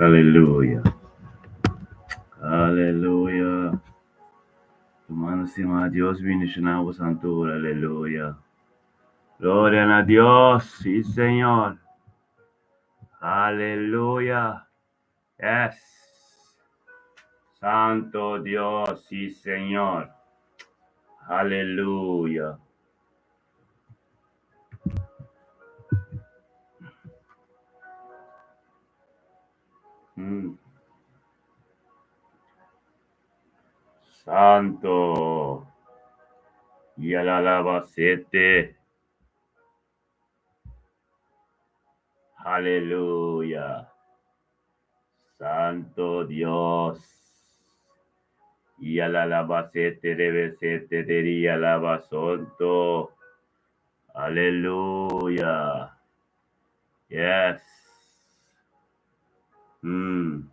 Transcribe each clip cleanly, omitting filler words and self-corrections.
Aleluya. Aleluya. Hermano, a Dios bendicionamos santo. Aleluya. Gloria a Dios. Sí, Señor. Aleluya. Yes. Santo Dios. Sí, Señor. Aleluya. Mm. Santo. Y al alabacete. Aleluya. Santo Dios. Y al alabacete debe ser te alabasonto. Aleluya. Yes. Mm.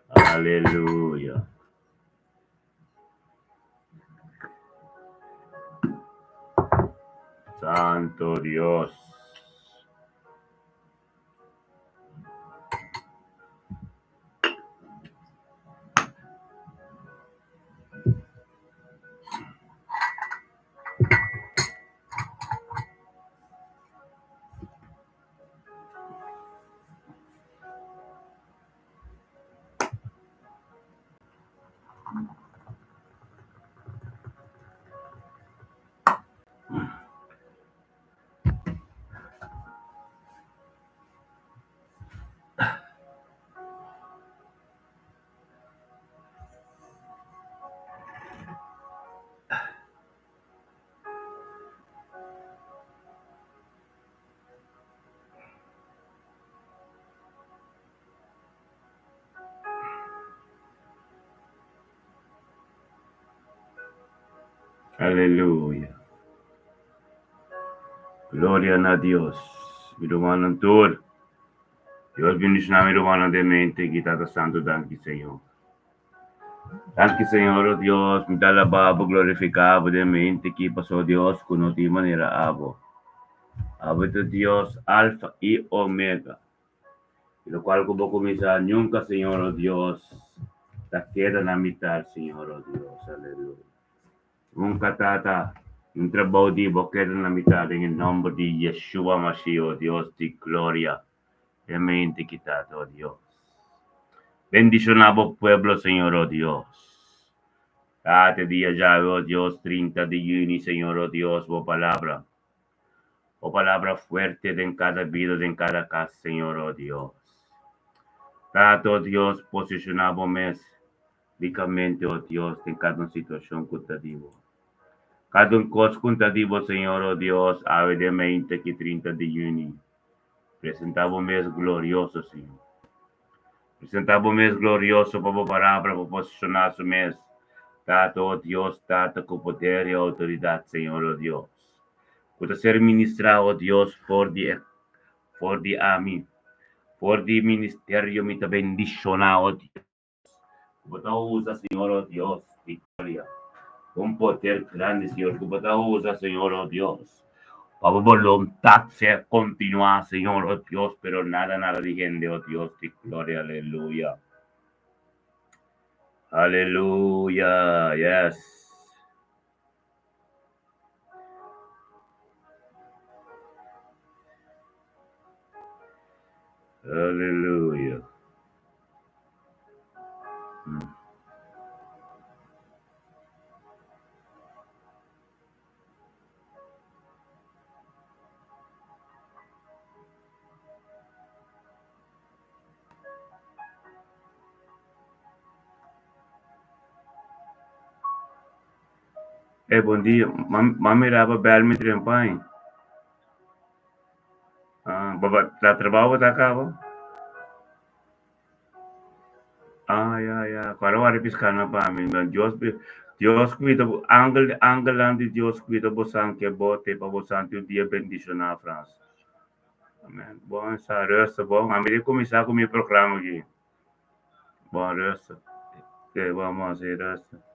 Aleluya. Santo Dios. Aleluya. Gloria a Dios. Mi hermano Antur. Dios bendiga mi hermano de mente. Quitado santo. Danke, Senhor. Danke, Senhor, oh Dios. Me dá alabado, glorificado de mente. Que passou Deus com de maneira abo. Abo de Deus, alfa e omega. Lo cual como comienza nunca, Señor, oh Dios, la queda en la mitad, Señor, oh Dios, aleluya. Nunca trata un trabajo de queda en la mitad, en el nombre de Yeshua Mashiach, oh Dios de gloria, de mente quitado, oh Dios. Bendicionado pueblo, Señor, oh Dios. Date día ya, oh Dios, 30 de junio, Señor, oh Dios, oh palabra fuerte de en cada vida, de en cada casa, Señor, oh Dios. Date, oh Dios, posicionado mes. Ricamente, ó Deus, em cada situação contadivo. Cada coisa contadivo, Senhor, ó Deus, avidamente que 30 de junho. Presentava o mês glorioso, Senhor. Presentava o mês glorioso para a palavra, para posicionar o mês. Data, ó Deus, data com poder e autoridade, Senhor, ó Deus. Para ser ministrado, ó Deus, por de a mim. Por de ministério, me bendicionar, ó Deus. Para usa, Senhor, ó Deus, vitória. Un poder grande, Señor, que pueda usar, Señor, oh Dios. Para voluntad sea continuar, Señor, oh Dios, pero nada digende, oh Dios, de gloria, aleluya. Aleluya, yes. Aleluya. Mm. Bom dia. Mamirava bel me trempai. Baba, trabalho tá acaba. Ya. Kalau ada piscana pa amin, Dios cuida, angelan de Dios cuida bosan que bote para bosan o dia bendicionar a França. Amém. Bom, essa resta, bom. A medida começar com o meu programa aqui. Bom, resta. Que vamos fazer resta.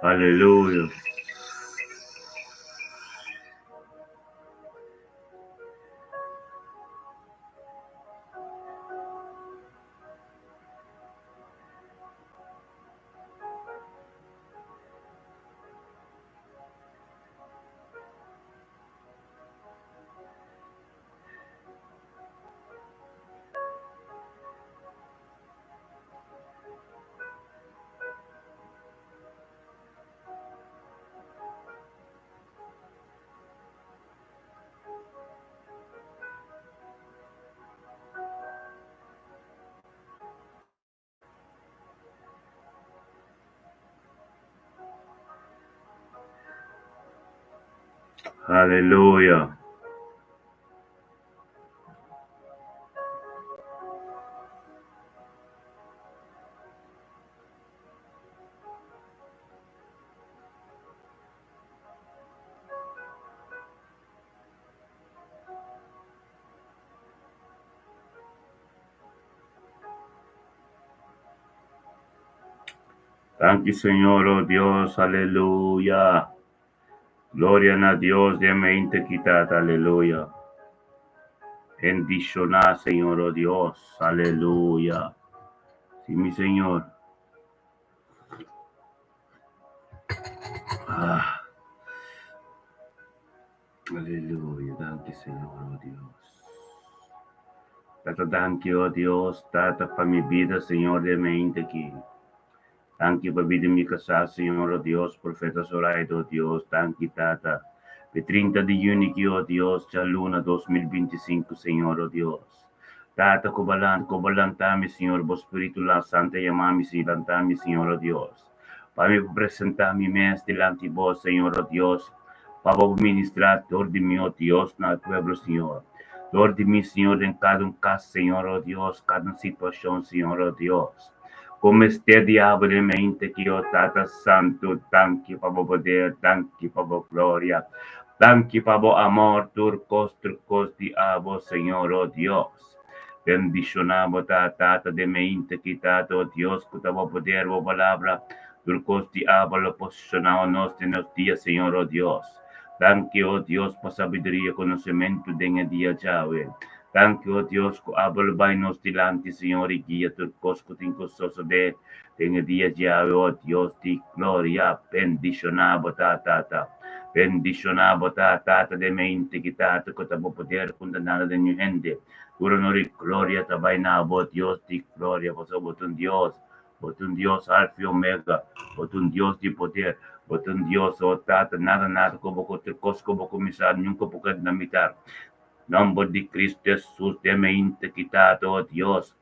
Aleluya. Aleluya. Thank you, Señor, oh Dios, aleluya. Gloria a Dios de mente quitada, aleluya. Bendicionar, Señor, oh Dios, aleluya. Sí, mi Señor. Ah, aleluya, thank you, Señor, oh Dios. Tata, thank you, oh Dios, Tata, para mi vida, Señor, de mente aquí. Thank you por vida en mi casa, Señor, oh Dios, profeta Zoraida, oh Dios, thank you, Tata. De 30 de junio, oh Dios, ya luna 2025, Señor, oh Dios. Tata, cobalantame, Señor, vos Espíritu la Santa, llamame, silantame, Señor, oh Dios. Para me presentar mi mes delante de vos, Señor, oh Dios. Para ministrar, Lord de mí, oh Dios, en el pueblo, Señor. Lord de mí, Señor, en cada un caso, Señor, oh Dios, cada situación, Señor, oh Dios. Come este diavolo in mente che io Tata Santo, tanti pavo poder, tanti pavo gloria, tanti pavo amor, turcos di avo, Señor, oh Dios. Bendicionamos Tata de mente quitado, oh Dios, que tavo poder, oh palabra, turcos di avo, lo posicionamos en los días, Señor, oh Dios. Thank you, oh Dios, por sabiduría y conocimiento de en el día, Yahweh. Thank you, oh Dios, que abel nos delante, Señor, y guía tu cosco tincososo de en el día Yahweh, oh Dios, di gloria, bendicionabo tata, bendicionabo tata de mente que tata, que te poder condenar de mi gente. Tu honor y gloria te vainabo, oh Dios, di gloria, vos sos un Dios, alfa y omega, vos un Dios de poder, vos un Dios, oh tata, nada, como que te cosco, como comisar, nunca puedo namitar. Nombre de Cristo Jesús, de mente quitado, oh Dios.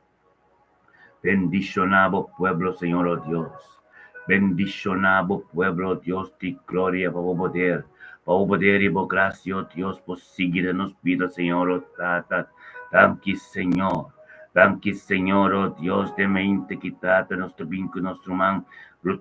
Bendicionado pueblo, Señor, oh Dios. Bendicionado pueblo, Dios, de gloria, para poder y por gracia, oh Dios, por seguir nos vida, Señor, oh Tata. Thank you, Señor. Thank you, Señor, oh Dios, de mente quitado, nuestro vínculo, nuestro man.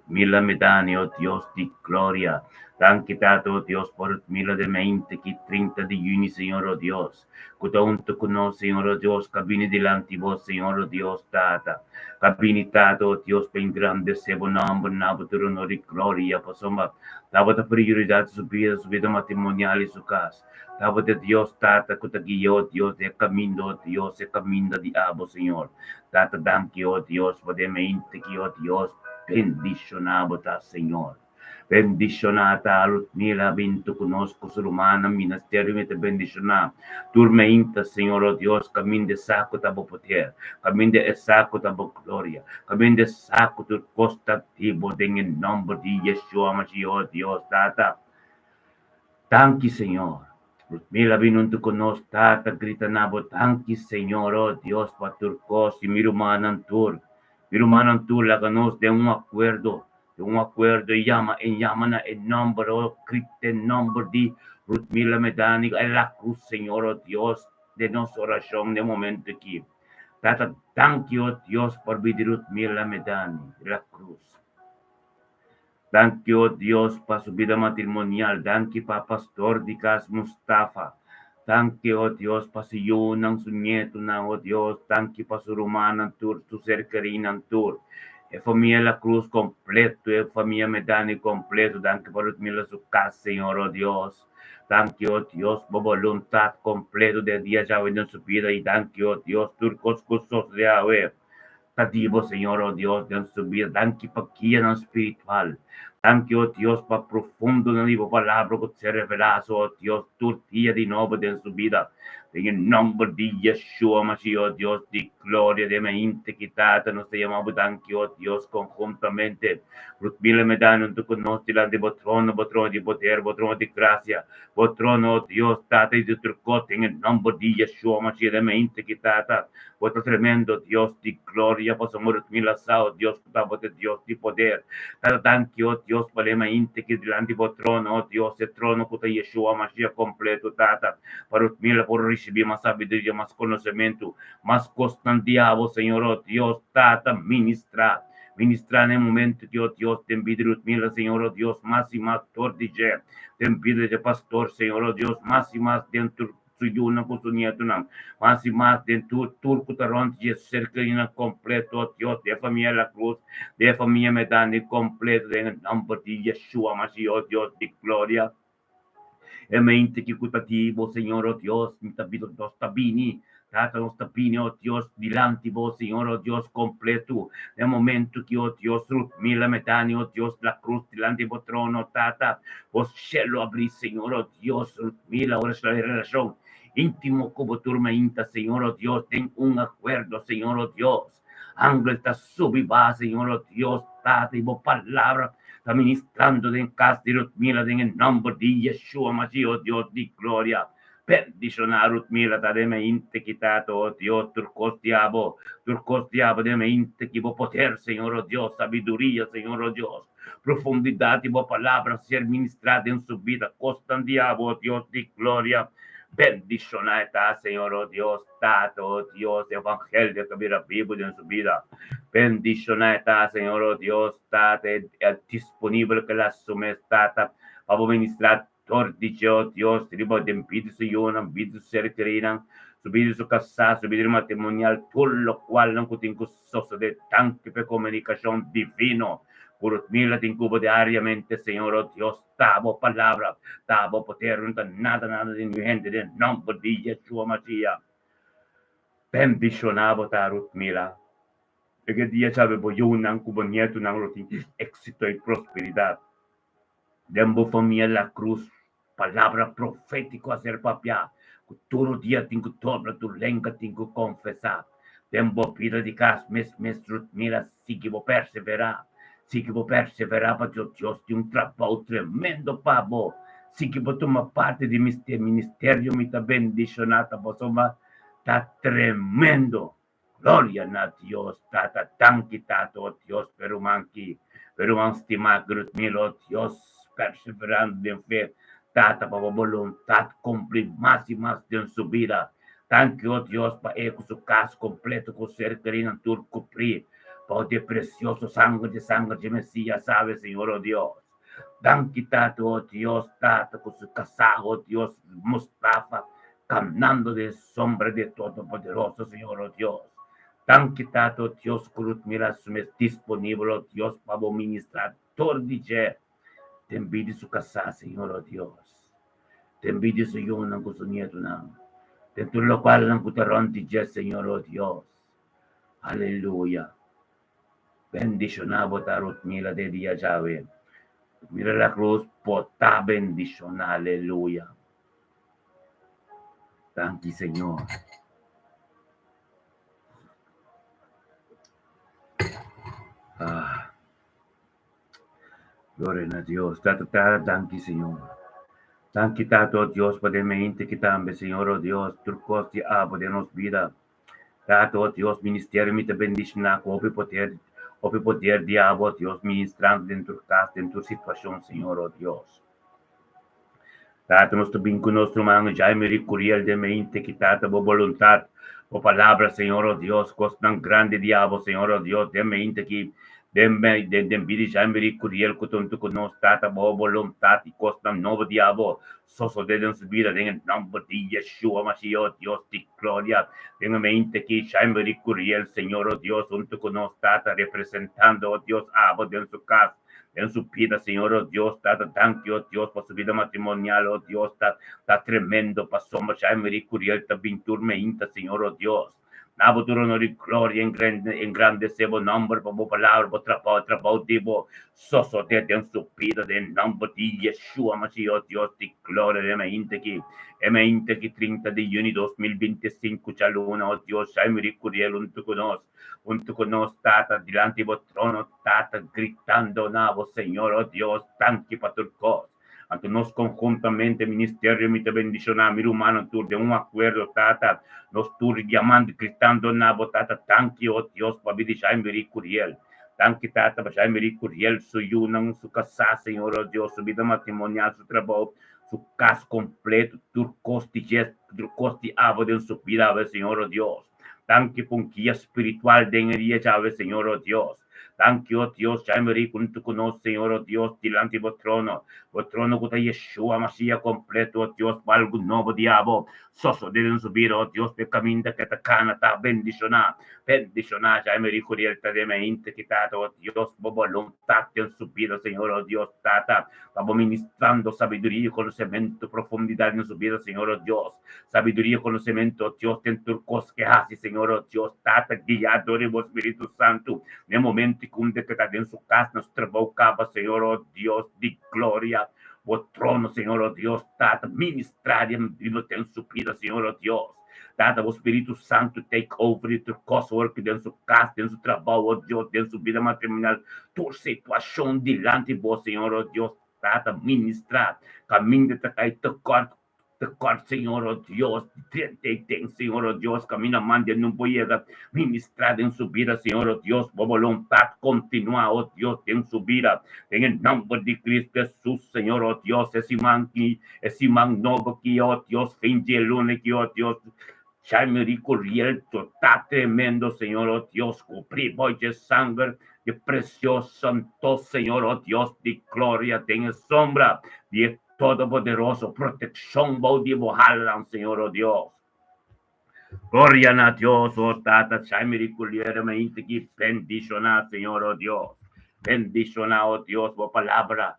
Mila Medani, oh Dios, de gloria. Thank you, Tato, oh Dios, por mila de mente, que 30 de junio, Señor, oh Dios. Junto con nosotros, Señor, oh Dios, cabine delante de vos, Señor, oh Dios, Tata. Capinitato, Dios, bem grande, sebo namba, nabo, tu honor e glória, passoma, dava da prioridade subida matrimonial e su casa. Dava de Deus, tata, que te guiou, Deus, é caminho, Deus, é caminho de abo, Senhor. Tata, dam que, ó Deus, podemente que, ó Deus, bendicionado, tá, Senhor. Bendicionata, Lutmila, vinto conosco, ser humana, ministério, me te bendicionar. Turmeinta, Senhor, ó Deus, caminho de saco, tá, bo poder. Caminho de saco, tá, bo glória. Caminho de saco, tu costa, tibo, em nome de Yeshua, Mashiach, ó Deus, tata. Thank you, Señor. Mila binunto ko nos tata grita nabo, thank you, Señor, oh Dios, paturcos y mirumanan tur la ganos de un acuerdo, y llama, en llaman el nombre, oh Cristo, nombre de Mila Medani, a la cruz, Señor, oh Dios, de nuestra oración de momento aquí. Tata, thank you, oh Dios, por vivir Mila Medani, la cruz. Thank you, oh Dios, para su vida matrimonial. Thank you, para Pastor Dicas Mustafa. Thank you, oh Dios, para su yun ng su nieto na, oh Dios. Thank you, para su rumanan tour, su ser karinan tour. família La Cruz completo, família Medani completo, danke por mila su casa, Señor, oh Dios. Danke, oh Dios, por voluntad completo de día ya en su vida, y danke, oh Dios, turcos cursos de Yahweh. Tativo, Señor, oh Dios, de su vida, danke para guía espiritual. Danke, oh Dios, para profundo na libo palabra que se revelasse, oh Dios, tu dia de novo de su vida. En nombre de Yeshua, Mashiach, oh Dios, de gloria, de mi integridad, nos llamamos, danke, oh Dios, conjuntamente. Rutmila me dan un tu conosci la de botrono de poder, botrono de gracia, botrono, oh Dios, tata y de turcote, en el nombre de Yeshua, Mashiach, de mi integridad. Vuestro tremendo Dios de gloria, vos amor mila sao, Dios, Dios de poder. Danke, oh Dios, palema inte que delante do trono, oh Dios, el trono que Yeshua Mashiach completo, tata, para mila por recibir más sabiduría, más conocimiento, más constanciado, Señor, oh Dios, tata, ministra. Ministrar en el momento que, oh Dios, te envidio, mila, Señor, oh Dios, más y más, tordige, te envidio de pastor, Señor, oh Dios, más y más dentro suyuna con su nieto, más y más dentro turco tarón, y cerca completo, oh Dios, de familia La Cruz, de familia Medani completo, en el nombre de Yeshua, Mashiach, oh Dios de gloria. E mente que cutativo, Señor, oh Dios, mi tabito dos tabini, Tata nos tapini, oh Dios, dilante vos, Señor, oh Dios, completo. El momento que, oh Dios, Ruth, mila metani, oh Dios, la cruz, dilante vos trono, Tata, vos cielo abrí, Señor, oh Dios, Ruth, mila, ahora es la relación íntimo como turma inta, Señor, oh Dios, ten un acuerdo, Señor, oh Dios. Ángel está subiva, Señor, oh Dios, Tata, y vos palabra, está ministrando en casa de Ruth, mila, en el nombre de Yeshua, Mashiach, oh Dios, de gloria. Bendicionar Mila de me integridad, oh Dios, turcos diabo de me integridad, poder, Señor, oh Dios, sabiduría, Señor, oh Dios, profundidad y palabra ser ministrada en su vida, costan diabo, oh Dios, de gloria. Bendicionar está, Señor, oh Dios, tato, oh Dios, evangelio que mira vivo en su vida. Bendicionar está, Señor, oh Dios, tato, disponible que la sumestata, para ministrar tordice, oh Dios, ribo de impide su yuna, impide su serterina, subir su casa, subir matrimonial, todo lo cual no tengo soso de tanque de comunicación divino. Por mil tincubo diariamente, Señor, oh Dios, tabo palabra, tabo poder, nada de mi gente, de nombre de Yeshua Mashiach. Bendicionado tarut mila. E che dia sabe boyunan, cubo nieto, nan rotin, éxito y prosperidad. Dembo família La Cruz, palavra profética a ser papia. Todo dia tenho dobra tu lenga tenho confessar. Dembo pira de cas mes mira se que vou perseverar. Se que vou perseverar para Deus tem trabalho tremendo pabo. Se que vou tomar parte de ministério me tá bendicionada, bosoma tá tremendo. Glória a Deus, tata tanki tato Deus pero manki stima grutmilo Deus perseverando en fe, tata para voluntad cumplir más y más de su vida. Tanque, oh Dios, para con su caso completo, con ser querido tu cumplir, para el precioso sangre de Mesías, sabe, Señor, oh Dios. Tanque, tata, oh Dios, tata, con su casado, oh Dios, Mustafa, caminando de sombra de Todopoderoso, Señor, oh Dios. Tanque, tata, oh Dios, cruz, mira, disponible, oh Dios, para ministrar todo día. Te envidio su casa, Señor, oh Dios. Te envidio su yun con su nieto na. Te tu lo cual ng kutaron di Dios, Señor, oh Dios. Aleluya. Bendicionado tarot mila de día Yahweh. Mira la cruz, pota bendición, aleluya. Thank you, Señor. Gloria a Dios. Thank you, Señor. Thank you, Tato, Dios, por el mente que también, Señor, oh Dios, turcos de abo de nos vida. Tato, Dios, ministerio, me te bendicionar, ope poder de abo, Dios, ministrando dentro de casa, dentro de situación, Señor, oh Dios. Tato, nos bem com nosso mano, já me recurrir de mente que tata, por voluntad, por palavra, Señor, oh Dios, costa grande diabo, Señor, oh Dios, de mente que Den bidi jambiri kuriel kutuntu kunos tata bo volontati costa novo diabo. Soso de den subida den nombre de Yeshua Mashiach, Dios de gloria. Tengo mente que jambiri kuriel, Señor, oh Dios, junto con nos tata representando, oh Dios, abo de su casa. En su vida, Señor, oh Dios, tata, thank you, oh Dios, por su vida matrimonial, oh Dios, está tremendo, pasó, jambiri kuriel, ta vinturme inta, Señor, oh Dios. Naboturo no di gloria en grande sebo nombre, por palabra, por trabajo, divo, soso de su vida, de nombre de Yeshua, Mashiach, Dios de gloria, de me inte que 30 de junio 2025, chaluna, oh Dios, sai mi ricuriel, junto con nos, tata, delante de trono, tata, gritando, nabo, Señor, oh Dios, tanque para tu cos. Ante nos conjuntamente, ministerio, mi te bendicionar, mi humano, tur de un acuerdo, tata, nos tur llamando, gritando, nabo, tata, tanque, oh Dios, para vidishai mi curiel. Tanque, tata, para mi curiel, su yuna, su casa, Señor, oh Dios, su vida matrimonial, su trabajo, su casa completo, turcosti, avo de su vida, Señor, oh Dios. Tanque, punquilla espiritual, de energía, llave, Señor, oh Dios. Thank you, oh Dios, Jaimeri, junto con nos, Señor, oh Dios, delante de trono, con Yeshua, Mashiach completo, oh Dios, para algo nuevo diabo, soso deben subir, oh Dios, de camino que te cana, ta bendicionar, Jaimeri, curielta de mente, quitado, oh Dios, voluntad en su vida, Señor, oh Dios, tata, vamos ministrando sabiduría y conocimiento, profundidad en su vida, Señor, oh Dios, sabiduría y conocimiento, oh Dios, en turcos que hace, Señor, oh Dios, tata, guiado de vos, Espíritu Santo, en el momento que está en su casa, nos trabocaba, Señor, oh Dios, de gloria, o trono, Señor, oh Dios, tata, ministrar en su vida, Señor, oh Dios. Tata, o Espíritu Santo take over tu coursework dentro su casa, dentro su trabajo, oh Dios, dentro su vida matrimonial, tu situación delante de vos, Señor, oh Dios, tata, ministrar, camino de acá y tocar, Señor, oh Dios, Señor, oh Dios, camina, mande, no voy a ministrar en su vida, Señor, oh Dios, por voluntad continua, oh Dios, en su vida, en el nombre de Cristo Jesús, Señor, oh Dios, ese man nuevo que, oh Dios, fin de lunes que, oh Dios, Jaime Riel, está tremendo, Señor, oh Dios, cubrir voy de sangre, de precioso santo, Señor, oh Dios, de gloria, tenga sombra, de todopoderoso, protección, baudivo, jalan, Señor, oh Dios. Gloria a Dios, oh Tata, Jaime Riel, me integri, bendicionar, Señor, oh Dios. Bendicionar, oh Dios, por palabra,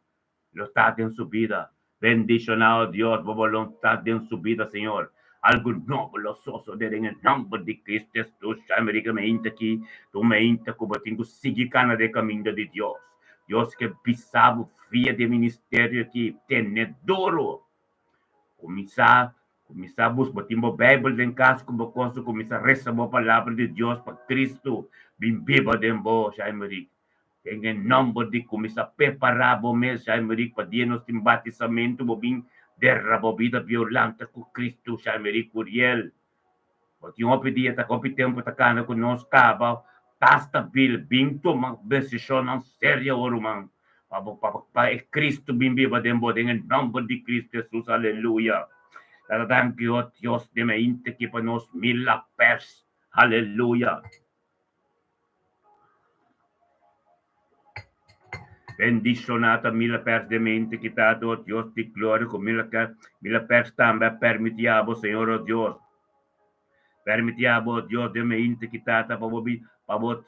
lo está en su vida. Bendicionar, oh Dios, por voluntad en su vida, Señor. Algo nuevo, los osos en el nombre de Cristo Jesús, Jaime Riel, me integri, tu me integri, como tengo sigue cana de camino de Dios. Dios que pisava via de ministério que tenedoro. Começar a buscar a Bíblia em casa, como posso começar a receber a palavra de Deus para Cristo. Bem viva de boa, Jaime. Em nome de começar a preparar o mês, Jaime, para dia nos tem batizamento, bem derraba vida violenta com Cristo, Jaime, Curiel. Porque um pedia, está com o tempo, está cana conosco, caba, tasta bil, bem tomar decisão não séria, irmão. Para Cristo, bem viva de boa, em nome de Cristo Jesus, aleluia. Thank you, oh Dios, de me inte que para nos mila pers. Aleluya. Bendicionata mila pers de mente que está, oh Dios, de gloria, con mila pers também permitiamo, Señor, oh Dios. Permitiamo, oh Dios, de me inte que está, para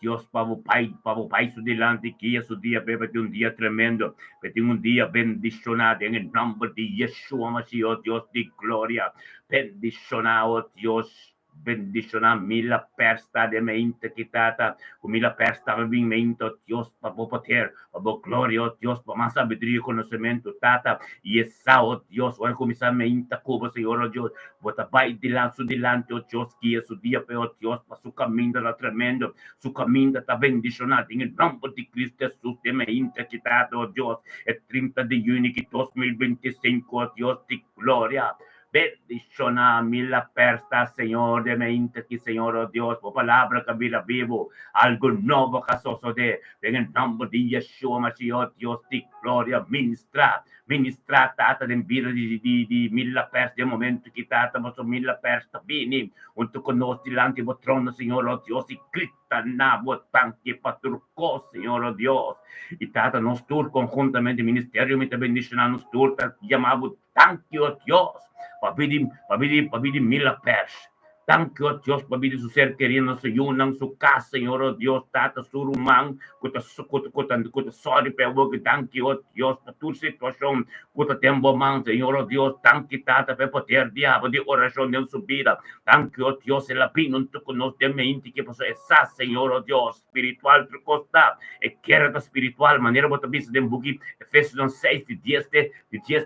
Dios, para o Pai, su delante, que es su día, para un día tremendo, para un día bendicionado, en el nombre de Yeshua, Mashiach, Dios de gloria, bendicionado, oh Dios, bendicionar mila persta de mente quitata, con mila persta de mente, oh Dios, para poder, para gloria, oh Dios, para más sabiduría y conocimiento, tata, y esa, oh Dios, voy a comenzar mente, como Señor, oh Dios, bota vai delante, oh Dios, que es su día, oh Dios, para su camino era tremendo, su camino está bendicionado, en el nombre de Cristo Jesús, de mente quitado, oh Dios, el 30 de junio de 2025, oh Dios, de gloria. Bendiciona mila persta, Señor, de mente que, Señor, oh Dios, por palabra que vida vivo, algo nuevo casoso de, en el nombre de Yeshua, Mashiach, Dios de gloria, ministra, Ministra, Tata, ng vida di Mila Pers, de momento que Tata, mas Mila Pers, tabini, untuk konos dilante mo trono, Señor, oh Dios, y grita na mo tanque paturco, Señor, oh Dios, y Tata, nos tur conjuntamente, ministerio, mi te bendicionar, nos tur, llamado tanque, oh Dios, pabidi Mila Pers. Thank you, Dios, pabili su ser queriendo su yunang su casa, Señor, oh Dios, tata surumang, kuta sorry, pero que thank you, oh Dios, pa tu situación, kuta tempo mang, Señor, oh Dios, thank you, tata, pe poder diabo de oración de su vida, thank you, oh Dios, el apino, un tuco nos de mente que pasó esa, Señor, oh Dios, espiritual, tu costa, e querida espiritual, manera bota bisa de bugi, Efesios 6, de 10, de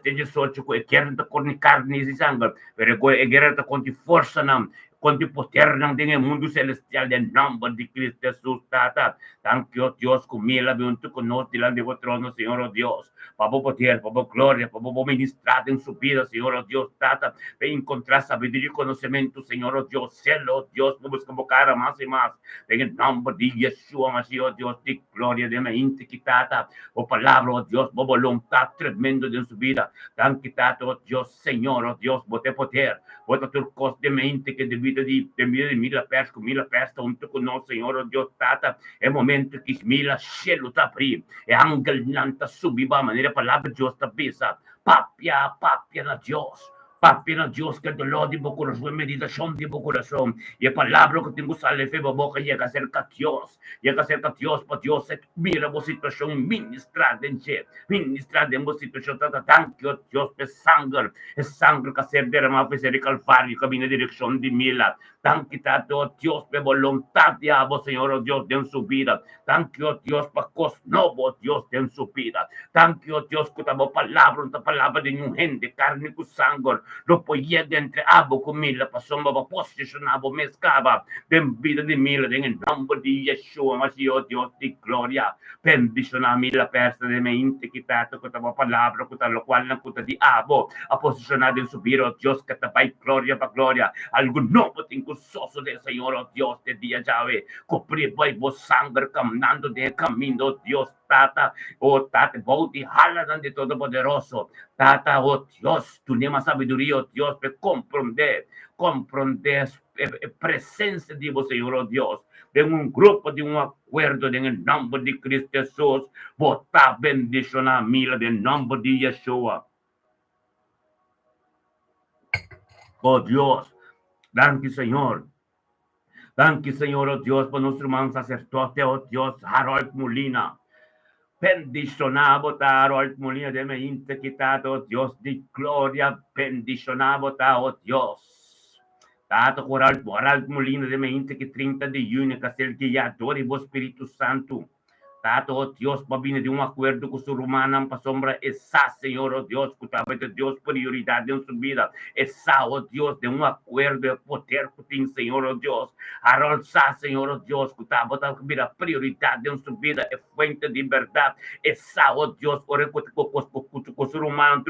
18, e querida con carne y sangre, pero e querida con ti força, nam, con tu poder ng dinge mundo celestial del nombre de Cristo Jesús, tata. Thank you, Dios, comila junto con nosotros delante de vuestro trono, Señor, oh Dios. Pabo poder, pabo gloria, pabo ministrar en su vida, Señor, oh Dios, tata. Ve encontrar sabiduría y conocimiento, Señor, oh Dios, cielo, oh Dios, vamos a convocar a más y más. En el nombre de Yeshua, Mashiach, oh Dios, de gloria, de mente, tata. Oh palabra, oh Dios, oh voluntad tremendo de su vida. Thank you, tata, oh Dios, Señor, oh Dios, bote poder, bote turcos de mente que de vida de Mila Pers, junto con nosotros, Señor, oh Dios, tata. É momento que Mila cielo tá abrir, é ángel nanta subir, maneira palavra de Deus tá bisa, papia na Deus. Papi na Dios, que el dolor de mi corazón, meditación de mi corazón, y el palabra que tengo sale de mi boca llega cerca a Dios, para Dios, mira mi situación, ministrar de mi situación, thank you, Dios, es sangre que se derrama, pues el calvario, camina en dirección de Mila, thank you, tato, Dios, por voluntad de abo, Señor, oh Dios, de su vida, thank you, Dios, para cos novo, Dios, de su vida, thank you, Dios, que tamo palabra, una palabra de un gente, carne con sangre, lo podía de entre abo con Mila, pasomba, posicionaba, mescaba, den vida de Mila, en el nombre de Yeshua, Mashiach, Dios de gloria, bendiciona Mila, persa de mente, quitato, que tamo palabra, que lo cual la puta de abo, a posicionar en su vida, Dios, que te va gloria, para gloria, algo nuevo, tengo soso de Señor, oh Dios, de día llave, coprir, vos sangre, caminando de camino, Dios, tata, oh tata, bauti, jala de Todopoderoso, tata, oh Dios, tu nema sabiduría, oh Dios, para comprender presencia de vos, Señor, oh Dios, de un grupo, de un acuerdo, en el nombre de Cristo Jesús, vota bendición a Mila, en el nombre de Yeshua. Oh Dios, gracias, Señor. Gracias, Señor, oh Dios, por nuestro hermano sacerdote, oh Dios, Harold Molina. Bendicionado, Harold Molina, de mente quitado, Dios de gloria, bendicionado, oh Dios. Tato Harold Molina, de mente que 30 de junio, que es el guiador y vos Espíritu Santo. Tato, oh Dios, viene de un acuerdo con su romana, para sombra, esa, Señor, oh Dios, que de Dios prioridad en su vida, esa, oh Dios, de un acuerdo de poder que tiene, Señor, oh Dios, arrolza, Señor, oh Dios, que mira, prioridad en su vida, es fuente de verdad, esa, oh Dios, ore con su romana,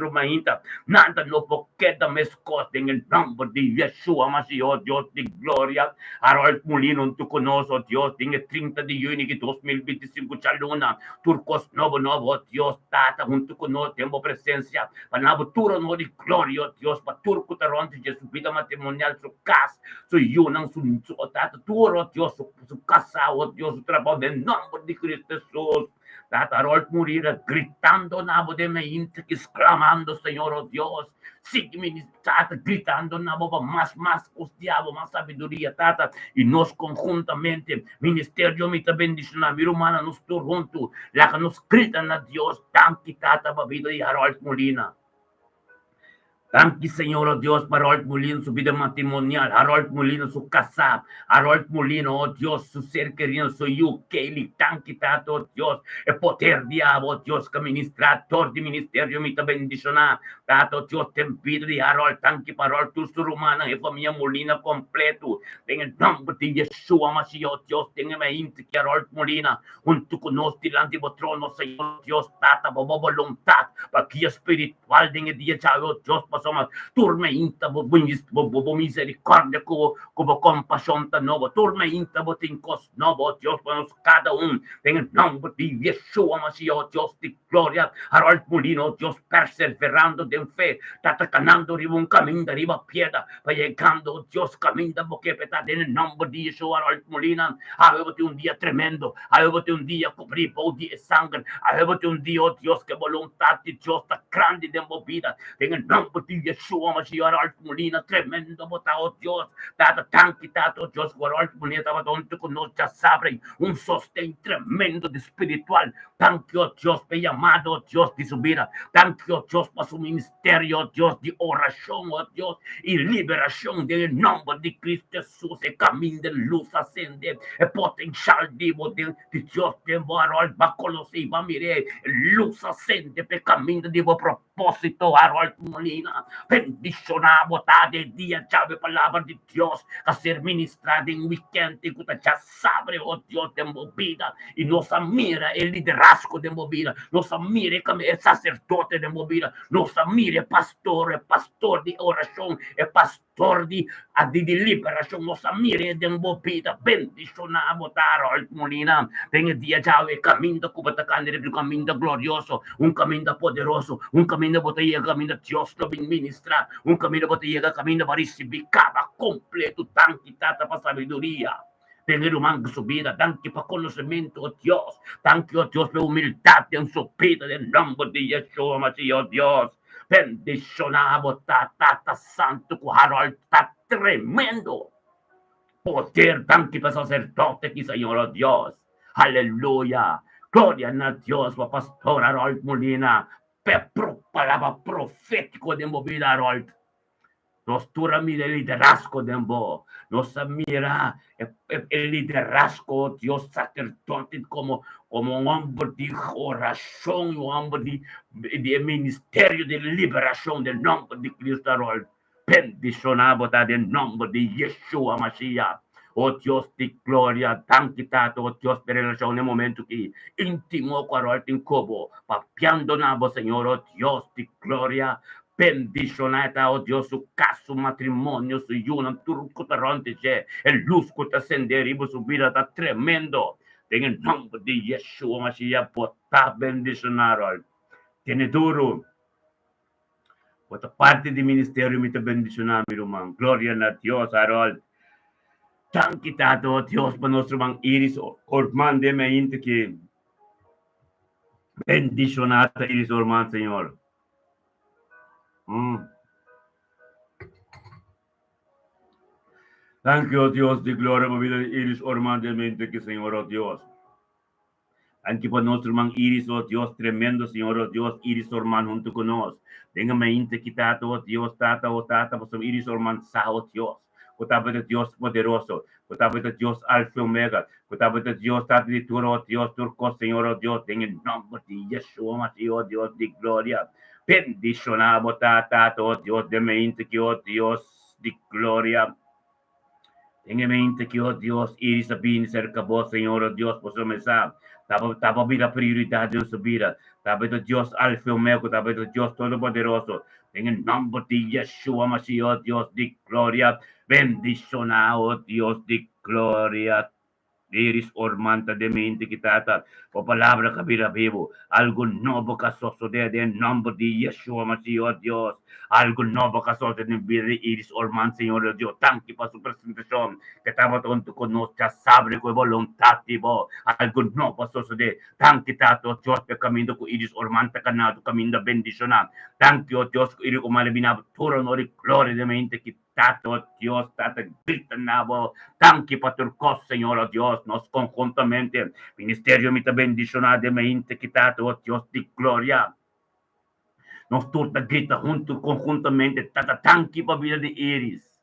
nada no queda más cosa en el nombre de Yeshua, Mashiach, oh Dios, de gloria, Harold Molino, tú conoces, oh Dios, tiene 30 de junio de 2025, Luna, turcos novo, Dios, tata, junto con nosotros, tenemos presencia, para futuro no de gloria, Dios, para turco taronte, de su vida matrimonial, su casa, su yunan, su tata, turo, Dios, su casa, oh Dios, su trabajo, en nombre de Cristo Jesús. Tata Harold morir gritando nabo de mente, exclamando, Señor, oh Dios, sigue tata, gritando nabo, más costeado, más sabiduría, tata, y nos conjuntamente, ministerio, mi bendición, mi humana, nos juntos, la que nos gritan a Dios, tan tata, vida de Harold Molina. Thank you, Señor, oh Dios, para Harold Molina, su vida matrimonial, Harold Molina, su casa, Harold Molina, oh Dios, su ser querido, soy yo, Kelly, thank you, tato, oh Dios, el poder diablo, oh Dios, que administrador de ministerio, mi bendicionar, tato, Dios, te pido de Harold, thank you, para Harold, tu su romana, y familia Molina completo, en el nombre de Yeshua, Mashiach, oh Dios, téngame mente que Harold Molina, junto con nosotros, delante de trono, Señor, Dios, tata, por voluntad, para que espiritual, en el día, oh Dios, somos, tormenta, misericordia, como compasión tan nuevo, tormenta, tincos nuevo, Dios, para cada uno, en el nombre de Yeshua Mashiach, Dios de gloria, Harold Molino, Dios perseverando de fe, caminando arriba un camino arriba piedra, va llegando, Dios camina, porque en el nombre de Yeshua, Harold Molina, hágate un día tremendo, hágate un día cobrido de sangre, hágate un día, oh Dios, que voluntad de Dios está grande de movida, en el nombre de Yeshua Mashiach, Harold Molina, tremendo, oh Dios, data tan quitado, Dios, Harold Molina, estaba donde con nos ya sabe, un sostén tremendo de espiritual, tan que, oh Dios, me llamado, oh Dios, de su vida, tan que, oh Dios, para su ministerio, oh Dios, de oración, oh Dios, y liberación del nombre de Cristo Jesús, el camino de luz ascende, el potencial vivo de Dios, de Harold, va a conocer, va a mirar, luz ascende, el camino de propósito, Harold Molina, bendicionado, de día, llave palabra de Dios, a ser ministrada en weekend, que ya sabe, oh Dios, de movida, y nos mira el liderazgo de movida, nos mire como el sacerdote de movida, nos mire el pastor de oración, el pastor de liberación, nos mire de movida, bendicionado, Harold Molina, en el día llave, camino, un camino glorioso, un camino poderoso, un camino botella, camino Dios lo ministra, un camino botella, camino para recibir cada completo, tan quitada para sabiduría. Tener humano su vida, tanque para conocimiento, oh Dios, tanque, oh Dios, para humildad en su vida, en el nombre de Yeshua Mashiach, oh Dios, bendicionado, tata santo, Harold, está tremendo poder, tanque para sacerdote, que Señor, oh Dios, aleluya, gloria a Dios, para pastor Harold Molina, palabra profético de movida, Harold. Nos tura mira el liderazgo de Ambo, nos mira el liderazgo, Dios sacerdote, como un hombre de oración, un hombre de ministerio de liberación del nombre de Cristo, Harold. Bendicionado del nombre de Yeshua Mashiach. Oh Dios de gloria, tan quitado, oh Dios de relación en el momento que íntimo Harold en Cobo, papiando nabo, Señor, oh Dios de gloria. Bendicionata, oh Dios, su caso, matrimonio, su yuna, turco, taronte, el luz que te ascender y su vida está tremendo. En el nombre de Yeshua Mashiach, está bendicionado. Tiene duro. Otra parte del ministerio me está bendicionando, mi hermano. Gloria a Dios, Harold. Tan quitado, oh Dios, para nuestro hermano Iris, Orman de mente que bendicionata, Iris Orman, Señor. Thank you, oh Dios de gloria, por vida de Iris Orman de mente que Señor, oh Dios. Thank you por nuestro hermano Iris, oh Dios, tremendo, Señor, oh Dios, Iris Orman junto con nosotros. Tenga mente quitado, oh Dios, tata, por su Iris Orman, oh Dios. Kutaba de Dios poderoso, kutaba de Dios alfa omega, kutaba de Dios tatrituro, oh Dios, turco, Señor, oh Dios, en el nombre de Yeshua, Mashiach, oh Dios de gloria. Bendicionado, tata, oh Dios de mente que, oh Dios de gloria. Tenga mente que, oh Dios, Iris Sabine cerca vos, Señor, oh Dios, por su mensaje. Tapa vida prioridad en su vida. Tapa de Dios alfa omega, tapa de Dios todopoderoso. En el nombre de Yeshua Mashiach, oh Dios de gloria. Bendicionado, oh Dios de gloria. Iris ormanta de mente quitata, por palabra que vida vivo, algo nuevo que sucede en nombre de Yeshua Mashiach, oh Dios, algo nuevo que sucede en vida de Iris ormanta, Señor Dios, tanque para su presentación, que estaba tonto con nuestra sabre con voluntad, algo nuevo sucede, tanque tato, Dios, que camino con Iris ormanta, canado, camino bendicionado, tanque, oh Dios, Iris como eliminado, todo honor y gloria de mente quitado, Dios, tata, grita nabo, tanque para tu cosa, Señor, oh Dios, nos conjuntamente, ministerio mita bendicionado de mente quitado, oh Dios de gloria. Nos turta grita junto, conjuntamente, tata tanque para vida de Iris.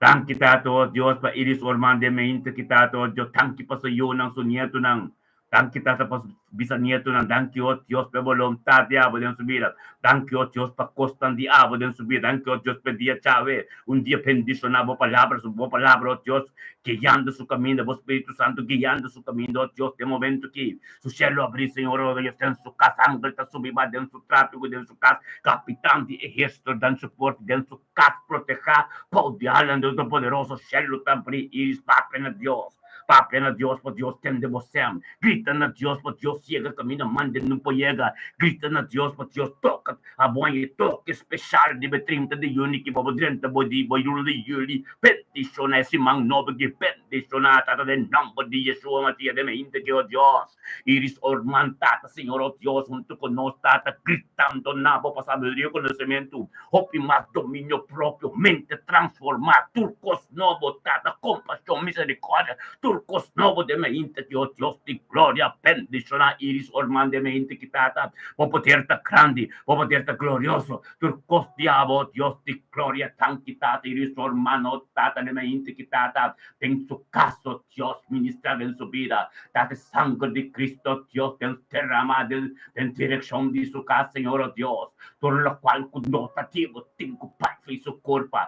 Tanque tato, oh Dios, para Iris orman de mente quitado, oh Dios, tanque para su yunang, su nieto nang, Thank you, Tata, por bisa nieto ng thank you, Dios, pe voluntad diabo din subida. Thank you, Dios, pa costan diabo din subida. Thank you, Dios, pe dia chave. Un día bendicionado palabra, su palabra, Dios, guiando su camino, vos Espíritu Santo, guiando su camino, Dios, de momento que su cielo abrir, Señor, Dios, está en su casa, ángel, está subida, en su tráfico, en su casa, capitán de ejército, dan soporte, en su casa, proteger, poder, en Dios poderoso, cielo, también, y papen a Dios. Papen a Dios, por Dios tende você. Gritan a Dios, por Dios ciega, camina, manda, não llega. Gritan a Dios, por Dios toca a boia, toque especial de 30 de junho, que vamos 30 de juli, peticiona esse mang novo que peticiona, tata de nome de Yeshua, Matia de mente que, oh Dios, iris ormantada, Senhor, oh Dios, junto con nós, tata, gritando nabo para sabedoria, conhecimento, hope mais domínio próprio, mente transformar, turcos novo, tata, compaixão, misericórdia, turcos novo de mente que, oh Dios, de glória, bendiciona, iris orman de mente que, tata, vou poder ta grande, vou poder ta glorioso, turcos diabo, Dios de glória, tanque, tata, iris ormano, tata, de mente que, tata, tem su caso, Dios, ministrar en su vida, tata, sangue de Cristo, Dios, tem derramado en dirección de su casa, Señor, oh Dios, por lo cual, notativo, tengo paz y su cuerpo,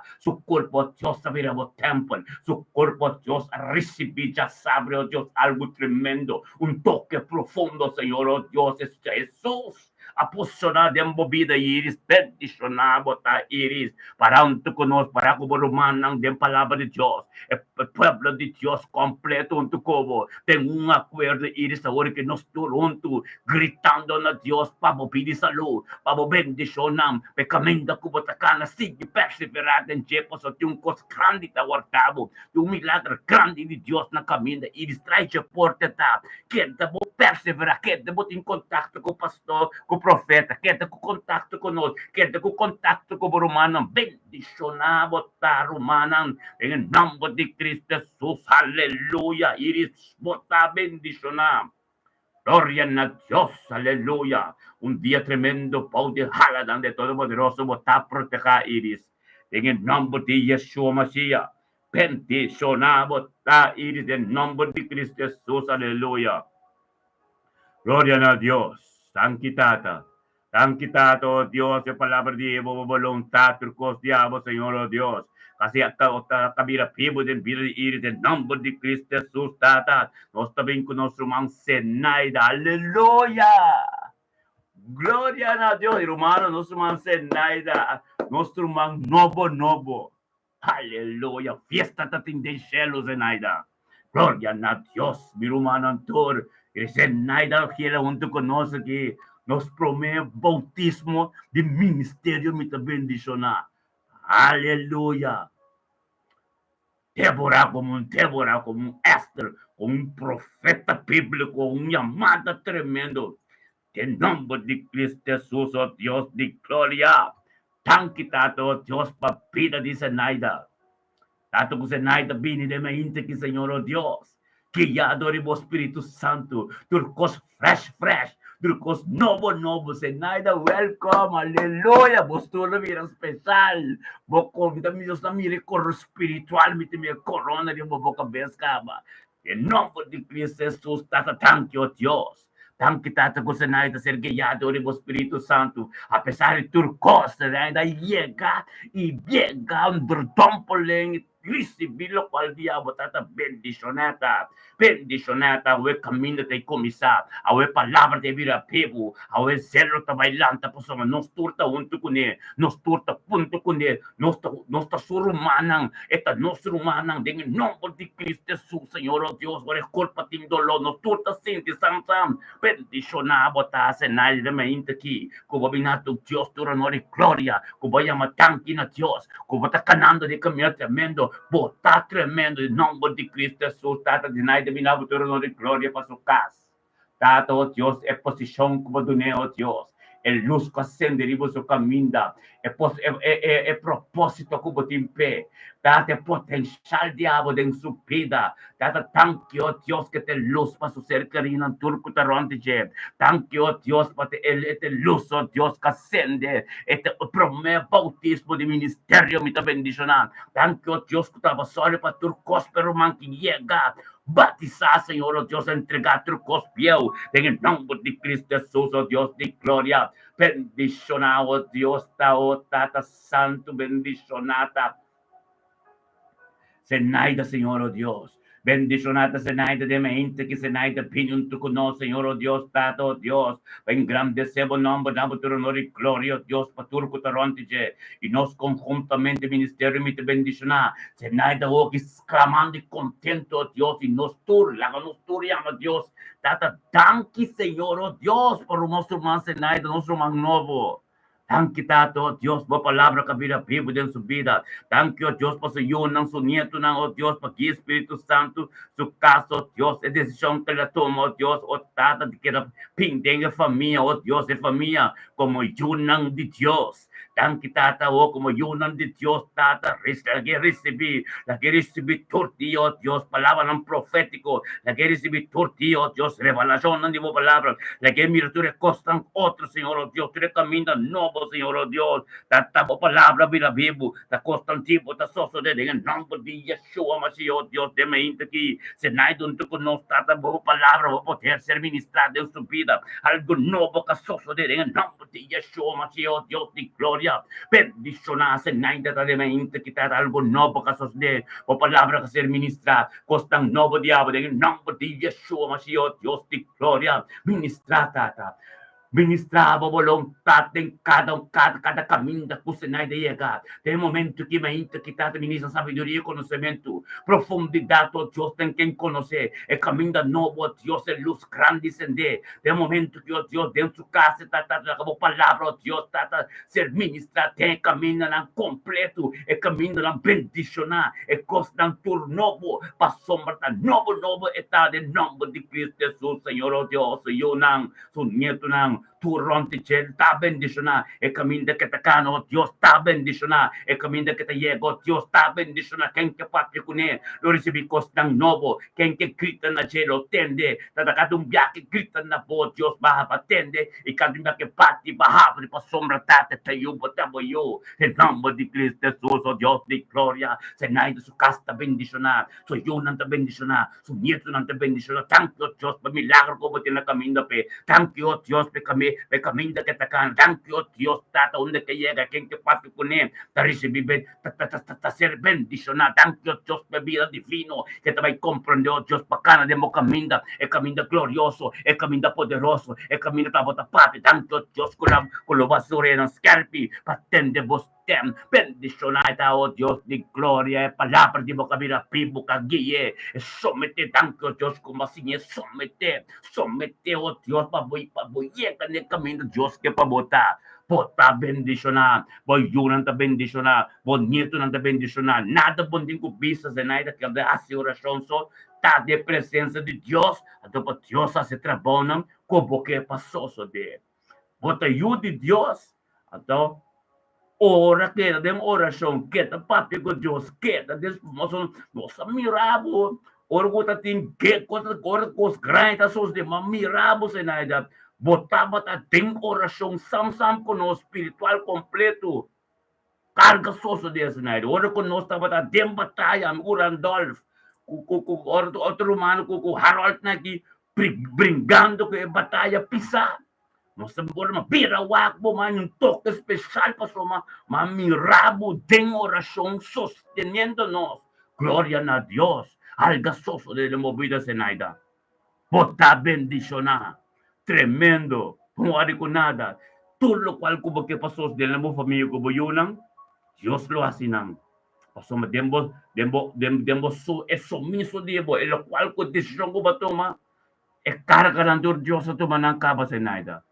Dios, saber o templo, su cuerpo, Dios, recibir, ya sabe, oh Dios, algo tremendo, un toque profundo, Señor, oh Dios, es Jesús. Aposicionar de movida iris, bendicionar, botar iris, para junto conosco, para como romano, de palavra de Deus, o pueblo de Deus completo junto como, tem acordo iris, agora que nós todos juntos, gritando na Deus, para pedir saúde, para bendicionar, para caminhar com a cana, siga perseverar em Jepos, tem coisa grande da guardado, tem milagre grande de Deus na caminha, iris traz a porta, tá, que deve perseverar, que deve ter contato com o pastor, com o profeta, queda com contato conosco, queda com contato com o romano, bendicionado, tá, romano, em nome de Cristo Jesus, aleluia, iris, botar bendicionar, gloria a Dios, aleluia, un día tremendo, pode Haladan de Todo-Poderoso, botar proteger iris, en nome de Yeshua Mashiach, bendicionar, botar iris, en nome de Cristo Jesus, aleluia, gloria a Dios. Tata, oh Dios, a palavra de voluntad, turcos diabo, Señor, oh Dios. Kasi kabira pibo din vida de iris, en nombre de Cristo Jesus, tata. Nós também com nosso irmão Senaida, aleluia! Glória a Deus, irmão, nosso irmão Senaida, nosso irmão novo, aleluia! Fiesta tatin de cielo, Senaida. Glória a Deus, meu irmão Antor. Senaida quiere junto con nosotros que nos promete bautismo de ministerio me bendicionar. Aleluya. Débora como un Esther, como un profeta bíblico, un llamada tremendo. En nombre de Cristo Jesús, oh Dios de gloria. Tankitato, oh Dios, para vida de Senaida. Tato ko Senaida, bini de mente que Señor, oh Dios. Guiado por Espírito Santo, turcos fresh, turcos novo, Senaida, welcome, aleluia, postura mira especial, vou convidar Deus na mira corro espiritual, me tem corona de uma boca bescaba, em nome de Cristo Jesus, tata, thank you, Deus. Thank you, tata, ko Senaida, ser guiado por Espírito Santo, apesar de turcos, Senaida, llega un dom poleng, recebi lo qual diabo tata bendicionata, we caminho te comisar, we palavra te vira pebo, we zelo ta bailanta, posama, nos turta junto com ele, nos turta punto com ele, nos ta surumanang, eta nos rumanang, dengan nome de Cristo Jesus, Senhor, oh Deus, ore culpa tim dolo, nos turta sinti sam, bendicionabo ta senal de mente aqui, como binato Deus, tu honore glória, como llama tanque na Deus, como ta canando de caminho tremendo, botar tremendo em nome de Cristo Jesus, tata dinai de minha de glória para sua casa. Tata, oh Deus, é posição como do oh Deus. É luz que acende em seu caminho. É propósito como tem pé. Tata, é potencial diabo em sua vida. Tata, thank you, oh Deus, que tem luz para seu ser querido, turco taronte. Thank you, oh Deus, para ter luz, oh Deus, que acende. Este promete bautismo de ministério, me está bendicionando. Thank you, oh Deus, que estava só para turcos, pero man que chega. batizar, Senhor, oh Deus, entregar tu cospiel, em nome de Cristo Jesus, oh Deus de glória, bendicionar, oh Deus, oh Tata Santo, bendicionata, Zenaida, Senhor, oh Deus. Bendicionata, Zenaida, de mente, que Zenaida, pinham tu conosco, Senhor, oh Deus, Tata, oh Deus. Engrandecemos o nome, damos tu honor e glória, oh Deus, para tu que e nós conjuntamente, ministério, me te bendicionar. Zenaida, oh, que exclamando e contento, oh Deus, e nos turla, nos turiamos, Deus. Tata, danke, Senhor, oh Deus, por o nosso irmão Zenaida, nosso irmão novo. Thank you, Tato, Dios, por palavra que vida vivo dentro de sua vida. Thank you, Deus, por seu não seu nieto, não, oh Deus, para que Espírito Santo, seu caso, oh Deus, a decisão que ele toma, oh Deus, oh Tata, de que ela pintenha família, oh Deus, é família como Yunang de Deus. Thank you, Tata, oh, como Yunang de Deus, Tata, la que recebi torti, oh Deus, palavra não profético, la que recebi torti, oh Deus, revelação não de boa palavra, la que miratura costan outro, Senhor, oh Deus, tu caminho novo, Senhor, oh Deus, tata boa palavra, vida vivo, da constantivo, da sosso de em nome de Yeshua, Mashiach, oh Deus, de mente aqui, se nai junto conosco, tata boa palavra, vou poder ser ministrado em sua vida, algo novo que sosso de em nome de Yeshua, Mashiach, oh Deus de glória, bendicionar, se nai de mente que tata algo novo que sosso de, o palavra que ser ministrado, costan novo diabo, em nome de Yeshua, Mashiach, oh Deus de glória, ministrar, tata, ministrava vontade em cada caminho da cusinai de chegar. Tem momento que me que ministra sabedoria e conhecimento, profundidade, oh Deus, tem quem conhecer, é caminho novo, oh Deus, é luz grande descender. Tem momento que, oh Deus, dentro de casa, acabou palavra, oh Deus, ser ministrado, tem caminho completo, é caminho bendicionar, é costa tur novo, para sombra, novo, estado em nome de Cristo Jesus, Senhor, oh Deus, eu não, su nieto não, turron ti Chel, está bendicionar, e caminho que te cano, Dios está bendicionar, e caminho que te llego, Dios está bendicionar, quem que pati kune, lo recibi costang novo, quem que grita na cielo, tende, tatakadong biaki grita na po, Dios baha patende, e kadong biaki pati baha, pa sombra tate tayo, batabo yo, en nombre de Cristo Jesus, oh Dios de gloria, senay su casta bendicionar, so yun nang te bendicionar, su nieto nang te bendicionar, thank you, Dios, pa milagro ko ba tinakaminda pe, thank you, Dios, pe kami da katakan, thank you, Dios, tata, unde que llega, quien que papi con él, ta recibe, ta ser bendicionar, thank you, Dios, pe vida divino, que te va a comprender, oh Dios, bacana de mo caminda, e caminda glorioso, e caminda poderoso, e caminda tabota papi, thank you, Dios, con lo basura ng scarpi, patende vos tem, bendicionata, oh Dios di gloria, e palabra di mo kami na pibo kagiye, e somete, thank you, Dios, kumasinye, somete, oh Dios, paboy, ka ni kami na Dios, ke pabota, bota bendicionar, boy yunan ta bendicionar, bonito nan ta bendicionar, nada bonding ko bisa sa naida, que de oração so, tá de presença de Deus, ato pa Deus se trabonam, como que passou so de, bota yu de Deus, ato, ora que dem oração que ta papi ko Deus que ta des nossa mirabo ora ko ta tin que cos grande sos de mirabo se naida botava ta tem oração sam com o espiritual completo carga soso de naida ora com nós tava ta dem batalha o Randolph outro humano com Harold na aqui brigando com a batalha pisar. Nós estamos agora pira wakbo man um toque especial para soma mamirabo de oração sosteniendo-nos. Glória a Deus. Alga soso de movida senaida. Bota bendicionar. Tremendo. Não há com nada. Tudo lo qual como que passou de la família como yunang, Deus lo asinang. Paso dembo eso mismo diebo, el cual ko desisyon ko ba toma, e carga ng Diyos sa tumanang kaba senaida.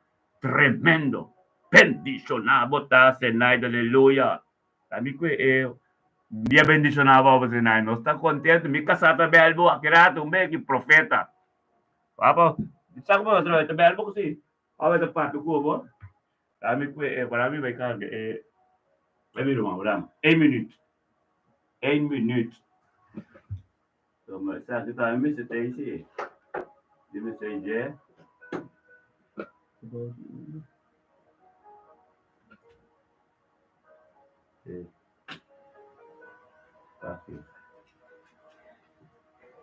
Tremendo, bendicionado ta Zenaida, aleluya. Sabi ko dia bendicionado pa Zenaida, no está contento, mi kasata belbo akirato, que profeta. Papa, sa ko ba ito belbo kasi, ito pato ko ba? Sabi ko marami may karga, sabi naman, marami, 1 minute, 1 minute. So, sa kita mi sa tayo si, di mo sa ije,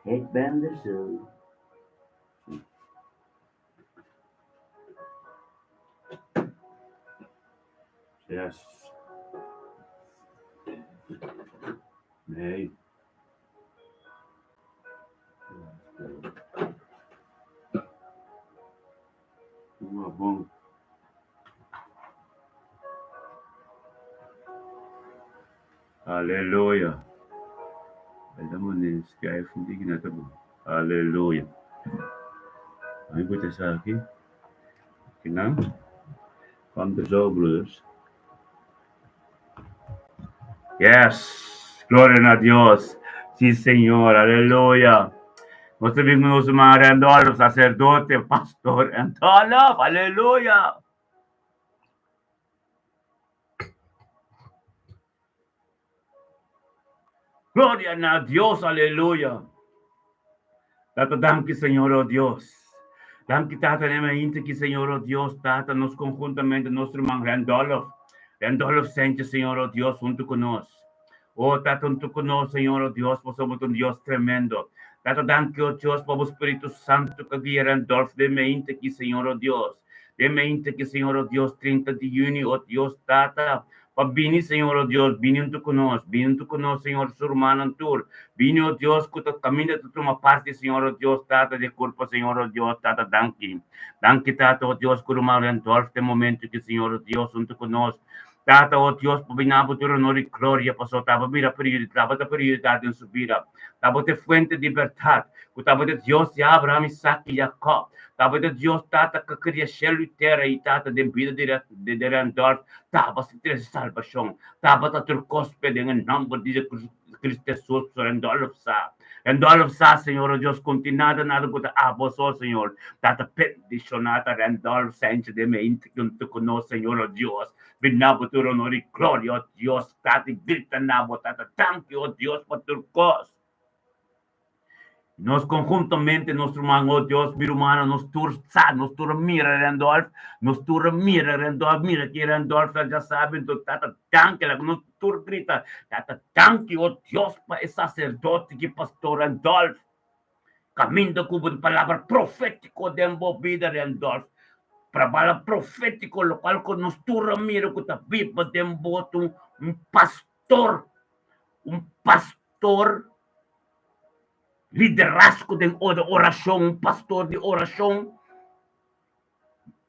Ik ben er zo. Yes. Nee. Bom. Aleluia. Alam mo din, kaya hindi ginagawa. Aleluia. Ay, buti sa akin. Kinang? Come to show, brothers. Yes. Gloria a Dios. Sí, Señor. Aleluya. Nos vimos marando a los sacerdotes, pastor. Aleluya. Gloria a Dios. Aleluya. Tata, danke, Señor, oh Dios. Danke, Tata, nemainte que, Señor, oh Dios, Tata, nos conjuntamente, nuestro hermano Randolph Sánchez, Señor, oh Dios, junto con nos. Oh, Tata, junto con nos, Señor, oh Dios, pues somos un Dios tremendo. Tata, danke, oh Dios, por Espíritu Santo, que guía Randolph, demente que, Señor, oh Dios. Demente que, Señor, oh Dios, 30 de junio, oh Dios, Tata, Bini, Señor, oh Dios, vini junto con nos, Señor, su hermano, tour. Vini, oh Dios, que tu camino de tu parte, Señor, oh Dios, Tata, de culpa, Señor, oh Dios, Tata, danke. Danke, Tata, oh Dios, por hermano Randolph, de momento que, Señor, oh Dios, junto con nos. Tata, oh Dios, por binabo tu honor y gloria, pasó, Tata, mira, prioridad en su vida. Tata, de fuente de libertad. Tata, de Dios de Abraham, Isaac y Jacob. Tata, de Dios, Tata, que cria cielo y tierra, y Tata, de vida de Randolph. Tata, se trae salvación. Tata, tu cospe, en el nombre de Cristo Jesús, Randolph, sa. Randolph, sa, Señor, oh Dios, continuada, nada, puta, vos, oh Señor. Tata, peticionata, Randolph, Sánchez, de mente, junto con nos, Señor, oh Dios. Binabo tu honor y gloria, oh Dios, Tata, grita, nabo, Tata, thank you, oh Dios, por tu cos. Nos conjuntamente, nuestro hermano, oh Dios, mi hermano, nos turza, nos mira, Randolph, mira que Randolph ya saben, Tata, tanque, la nos grita, Tata, tanque, oh Dios, para el sacerdote que pastor Randolph, camino como de palabra profético de embobida, Randolph, para palabra profético, lo cual con nos mira que ta viva de emboto, un pastor, liderazgo de oración, un pastor de oración,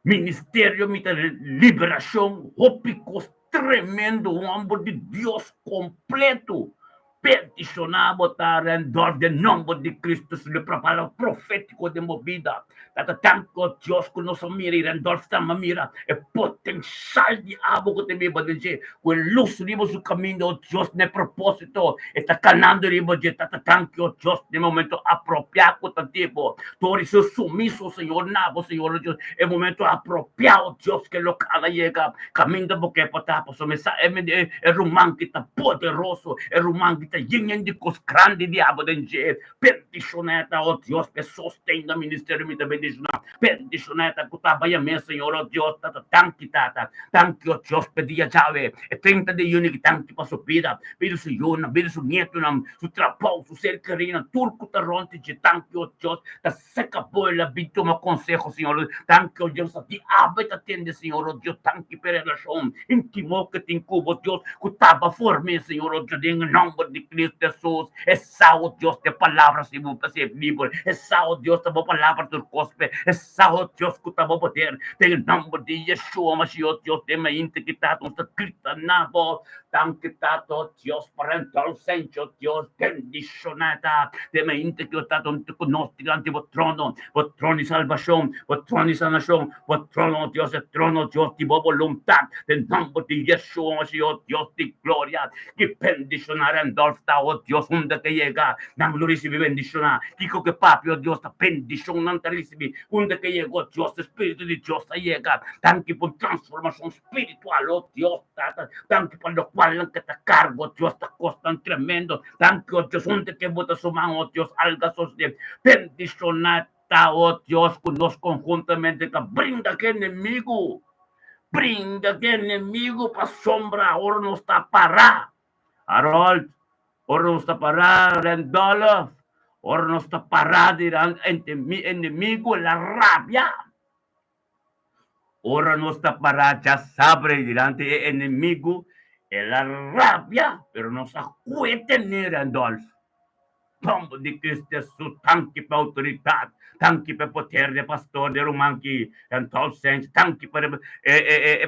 ministerio de liberación, ópicos tremendo, un hombre de Dios completo. Peticionamos en de nombre de Cristo, se le prepara profético de movida. Tata tanto Dios que nos mira y Randolph también mira el potencial de algo que te viva de Dios, con luz libre su camino, Dios de propósito, está canando libre de Tata tanto Dios de momento apropiado con tiempo. Todo eso sumiso, Señor, nabo, Señor Dios, el momento apropiado, Dios, que lo cada llega, camino porque para su mensaje, el rumán que está poderoso, el rumán que está lleno de cosas grandes de agua de Dios, peticioneta, oh Dios, que sostenga el ministerio de bendición, peticioneta, que trabaja bien, Señor, oh Dios, tata, tanto, oh Dios, pedía llave, 30 de junio, que tanto para su vida, vida su yuna, vida su nieto, su trabajo, su ser querido, turco, taronte, de tanto, oh Dios, ta seca bola, bituma consejo, Señor, tanto, oh Dios, a ti, te atiende, Señor, oh Dios, tanto, peregrinación, intimo que te incubo, Dios, que estaba forme, Señor, oh Dios, en el nombre de Cristo Jesús, esa, oh Dios, de palabras, y libre, esa, oh Dios, de palabras, tu cospe, esa, oh Dios, que estaba poder, en el nombre de Yeshua, Mashiach, Dios, de me integridad, nuestra Cristo, nabo, tanto, tato, Dios, para el centro, Dios, bendicionata, de me integridad, con nostro ante vuestro trono de salvación, vuestro trono de sanación, vuestro trono, Dios, el trono, Dios, de voluntad, del nombre de Yeshua, Mashiach, Dios de gloria, que bendicionará en Dolfta, oh Dios, donde te llega, dan lo recibe bendicionar, digo que papi, oh Dios, ta bendición, no te recibe, donde que llegó, Dios, Espíritu de Dios, te llega, tanto por transformación espiritual, oh Dios, tanto por lo cual que te cargo, Dios, te costan tremendo, tanto, oh Dios, donde que bota su mano, oh Dios, alga de bendicionata, oh Dios, con nos conjuntamente, que brinda que enemigo, para sombra, ahora nos tapará. Harold, ahora nos tapará, Randolph, Ora non sta parando inimigo la rabbia. Ora non sta parando, già sabe durante inimigo e la rabbia, però non sa come tenere Andolfo. Tombo di Cristo Gesù, tanti per autorità, tanti per potere de pastore, de romanchi, en tal senso, tanti per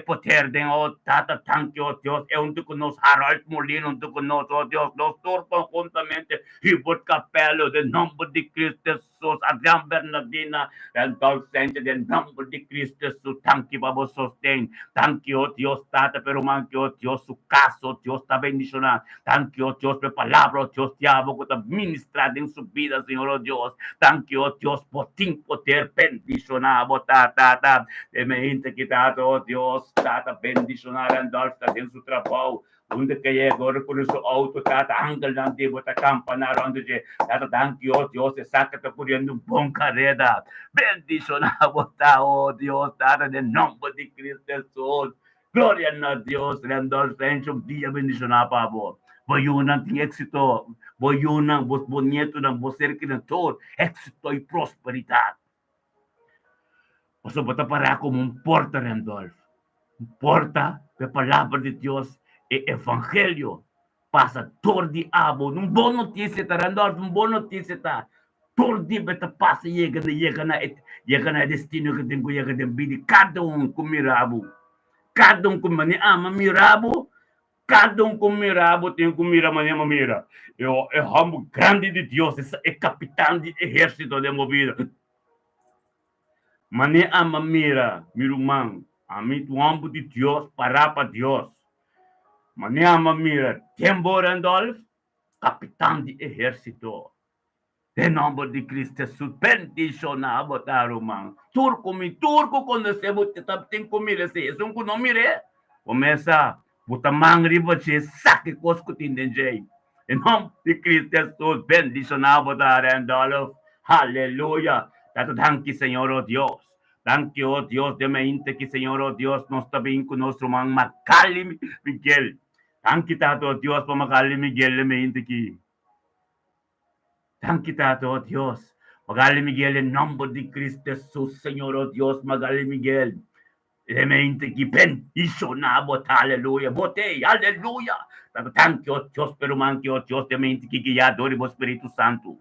potere de tata, tanti, oh Dios, e un con nos Harald Molino, un con nos, oh Dios, nos torpan juntamente, y por capello, del nombre di Cristo Gesù, Adrian Bernardina, en tal senso, del nombre di Cristo Gesù, tanti per vos sostén, tanti, oh Dios, tata, per romanchi, oh Dios, su caso, oh Dios, está bendicionado, tanti, oh Dios, per palabra, oh Dios, te amo, que te ministrado en su vida, Señor, oh Dios. Thank you, oh Dios, por ti poder bendicionar, tata, e me quitado, oh Dios, tata, bendicionar Andolfo en su trabajo. Onde que llegó con su auto, tata, ángel antiguo, tata, campanar, onde tata, thank you, oh Dios, e saca te corriendo un buen carrera. Bendicionar, oh Dios, tata, en nombre de Cristo Jesús. Gloria a Dios, Andolfo, en su día bendicionar, pavo. Voy una éxito, voy una, vos bonito, vos cerca de todo, éxito y prosperidad. Você pode parar como porta, Randolph. Porta da palavra de Deus e evangelho. Passa todo de abo. Não boa notícia, tá, Randolph? Não boa notícia, tá? Todo dia beta passa e chega na destino que tem que chegar de vida. Cada com mirabo. Cada com mania ama mirabo. Cada com mirabo tem que mirar mania mira. Eu amo grande de Deus, é capitão de exército de movida. Mane ama mira, mirumang, ami tu amo de Deus, para Deus. Mane ama mira, Tembo Randolph, capitão de exército. Em nome de Cristo Jesus, bendicionar, botar o man. Turco, quando você tem comida, se isso não mire, começa, botar mangri, você saque cosco tem jeito. Em nome de Cristo Jesus, bendicionar, botar Randolph. Aleluia. Tanto thank you, Senhor, oh Deus. Thank you, oh Dios, de mente que, Senhor, oh Dios, nos está bien con nuestro man Macaulay Miguel. Thank you, Tato, oh Dios, por Macaulay Miguel, de mente que. Thank you, Tato, oh Dios. Macaulay Miguel, en nombre de Cristo Jesús, Señor, oh Dios, Macaulay Miguel. De mente que bendicionar, bota, aleluya, bote, aleluya. Thank you, oh Dios, pero man que, oh Dios, de mente que ya adore o Espírito Santo.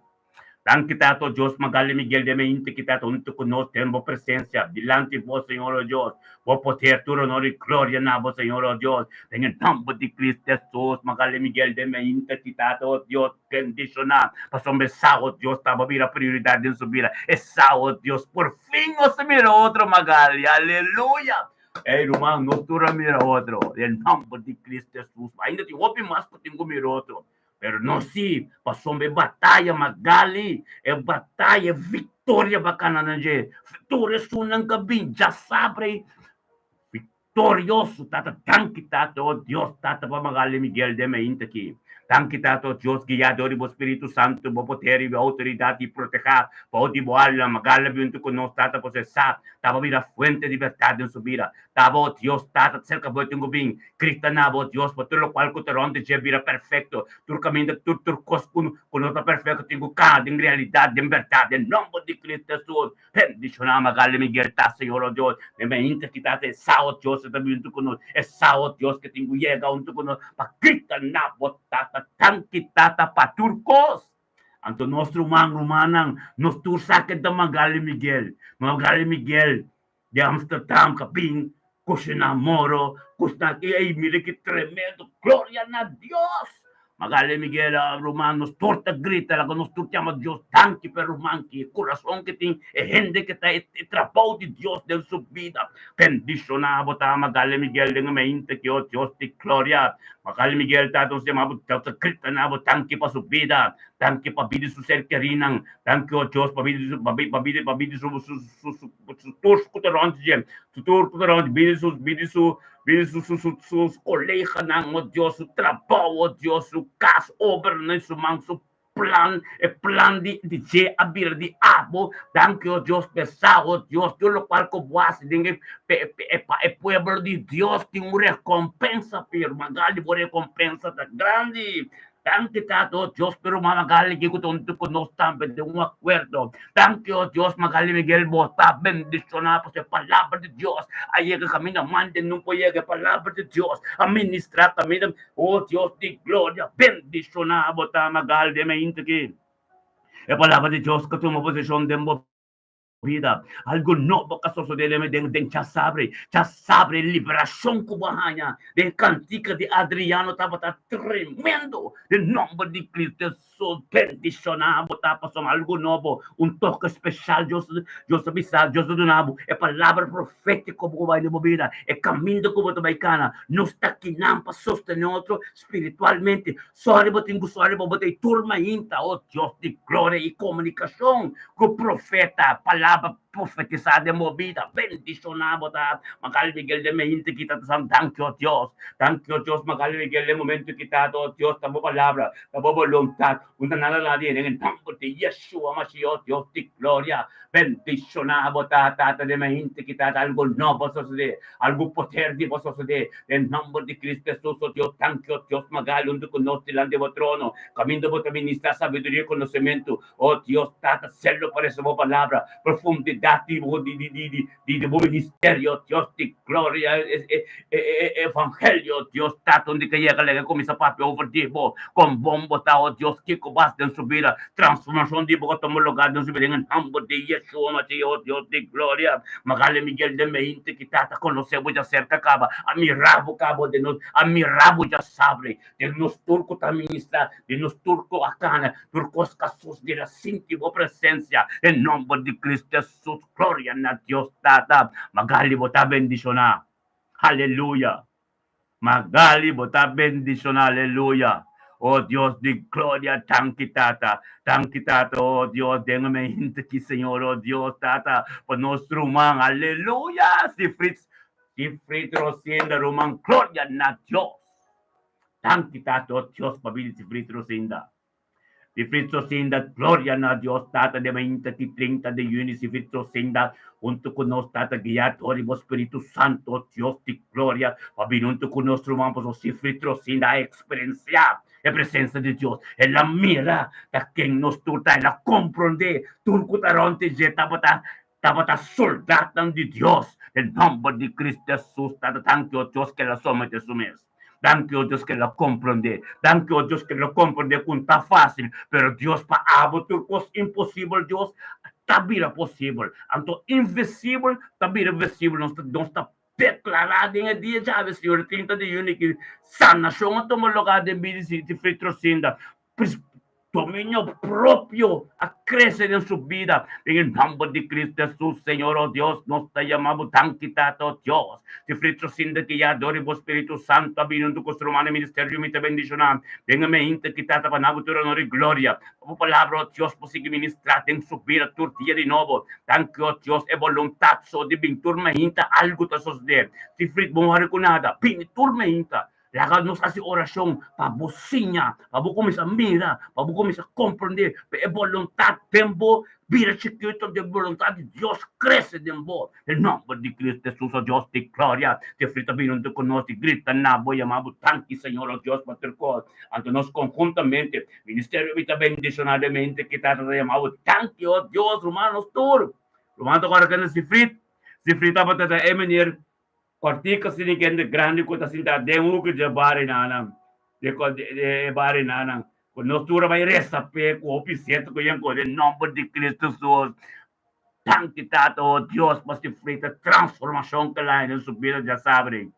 Thank you, Tato Dios, Magali Miguel de mente que Tato junto con nosotros tenemos presencia. Delante de vos, Señor, oh Dios. Vos poder, tu honor y gloria en vos, Señor, oh Dios. En el nombre de Cristo Jesús, Magali Miguel de mente que Tato, oh Dios, bendicionar. Pasó un besado, Dios, estaba a prioridad en su vida. Esao, Dios, por fin no se mira otro, Magali. Aleluya. Hey, hermano, no tú mira otro. En el nombre de Cristo Jesús. Ainda te voy más que tengo mira otro. Pero não se passou uma batalha Magali, é batalha, vitória bacana, né? Vitória sunang kabin, já sabe, vitorioso, tata, tanki tata, oh Deus, tata, pa Magali Miguel de Meinta aqui. Tanki tata, Deus, guiador do Espírito Santo, bo poder e autoridade e proteger, pode boar la Magali junto com nós, tata, você sabe, tava vira fuente de liberdade em sua vida. Tava, oh Deus, tata, cerca de tenho bem, Cristo na, oh Deus, por tudo qual que te ronde já vira perfeito, tu caminho, tu cos com nota perfeito, tenho cada em realidade, em verdade, em nome de Cristo Jesus, bendicionar Magali Miguel, tá, Senhor, oh Deus, de Meinta que tata, é sao, Deus, também junto com nós, é sao, Deus, que tenho chega junto com nós, para Cristo na, tata, tanki tata, para turcos. Anto nostro manang, nostro sakit na Magali Miguel, de Amsterdam, Capim, Kusina Moro, Kusna, ay, miliki tremendo, gloria na Dios. Magali Miguel, romanos, torta grita, la nos turtiamo a Dios, tanki per romanki, corazón que tiene, e gente que está trapado de Dios de su vida. Bendicionado, ta Magali Miguel, de mente que, oh Dios, te gloria. Magali Miguel, tato se mabo, tato grita na, tanki pa su vida, tanki pa bidi su ser kerinang, tanki, oh Dios, pa bidi su tur skuteron, bidi sus colegas, oh Dios, su trabajo, oh Dios, su casa, obra, su man, su plan de abrir de abo, danke, oh Dios, pesado, oh Dios, todo lo cual como hace, el pueblo de Dios tiene una recompensa, pero Magali, una recompensa tan grande. Thank you, Tato Diyos, pero mamagali ko tunto ko no stampe de un acuerdo. Thank you, Diyos, magali Miguel Bota, bendicionado por palabra de Dios. Ahí que camina, mande, no puede llegar palabra de Dios. Administrar, camina, oh Dios de gloria, bendicionado, bota magali de me integi. E palabra de Dios que toma posición de vida. Algo nuevo que sucede de Chasabre, liberación cubana, de cantica de Adriano, estaba tremendo. El nombre de Cristo Jesús, bendicionado, estaba algo nuevo, un toque especial, yo sabía, yo soy donado, es palabra profética como va de vida, es camino como dominicana, no está aquí nada para sostener otro espiritualmente, solo tengo turma inta, oh Dios de gloria y comunicación, con profeta, palabra profetizada de movida, bendicionado, Magali Miguel de Mehinte, kita thank you, Dios, Magali Miguel de momento quitado, Dios, tamo palabra, tamo voluntad, una nada en el nombre de Yeshua Mashiach, Dios de gloria, bendicionado, tata de Mehinte, quitado algo nuevo sucede, algo poder de vos sucede, en nombre de Cristo Jesús, oh Dios, thank you, Dios, Magali, donde conoce el de trono, camino de ministrar sabiduría y conocimiento, oh Dios, tata, hacerlo por esa palabra, profundidad di ministerio, Dios de gloria, evangelio, Dios, tato, donde que llega, le comienza papi, overtivo, con bombo, tao, Dios, que basta en su vida, transformación de boca, tomó lugar en su vida, en el nombre de Yeshua, Mashiach, Dios de gloria, Magali Miguel de Mehinte, que tata, conocemos ya cerca, acaba, a mi rabo, cabo de nos, a mi rabo ya sabe, de nos turco administra, de nos turco acá, turcos casos de la síntima presencia, en nombre de Cristo Jesús, gloria a Dios, tata, magali bota bendicionar, aleluya, magali bota bendicionar, aleluya. Oh Dios de gloria, tanki tata, oh Dios, déjame gente que Señor, oh Dios, tata, por nuestro man, aleluya, si Fritz Rosinda, Roman, gloria a Dios, tanki tata, oh Dios, pabili si Fritz Rosinda. Di Fritz Sinda, gloria a Dios, tata de 20 y 30 de junio, si Fritz Sinda, junto con nos, tata guiatori, Espíritu Santo, Dios de gloria, junto con nuestro vamos, si Fritz Sinda, a experienciar la presencia de Dios, e la mira, da quien nos turta, e la comprende, turcutaronte, tabata soldado de Dios, el nombre de Cristo Jesús, tata tanto Dios que la somete su mes. Thank you, Dios, que lo comprende. Thank you, Dios, que lo comprende con tan fácil. Pero Dios, para algo turcos imposible, Dios, también es posible. Anto invisible, también es visible. Não está declarado em dia já, Senhor, 30 de junho, que sanação a tomar lugar de mim, de Fritrocinda. Dominio propio a crecer en su vida. En el nombre de Cristo Jesús, Señor, oh Dios, nos te llamamos tan quitado, Dios. Te frito sin de que ya adore vos Espíritu Santo, abrindo tu costro humano ministerio, mi te bendicionam. Venga inte quitata para nabutura honor y gloria. Por palabra, oh Dios, posible ministrate en su vida, turtilla de nuevo. Tanque, oh Dios, e voluntad, so de pinturme inta, algo te sosde. Te frito, bon con nada, pinturme inta. Laga nos hace oración para bociña, para vos comienzas a mirar, para vos comienzas a comprender, es voluntad, tempo, vida chiquito de voluntad de Dios crece de vos. El nombre de Cristo Jesús, oh Dios de gloria, te frita vino te conoce, grita, na, voy a llamar, tanque, Señor, oh Dios, para cor, ante nos conjuntamente, ministerio vita bendicionalmente, que te ha llamado, tanque, oh Dios, romanos, todo. Romanos, agora que se frita para te emenir, Cortica siniken de grande ko tasinta demu ke jabare nanam de bare nanam ko nostura vai resta pe ko opisieto ko yan ko de nombre de Cristo Jesus tan quitado Dios mas te frita transformação que lá em sua vida já sabe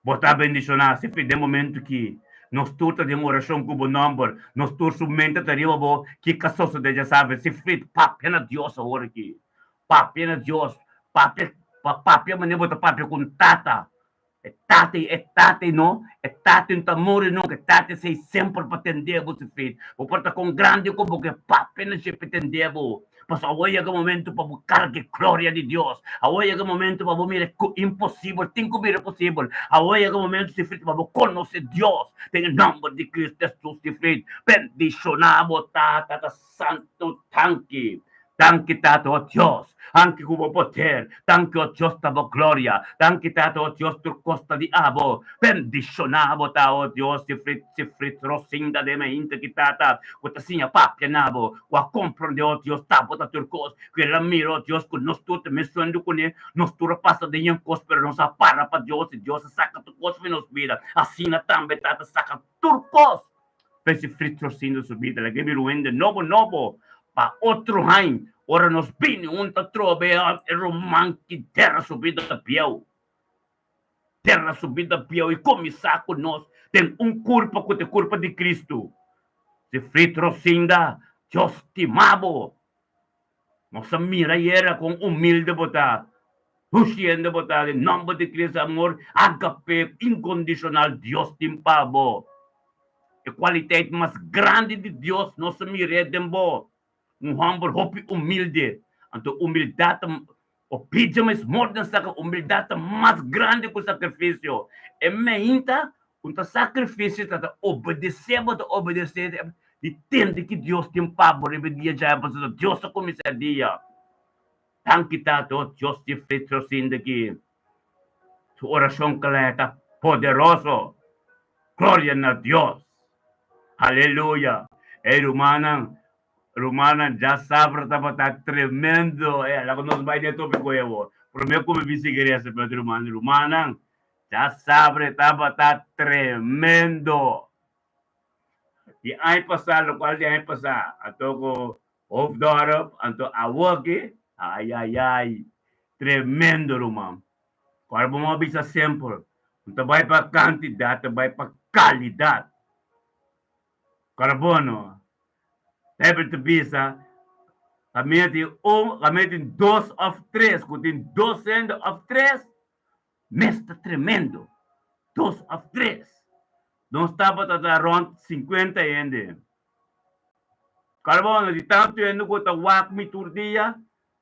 botar bendicionar se de momento que nos turta de oração com o número nos turta mente taria bo que casoso de já sabe se frita papena Dios agora aqui papena Dios papena papia manebo ta papia con tata. E tate, no? E tate un tamore, no? Que tate sei sempre para atender você fez. O porta com grande como que papia não se pretendevo. Mas agora é o momento para buscar que glória de Deus. Agora é o momento para mirar impossível, tem que mirar possível. Agora é o momento de frente para conhecer Deus. Tem o nome de Cristo Jesus de frente. Bendicionamos, tata, santo tanque. Danke Tato, oh Dios, anche como poder, danke oh Dios tabo gloria, danke Tato, oh Dios tur costa di abo, bendicionabo ta oh Dios, si fritro sinda de me inte kitata, quota signa papia nabo, qua comprende oh Dios tabo ta turcos, quella miro oh Dios con nos tutte mesuendo con nos tura passa de yan cos, pero nos apara pa Dios, e Dios saca tu cos nos vida, assina tambe tata saca turcos, si fritro sinda su vida, la que mi ruende novo, pa outro rain, ora nos bine un trobe e romanque terra subida piau. Terra subida piau e começar com nós, tem culpa com a culpa de Cristo. Se fritro sinda, Deus timabo. Nossa mira era com humilde botar. Huxiende botar, em nome de Cristo, amor, agape, incondicional, Deus timpabo. A qualidade mais grande de Deus, nossa mira é humble, hopi humilde. Então, humildade, o pijama é more than sacrifício, humildade mais grande que o sacrifício. E meinta, o sacrifício está obedecer, e entende que Deus tem pavo, rebedia já, Deus a começar dia. Tanque tato, Deus te fez assim daqui. Sua oração que está poderoso. Glória a Deus. Aleluia. E Romana já sabe, está tremendo. Ela não vai de tópico eu. Primeiro como vice igreja, Pedro Romana já sabe, está tremendo. E aí passar, o qual de aí passar, a toco of dorp, anto awagi, ai, tremendo, Romana. Qual vamos avisar sempre, não vai para quantidade, vai para qualidade. Carbono. Hebben te bisa, kami tem 2 of 3, kung tem 2 of 3, mesta tremendo. 2 of 3. Não estava around 50 ainda. Carbono, de tanto ainda que eu wak mi tur dia,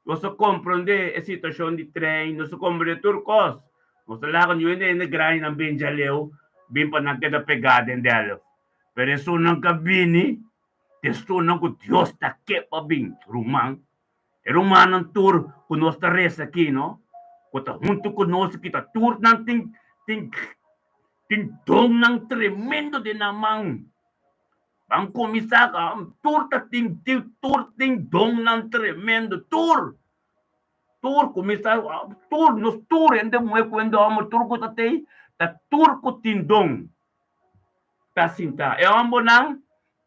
você compreende a situação de trem, você compreende turcos. Você lá quando ainda grind ng benjaleu, bim pa nagkada pegada dela. Pero isso não cabine, testo não que Deus está aqui para bem, Romano. E Romano tur com nossa reza aqui, não? Quando junto conosco kita tur não tem dom ng tremendo de namang. Ang comisar tur tem dom ng tremendo tur comisar tur nos tur ende mo quando amo tur ko tatay ta tur ko tindong. Tasinta. É um bonang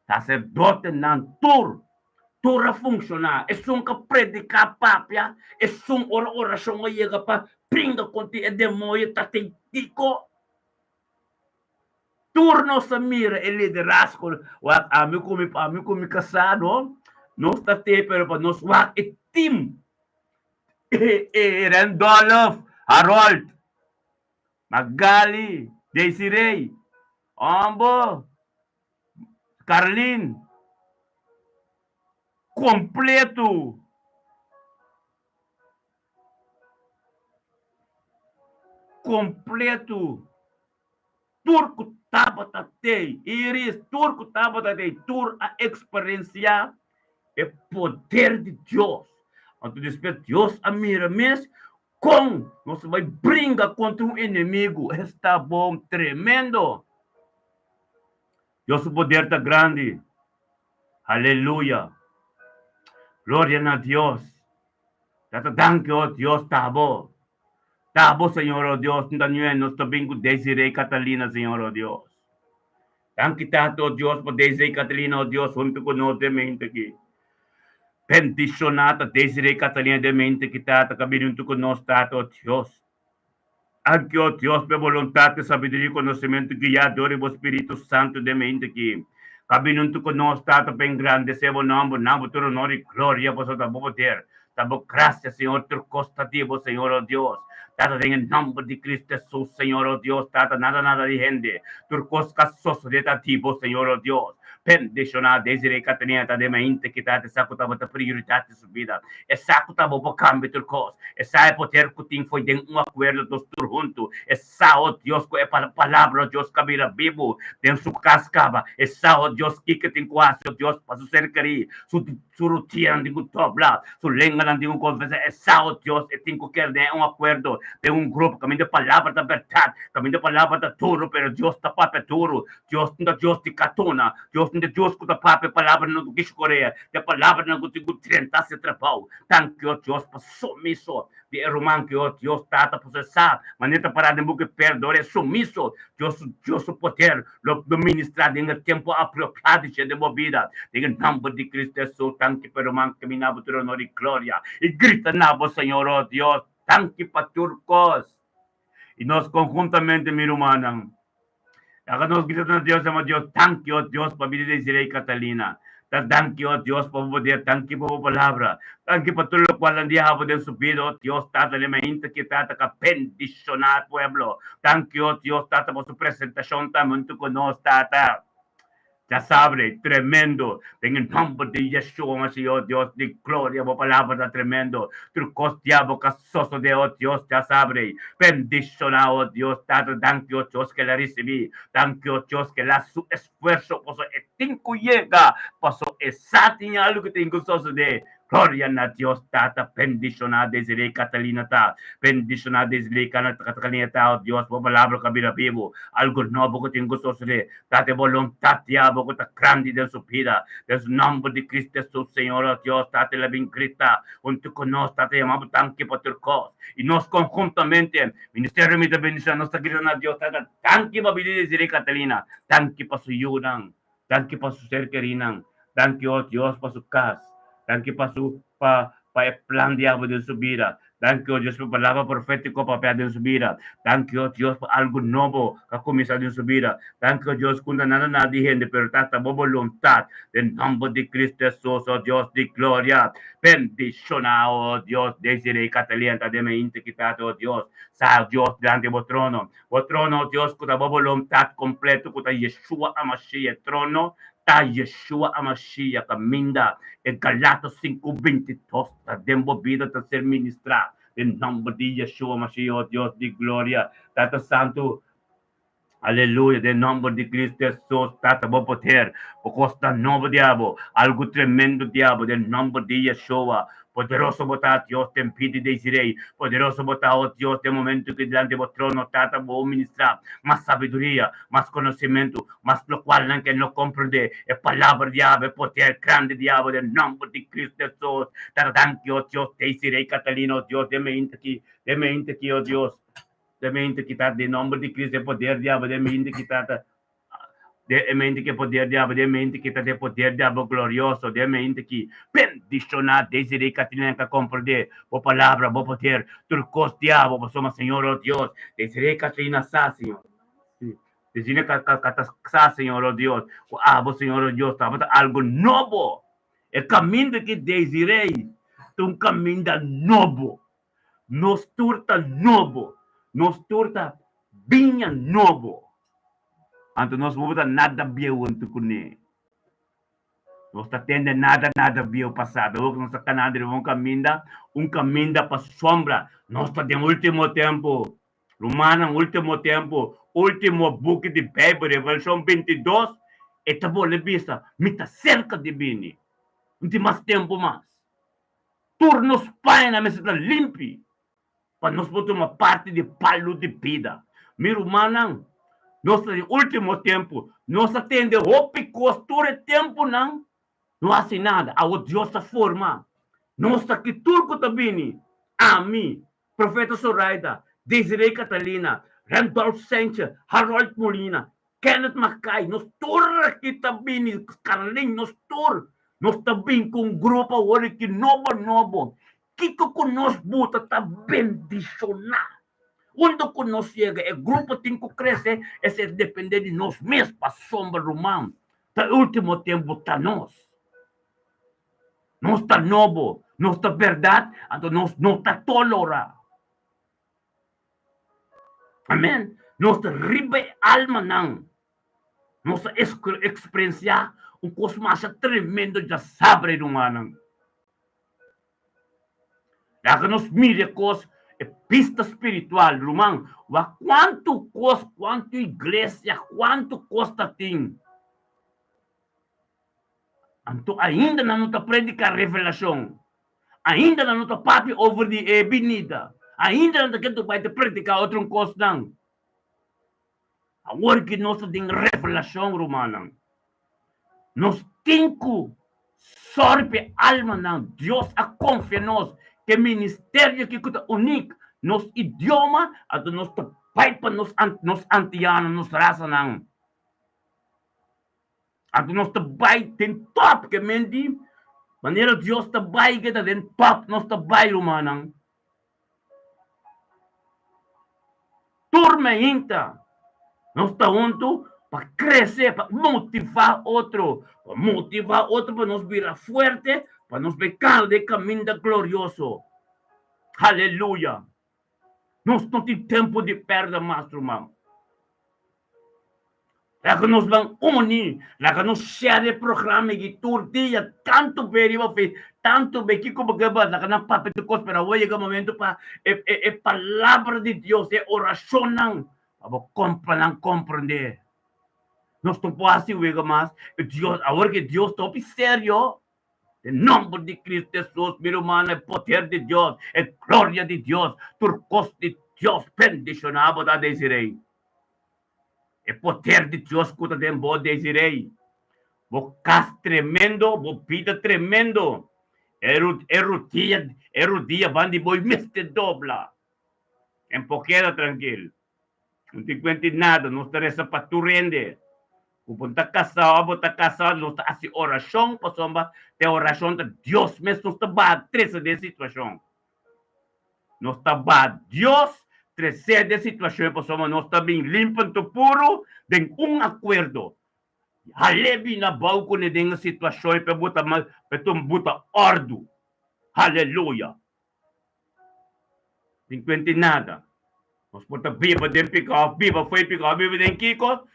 sacerdote ng tur. Tura funciona. É um ka predicar papia. É um oração nga yega pa. Pringa konti e demoyo tatitiko. Turno sa mira e liderazgo. Wak ami kumi kasado. Nos tate pero pa nos wak e team. Randolph, Harold, Magali, Daisy Ray, Ambo, Carlin, completo. Turco tabatatei, Iris, turco tabatatei, tur a experiência e poder de Deus. Então, despeito Deus a mira mesmo, com nós vai brincar contra um inimigo, está bom, tremendo. Deus o poder está grande. Aleluia. Glória a Deus. Danke, oh Deus, está bom. Está bom, Senhor, oh Deus. Nós também com Desiree Catalina, Senhor, oh Deus. Danke, Tato, oh Deus, por Desiree Catalina, oh Deus, junto com nós de mente aqui. Bendicionata, Desiree Catalina de mente que Tata, caminhando com nós, Tato, oh Deus. Anche, oh Deus, per vontade, sabedoria e conhecimento, guiador e o Espírito Santo de mente aqui. Caminhando com nós, Tato, bem grande, seu nome, tu honor e glória, por seu poder. Tamo graça, Senhor, tu costativo, Senhor, oh Deus. Tata, en el nombre de Cristo Jesús, Señor, oh Dios, Tata, nada de gente. Turcos casos de tipo, Señor, oh Dios. Pendiciona, Desiree, Catarina, de mente que Tata, sacutava da prioridade de sua vida. E sacutava o cambio, Turcos. E sai poder que tem foi de acordo dos tur junto. E sa, oh Dios, com a palavra, oh Dios, cabira vivo, dentro su cascaba. E sa, oh Dios, que tem quase, oh Dios, para su cercaria, su rotina, de um tobla, su lengua, de um conversa. E sa, oh Dios, e tem que ter acordo de um grupo, caminho de palavra da verdade, caminho de palavra da turo, pero Deus da pape turo, Deus de catona, Deus que da pape palavra no que Coreia, de palavra no que tenta se trapau, tanque o Deus para sumiso, de román que o Deus tata processar, maneta para de que perdore sumiso, Deus o poder, lo ministrar em tempo apropriado de movida, em nome de Cristo Jesus, tanque para román que minabo turo no de glória, e grita na voz, Senhor, oh Deus, tanque para turcos. Y nos conjuntamente, mi hermana, háganos gritar a Dios, llama Dios, tanque, oh Dios, para vida de Israel Catalina. Tanque, oh Dios, para poder, tanque para palabra. Tanque para todo lo cual el diablo de su vida, oh Dios, tata, le mente que tata, que bendicionar pueblo. Tanque, oh Dios, tata, por su presentación, también tú conoces, tata. Ya sabe, tremendo. En el nombre de Yeshua, Mashiach, Dios de gloria, por palabra tremendo. Trucos diablo, casoso de oh Dios, ya sabe. Bendición a oh Dios, tanto thank you, Dios, que la recibí. Thank you, Dios, que la su esfuerzo, por su etinco llega, por su exacto algo que tengo de. Gloria a Dios, tata, bendición a Desiree Catalina, ta. Bendición a Desiree Catalina, ta, oh Dios, por palabra que vivo. Algo nuevo que tengo de. Date voluntad, diablo, que está grande de su vida. En el nombre de Cristo Jesús, Señor, oh Dios, date la vincrita. Junto con nosotros, date llamamos tanque por tu cos. Y nos conjuntamente, Ministerio de Bendición, nos está gritando a Dios, date tanque para vivir Desiree Catalina. Tanque para su ayuda. Tanque para su ser querida. Tanque, oh Dios, para su casa. Tanque para su el plan diablo de su vida. Tanque, oh Dios, por palabra profética para de su vida. Tanque, oh Dios, por algo nuevo que ha comenzado en su vida. Tanque, oh Dios, cuando nada de gente, pero tanta voluntad. En nombre de Cristo Jesús, oh Dios de gloria. Bendición, oh Dios, Desiree Catalina, de mi integridad, oh Dios. Sa Dios, delante de trono. O trono, oh Dios, con la voluntad completa, con Yeshua Amashiach, trono. Ta Yeshua Amashiach, caminda. En Galatas 5:22, está demovido a ser ministrado. En nombre de Yeshua Mashiach, Dios de gloria. Tata Santo, aleluya, en nombre de Cristo Jesús, Tata, vos poder, porque está nuevo diablo, algo tremendo diablo, en nombre de Yeshua. Poderoso botar, Dios, te impide de Israel. Poderoso botar, oh Dios, de momento que delante de trono, Tata, vos ministrar más sabiduría, más conocimiento, más lo cual que no comprende. Es palabra diablo, poder grande diablo, en nombre de Cristo Jesús. Tata, danke, oh Dios, te Israel, Catalina, oh Dios, de mente aquí, oh Dios. De mente que está de nombre de Cristo, de poder diablo, de mente que está de mente que poder diabo, de mente que está de poder diabo glorioso, de mente que bendicionar, Desiree Catalina que compreender, por palavra, por poder, turcos diabo, por somos Senhor, oh Deus, Desiree Catalina sa, Senhor. Desiree sa, Senhor, oh Deus, vos Senhor, oh Deus, estava algo novo. O caminho que Desiree, um caminho novo, nos turta novo, nos turta vinha novo. Anto nós vamos nada viu anto kuni. Nós tá tendo nada viu passado. O que nós tá canando um caminho para sombra. Nós tá no último tempo. Romana, último tempo. Último book de Bíblia, versão 22. E tá bom, vista. Me tá cerca de bini. Não tem mais tempo mais. Turnos pai na mesa tá limpe. Para nós botar uma parte de palo de vida. Mi romana, nosso último tempo, nós atende roupa e costura tempo não há nada, a Deus a forma. Nós aqui turco também, a mim, profeta Soraida, Desiree Catalina, Randolph Sanchez, Harold Molina, Kenneth Mackay, nós tur aqui também, Carlinhos, nós também com um grupo agora que novo, que conosco buta tá bendicionar. Quando nós chega, o grupo tem que crescer, é depender de nós mesmos, para a sombra romana. No último tempo está nós. Nós está novo, nós está verdade, então nós não está tolerando. Amém. Nossa riba alma não. Nossa experiência um cosmos tremendo de sabre humano. Já que nos mira coisa é pista espiritual, romano. Quanto igreja, quanto costa tem. Então, ainda não está predicar revelação. Ainda não está papi over de ebinida. Ainda não está vai predicar outro coisa não. Agora que nós temos revelação romana. Nós temos que sorbe alma não. Deus a confia nós que ministério que é único. Nos idioma, ato nos pai para nos antianos, nos raça não. Ato nos pai tem top que mendi. Maneira Deus está bai que tem top nos bai romana. Turma ainda. Nós estamos juntos para crescer, para motivar outro para nos virar forte, para nos pecar de caminho glorioso. Aleluia. Nós não temos tempo de perder mais, irmão. Lá que nós vamos unir, lá que nós share programa que todo dia, tanto bem, tanto bem, que como que lá que não papo de coisa, para hoje é o momento para a palavra de Deus, é oração não. Para compreender. Nós não podemos ver mais. Deus, agora que Deus está sério, em nome de Cristo Jesus, meu irmão, é poder de Deus, é glória de Deus, turcos de Deus, bendicionado da desirei. É poder de Deus que está dentro de desirei. Vou cas tremendo, vou vida tremendo. Erudia, bandi boi, meste dobla. Em pouquinho tranquilo. Não te cuente nada, não está para tu render. Pupunta casado, não está assim oração, passou tem oração de Deus mesmo, não está bad, três de situação. Não está bad, Deus, três de situação, passou não está bem limpo, puro, tem acordo. Halebi na balco ne denga situação, para botar ordem. Aleluia. Não cuente nada. Nós podemos viva den pick-off, viva den kick-off.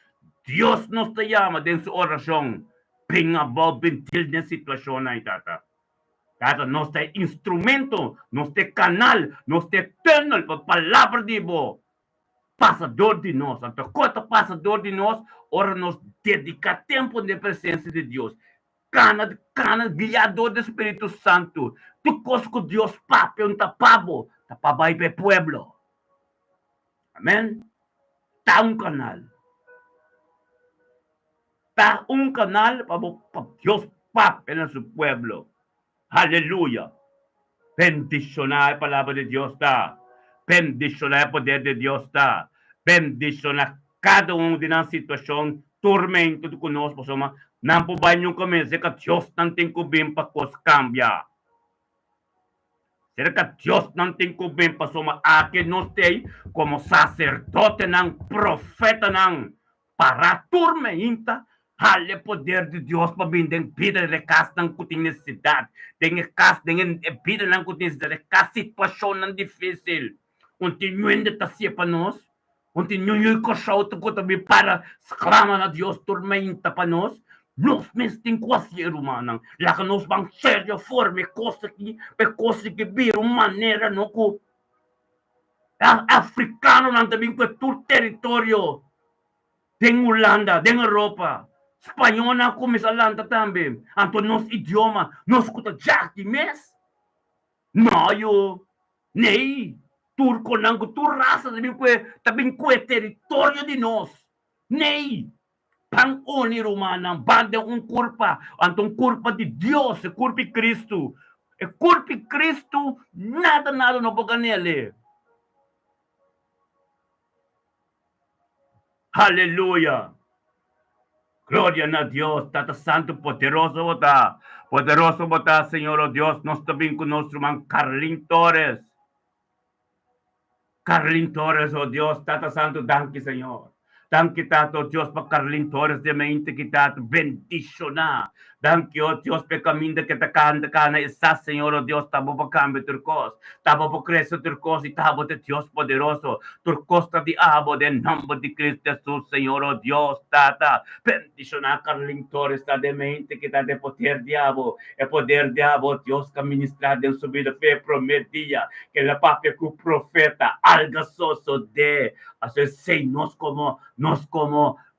Deus nos te llama de su oración. Bringa bal bentil de situación ahí, tata. Tata, nos te instrumento, nos te canal, nos te túnel para palabra de vos. Pasador de nós. Ante cota pasador de nós, ora nos dedica tempo de presença de Deus. Cana, guiador do Espírito Santo. Tu cosco Deus pape un tapabo. Tapabai pe pueblo. Amém? Tá canal. Está canal para Dios pape en su pueblo. Aleluya. Bendicionar la palabra de Dios está. Bendicionar el poder de Dios está. Bendicionar cada uno de la situación, tormento que conosco, soma. Não po ba nyo kami, que Dios não tem kubim para cos cambia. Será que Deus não tem kubim para soma aqui nós tem como sacerdote não, profeta não, para tormenta. Hale poder de Deus para vir den vida de casa ng kuting necessidade, den casa den vida ng kuting necessidade, ka situação ng difícil. Continuando ta siya pa nós, continuando ko siya ko tabi para clama na Deus tormenta pa nós. Nós mesmo quase humanos, lá que nós vamos sério forma coisa que vir uma maneira no que africano não também com todo território, den Holanda, den Europa. Espanhol na kumisalanta também. Anto nos idioma, nos kuta jaki mes. Nayo, nei, turco nango, tu raça também que território de nós. Nei, pang-oni romana, banda culpa, anto culpa de Deus, é culpa de Cristo. É culpa de Cristo, nada não pode nele. Aleluia. Gloria a Dios, Tata Santo, poderoso bota, Senhor, oh Deus, nós também com nosso irmão Carlin Torres, oh Deus, Tata Santo, danke, Senhor. Thank you, Tato Dios, pa Carlin Torres de mente que Tato bendiciona. Thank you, Dios, pe caminda que te canta cana esa, Señor, oh Dios, tabo pa cambio turcos, tabo pa creso turcos y tabo de Dios poderoso, turcosta di abo de nombre de Cristo Jesús, Señor, oh Dios, Tata, bendiciona Carlin Torres, ta de mente que ta de poder diabo, e poder diabo, Dios, que ministrar en su vida, fe prometía, que la papia que profeta, algo soso de, hacer sei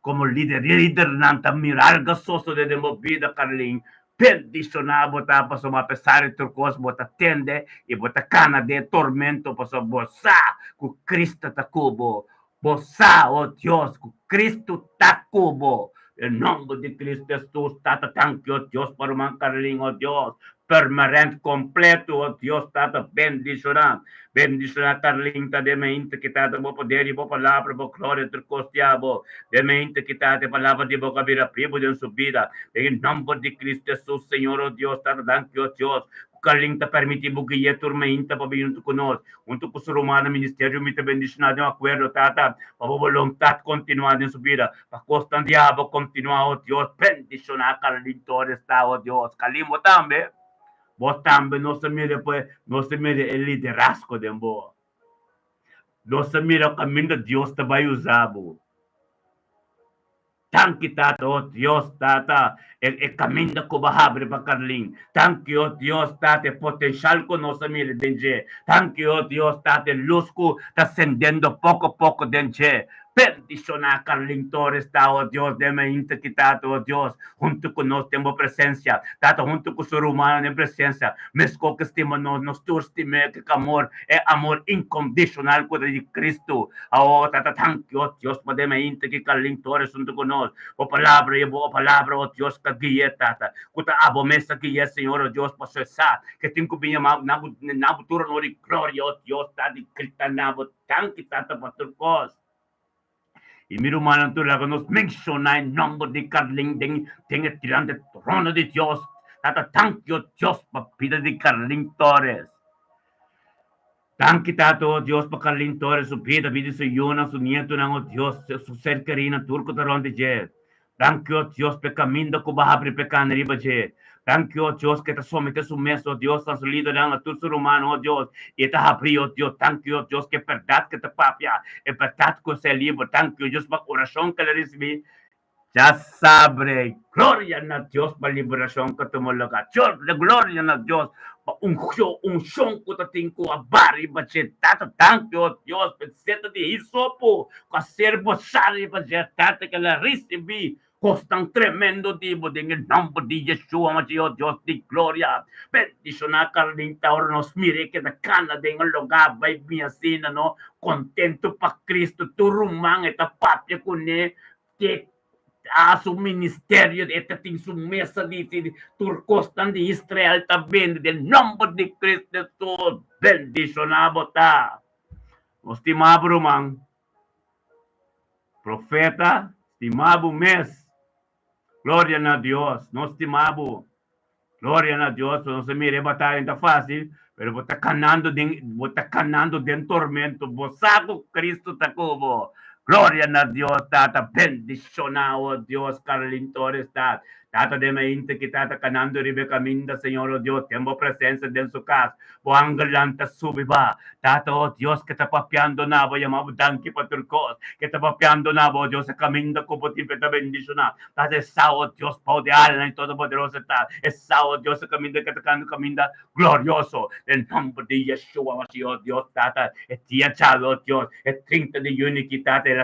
como líder nanta mirar gasoso de movida Carlin bendicionar bota para soma pesar turcos bota tende e bota cana de tormento para bossa com Cristo tacubo bossa oh Dios com Cristo tacubo em nome de Cristo Jesus tata thank you Dios para man Carlin oh Dios permanente completo oh Dios tata bendicionar bendicionar Carlin ta de mente que tata bo poder e bo palavra bo glória turcos diabo de mente que está de palavra de boca vira primo de su vida. En nombre de Cristo Jesús, Señor, oh Dios, está dando Dios. Kaling ta permiti bugiye turmeinta pabiyun to kunos. Untuk ko sa Romana Ministerio, mi ta bendicionado yung acuerdo, tata. Pababalong tat continuado en su vida. Pakostan diabo, continuado, Dios. Bendicionar Kaling Torres, oh Dios. Kalimo tambe. Vos tambe no se mire, pues, no se mire el liderazgo de vos. No se mire el camino de Dios te va a usar, vos. Thank you, Tata, oh Dios, Tata, el camino ko bahabre pa Carlin. Thank you, oh Dios, Tata, potencial ko no sa mire denje. Thank you, oh Dios, Tata, luz ko ascendiendo poco a poco denje. Bendición a Carlin Torres, oh Dios, de mente que Tata, oh Dios, junto con nos tengo presencia. Tata, junto con su humano en presencia. Mesco que estimo nos turstime que amor, amor incondicional con de Cristo. Oh, Tata, thank you, oh Dios, de mente que Carlin Torres junto con nos. O palabra, oh Dios, que guíe, Tata. Kuta abo mesa guíe, Señor, oh Dios, por cesar. Que tengo que llamar nabuturo no de gloria, oh Dios, Tata, Cristo, nabo, thank you, Tata, por tu cosa. Y mi hermano, tú la nos menciona el nombre de Carlin, tenga tirante trono de Dios. Tata, thank you, Dios, para vida de Carlin Torres. Thank you, Tato, Dios, para Carlin Torres, su vida de su yuna, su nieto, oh Dios, su ser querido, turco, taron de je. Thank you, Dios, pe camino que va a abrir pecado riba je. Thank you, Dios, que te somete su mes, oh Dios, tan su líder, a tu ser humano, oh Dios, y te abrí, oh Dios, thank you, Dios, que verdad que te papia, es verdad que se libra, thank you, Dios, para oración que le recibí. Ya sabe, gloria a Dios para liberación que tomó lugar. Gloria a Dios para un shonko ta tingko abari ba tata thank you Dios penseta de hisopo ka servo sari ba tata que la recibi costan tremendo tipo en el nombre de Yeshua Mashiach Dios de gloria bendición a Carlita ahora nos mire que da cana de en el lugar va mi así no contento para Cristo tu rumán esta patria con él que a su ministerio de esta en su mesa de turcostan de Israel también del nombre de Cristo Jesús bendicionado ta estimado rumán profeta estimado mes gloria a Dios no estimado gloria a Dios no se mire batalha está fácil pero está canando de tormento vos saco Cristo tacubo gloria a Dios, Tata, bendicionado, Dios, Carlin Torres, Tata de mente que Tata canando Rebeca Minda, Señor, oh Dios, tengo presencia en su casa, Boangalanta subiba, Tata, oh Dios, que está papiando na, voy a llamar Danki Paturcos, que está papiando na, oh Dios, caminda como tipo de bendicionar, Tata, esa, oh Dios, poder alma y todo poderoso, Tata, esa, oh Dios, caminda que está caminda glorioso, el nombre de Yeshua, oh Dios, Tata, es chalo, oh Dios, es 30 de unity, Tata, el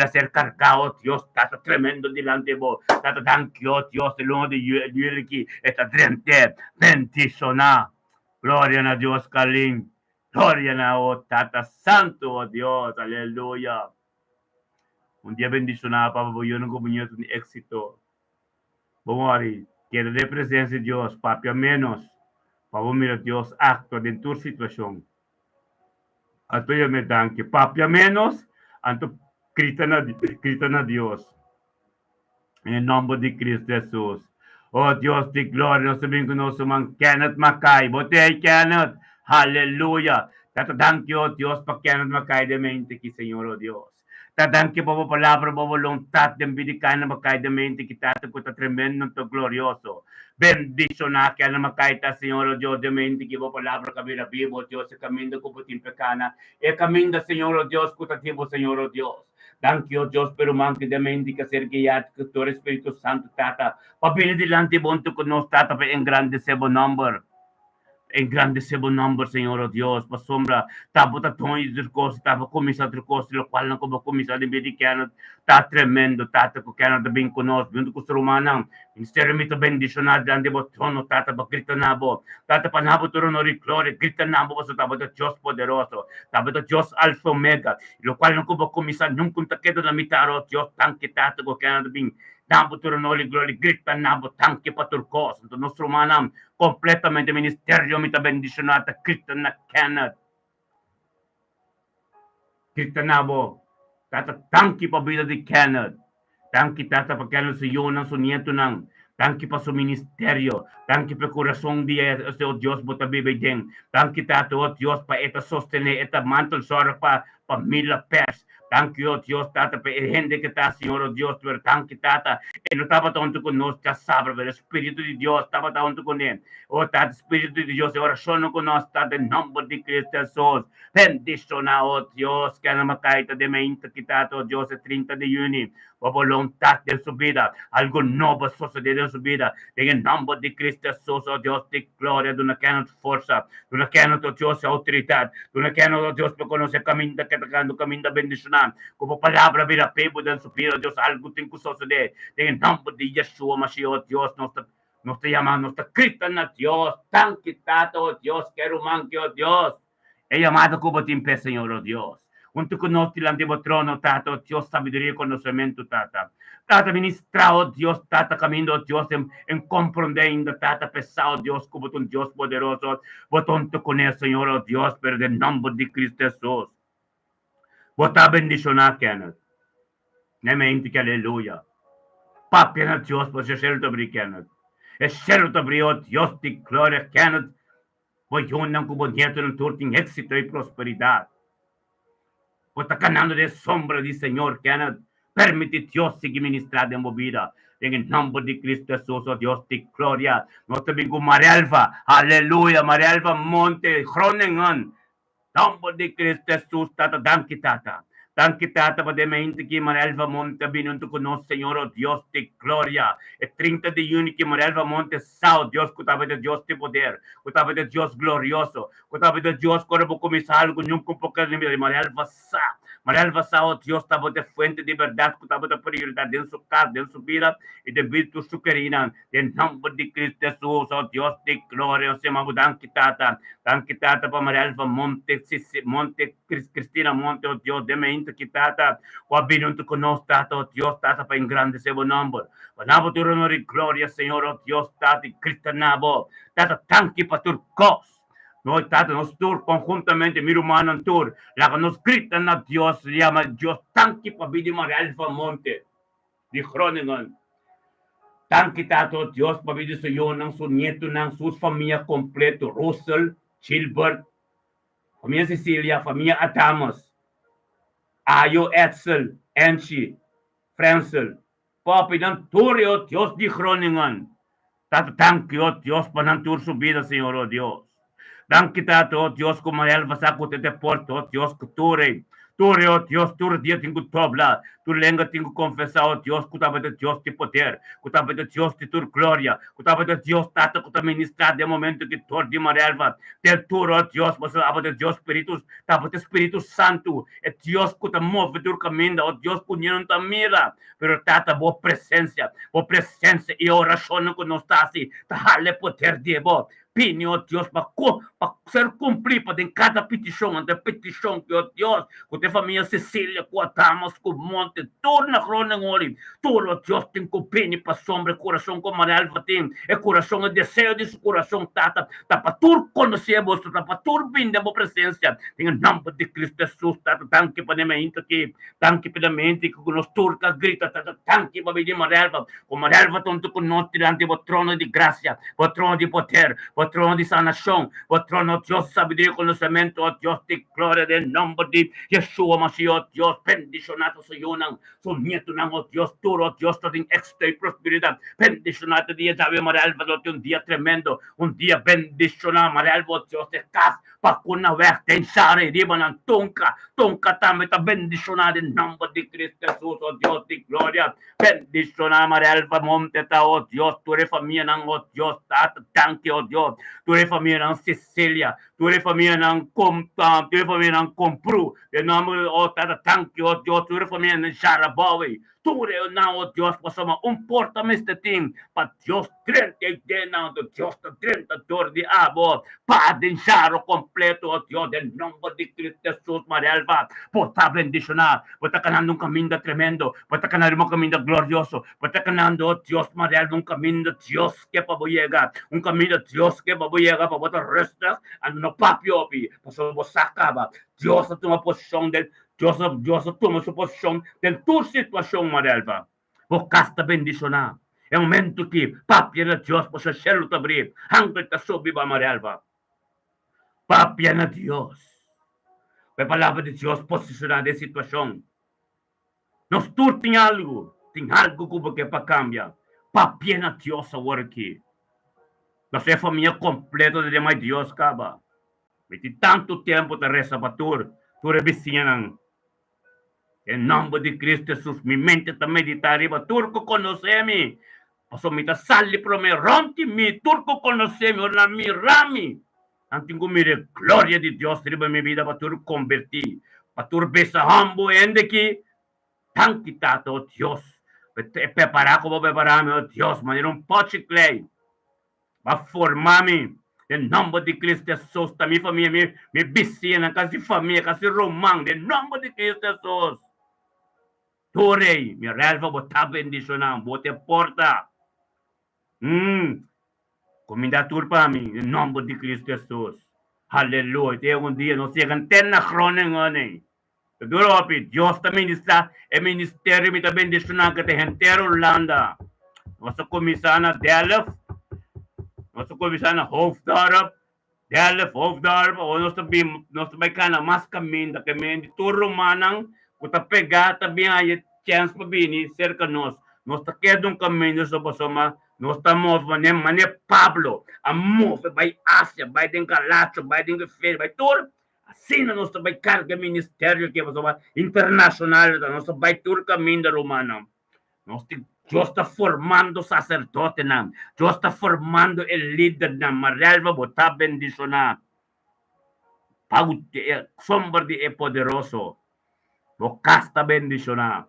hacer cargado, Dios, Tata, tremendo delante de vos, Tata, thank you, Dios, el uno de Yuliki, está tremendo, bendicionar, gloria a Dios, Carlin, gloria a oh, Tata, santo, oh Dios, aleluya, un día bendicionado, Papa, yo no comunión un éxito, vamos a ver, quiero de presencia de Dios, papi, a menos, vamos a mirar Dios, acto de tu situación, a tu yo me dan que papi, a menos, anto gritan a Dios. En el nombre de Cristo Jesús. Oh Dios de gloria, nos sabihin ko no sumang Kenneth Mackay. Bote Kenneth. Hallelujah. Tata thank you, Dios, pa Kenneth Mackay de mente ki Señor, oh Dios. Tadanke po palabra po voluntad de bidikana makaidamente kita ko ta tremendo to glorioso. Bendicionar que na makaita Senhor Deus de mente que po palabra kabila vivo Deus se caminho ko po timpecana e caminho Senhor Deus ko tativo Senhor Deus. Thank you, Dios, pero manche de mente que ser guiado que tu Espírito Santo tata. Papini dilante bonto con nos tata pa en grande sebo number. Engrandecebo number, Senhor, oh Deus, pa sombra, tabo ta tonho de coisa, tabo comisa de coisa, lo qual não como comisa de medicano, tá tremendo, tata ko kaya na bem conosco, vindo ko sa Romanang, ministério mito bendicionado, dande bo trono, tata ba grita nabo, tata pa nabo turo no gloria, grita nabo sa tabo da Dios poderoso, tabo da Dios alfa omega, lo qual não como comisa, nung kunta kedo na mitaro, Dios, tanke tata ko kaya na bem, nabo turo no gloria, grita nabo, tanke paturcos, no nostro manam, completamente ministerio mita bendicionata Cristo na Kenneth. Cristo nabo. Tata tanki pa vida di Kenneth. Tanki tata pa Kenneth sa iyo ng sunieto ng tanki pa sa ministerio. Tanki pa corazón di sa o Diyos mo tabibigeng. Tanki tata o Diyos pa ita sostene ita mantle sora pa pamilya pes. Thank you, Dios, tata, per gente que está, Señor, oh Dios, per tanki tata, e no estaba tanto con nos, ya sabe, el Espíritu de Dios estaba tanto con él. Oh, tata, Espíritu de Dios, ahora sono con nos, tata, en nombre de Cristo Jesús. Bendiciona, oh Dios, que no me caita de mente quitado, oh Dios, el 30 de junio, por voluntad de su vida, algo nuevo sucederá en su vida. En el nombre de Cristo Jesús, oh Dios, de gloria, de una cana fuerza, de una cana, oh Dios, autoridad, de una cana, oh Dios, que conoce camino, que tocando camino bendicionar. Como palabra vira pebo dan su vida, Dios, algo tem que suceder. En el nombre de Yeshua Mashiach, Dios, nos te llamando, nos te gritan a Dios, tan quitado, oh Dios, que manque, oh Dios. He llamado como te impé, Señor, oh Dios. Junto con nosotros, el antiguo trono, Tata, oh Dios, sabiduría y conocimiento, Tata. Tata, ministra, oh Dios, Tata, camino, oh Dios, en comprender, Tata, pesado, Dios, como un Dios poderoso. Botón con él, Señor, oh Dios, pero en el nombre de Cristo Jesús. Bota bendicionar, Kenneth. Ne mente que aleluya. Papi na Dios, pues es el dobri, Kenneth. Es el dobri, oh Dios de gloria, Kenneth. Voy yo nang kubonyeto ng turting éxito y prosperidad. Bota canando de sombra di Señor, Kenneth. Permite Dios seguir ministrando en vida. En el nombre de Cristo Jesús, oh Dios de gloria. No te vengo María Alfa. Aleluya, María Alfa Monte, Groningen. Nombre de Cristo Jesús, tata, danke tata. Danke tata, pa de mente que Marelva Monte binunto con nos, Señor, oh Dios de gloria. El 30 de junio que Marelva Monte sao, Dios, cutaba de Dios de poder, cutaba de Dios glorioso, cutaba de Dios, cuando comienza algo, nunca un poco de Marelva sa. Marelva sa, oh Dios, estaba de fuente de verdad, cutaba de prioridad en su casa, en su vida, y de virtud su querida. En nombre de Cristo Jesús, oh Dios de gloria, se llama danke tata pa Marelva Monte, Monte, Cristina Monte, oh Dios, de mente que tata, o binunto con nos, tata, oh Dios, tata, pa engrandecer o nombre. Panabo tu honor y gloria, Señor, oh Dios, tata, y Cristo nabo, tata, tanque pa turcos. No, tata, nos tur conjuntamente, mi humano en tur, la que nos gritan a Dios, se llama Dios, tanque pa Bidi Marelva Monte, de Groningen. Tanque tata, oh Dios, pa Bidi Suyo, ng su nieto, ng sus familia completo, Russell, Gilbert, familia Cecilia, familia Atamos, Ayo, Edsel, Enchi, Francel, Papi, ng turi, oh Dios, di Groningen. Tata, thank you, oh Dios, pa ng tur su vida, Señor, oh Dios. Thank you, tata, oh Dios, como el vasaco te deporto, oh Dios, que turi. Turi, oh Dios, turi dia tengo tobla, tu lenga tengo confesar, oh Dios, cutaba de Dios de poder, cutaba de Dios de tu gloria, cutaba de Dios, tata, cuta ministrar de momento que tor de marelva, del turo, oh Dios, mas aba de Dios Espíritu, taba de Espíritu Santo, e Dios cuta move tu caminho, oh Dios, punhando ta mira, pero tata, boa presença, e oração que nós está assim, tá le poder de bo, pini, oh Dios, para ser cumprir, para em cada petição, que, oh Dios, com a família Cecília, com a Tamas, com o Monte, torna Groningen, todo, oh Dios, tem que pini para sombra, coração com Marelva tem, é coração, é desejo de seu coração, tata, tá para tur conhecer você, tá para tur vir da presença, em nome de Cristo Jesus, tata, tanque para mente aqui, tanque para mente, que nos turca grita, tata, tanque para vir Marelva, com Marelva, tanto com nós, tirante o trono de graça, o trono de poder, o trono de sanação, o trono, oh Dios, sabedoria e conhecimento, oh Dios, de glória, de nome de Yeshua Mashiach, oh Dios, bendicionado sa'yo ng sulnieto ng, oh Dios, turo, oh Dios, ating extra y prosperidad, bendicionado dia, sabi, Marialva, Lord, un día tremendo, un día bendicionado, Marialva, oh Dios, de cas, pakuna, wekte, insare, riba ng tungka, tamita, bendicionado, in nome de Cristo Jesus, oh Dios, de gloria, bendicionado, Marialva, monte, oh Dios, tu familia ng, oh Dios, thank you, oh Dios, tu familia ng Cecilia, tu familia ng Compru, de nome, oh Tata, thank you, oh Dios, tu familia ng Sarah Bowie, tu na, oh Dios, pasama, porta este team, pa Dios, 30 na, oh Dios, 32 de abo, pa din Saro completo, oh Dios, del nombre de Cristo Jesus, Maria Alva, porta bendicionar, porta canando un camino tremendo, porta canando un camino glorioso, porta canando, oh Dios, Maria Alva, un camino, Dios, que pa llegar, un camino, Dios, que pa llegar, pa botar resta, ano papiopi, paso bosacaba, Dios, toma posición del, Dios toma su posición de tu situación, Maria Alva, vos casta bendicionar. É o momento que papia na Deus possa ser o abrir, hanggang ta sobi ba Maria Alva. Papia na Deus. A palavra de Deus posicionar de situação. Nós tudo tem algo que para cambiar. Papia na Deus agora aqui. Nós é família completa de mais Deus caba. Tem tanto tempo de resta para tu revisinha ng em nome de Cristo Jesus, mi mente ta meditare ba turco conoscemi. Paso mita sali pro me rompi mi turco conoscemi ora mi rami. Antingo mire gloria di Dios riba mi vida pa tur converti. Pa tur besa hambo ende ki tanki tato oh Dios. E prepara como preparami oh Dios, manera un poche clay. Va formami. Em nome de Cristo Jesus, ta mi família, mi vicina, kasi família, kasi romang, em nome de Cristo Jesus. Torei, mi relva botar bendicionar, bote porta. Comida turpa mi, em nome de Cristo Jesus. Aleluia. Tem um dia, não sei quanto na crônica, né? Duro, api, Deus também está, ministério, me também bendicionar, que tem inteiro Holanda. Nossa comissão na Delft, nossa comissão na Hoofddorp, Delft, Hoofddorp, ou nós também cana mais caminho, que me de turro manang, kuta pegar também aí chance para vir cerca nós está querendo um caminho sobre soma nós estamos mané Pablo a move vai Ásia vai den Galácia vai den Feira vai tur assim nós vai carga ministério que soma internacional nós vai tur caminho romano nós Deus está formando sacerdote nam Deus está formando el líder nam Marialva botar bendicionar Pau sombra de poderoso o casta bendicionar.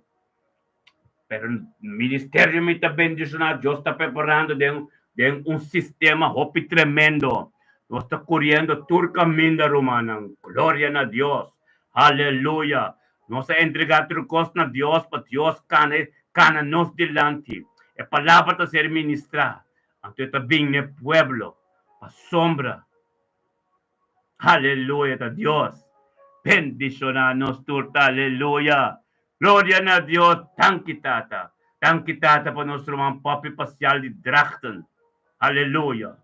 Pero o ministério me está bendicionar. Deus está preparando de um sistema hopi tremendo. Deus está correndo todo caminho romana. Glória a Deus. Aleluia. Nós entregar tudo coisa a Deus para Deus cana nos delante. A palavra está ser ministrada. Então está bem no pueblo. A sombra. Aleluia a Deus. Bendicionanos turta, aleluya. Gloria a Dios, tanki tata para nuestro man papi pasyal di Drachten. Aleluya.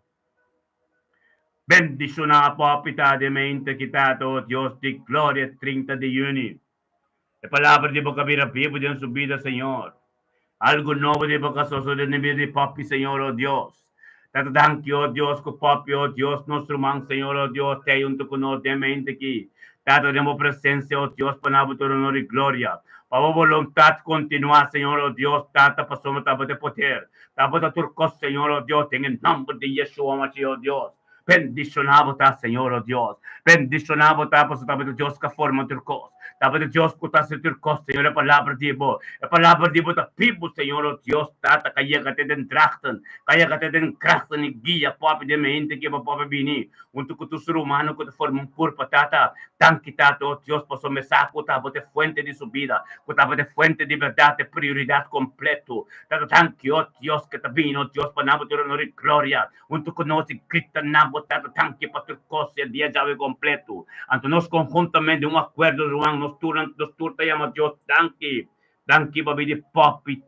Bendiciona papi de mente quitato, Dios de gloria, 30 de junio. La palabra de boca vira vivo en su vida, Señor. Algo nuevo de boca soso de nivel de papi, Señor, oh Dios. Tata thank you, oh Dios, ko papi, oh Dios, nuestro man, Señor, oh Dios, te junto con nos de mente aquí. Tata, demos presencia, oh Dios, para tu honor y gloria. Para voluntad continuar, Señor, oh Dios, Tata, pasamos de poder. Tata, tu cosa, Señor, oh Dios, en el nombre de Yeshua, Mashiach, oh Dios. Bendicionado está, Señor, oh Dios. Bendicionado está, pues, de Dios que forma tu cosa. Tata, de Dios que está haciendo tu cosa, Señor, la palabra de Dios. La palabra de Dios, people, Señor, oh Dios, Tata, que llega te den trachten, que llega te den krachten y guía, papi, de mente, que va papi vini. Unto que tu ser humano, que te forma un cuerpo, Tata, tan quitado, oh Dios, por su mensaje, Tata, de fuente de su vida, Tata, de fuente de verdad, de prioridad completo. Tata, thank you, oh Dios, que te vino, oh Dios, para tu honor y gloria. Unto que nos grita, nabo, Tata, thank you, para tu cosa, el día ya completo. Anto nos conjuntamente un acuerdo, nos turta, llama Dios, thank you, papi, de papi.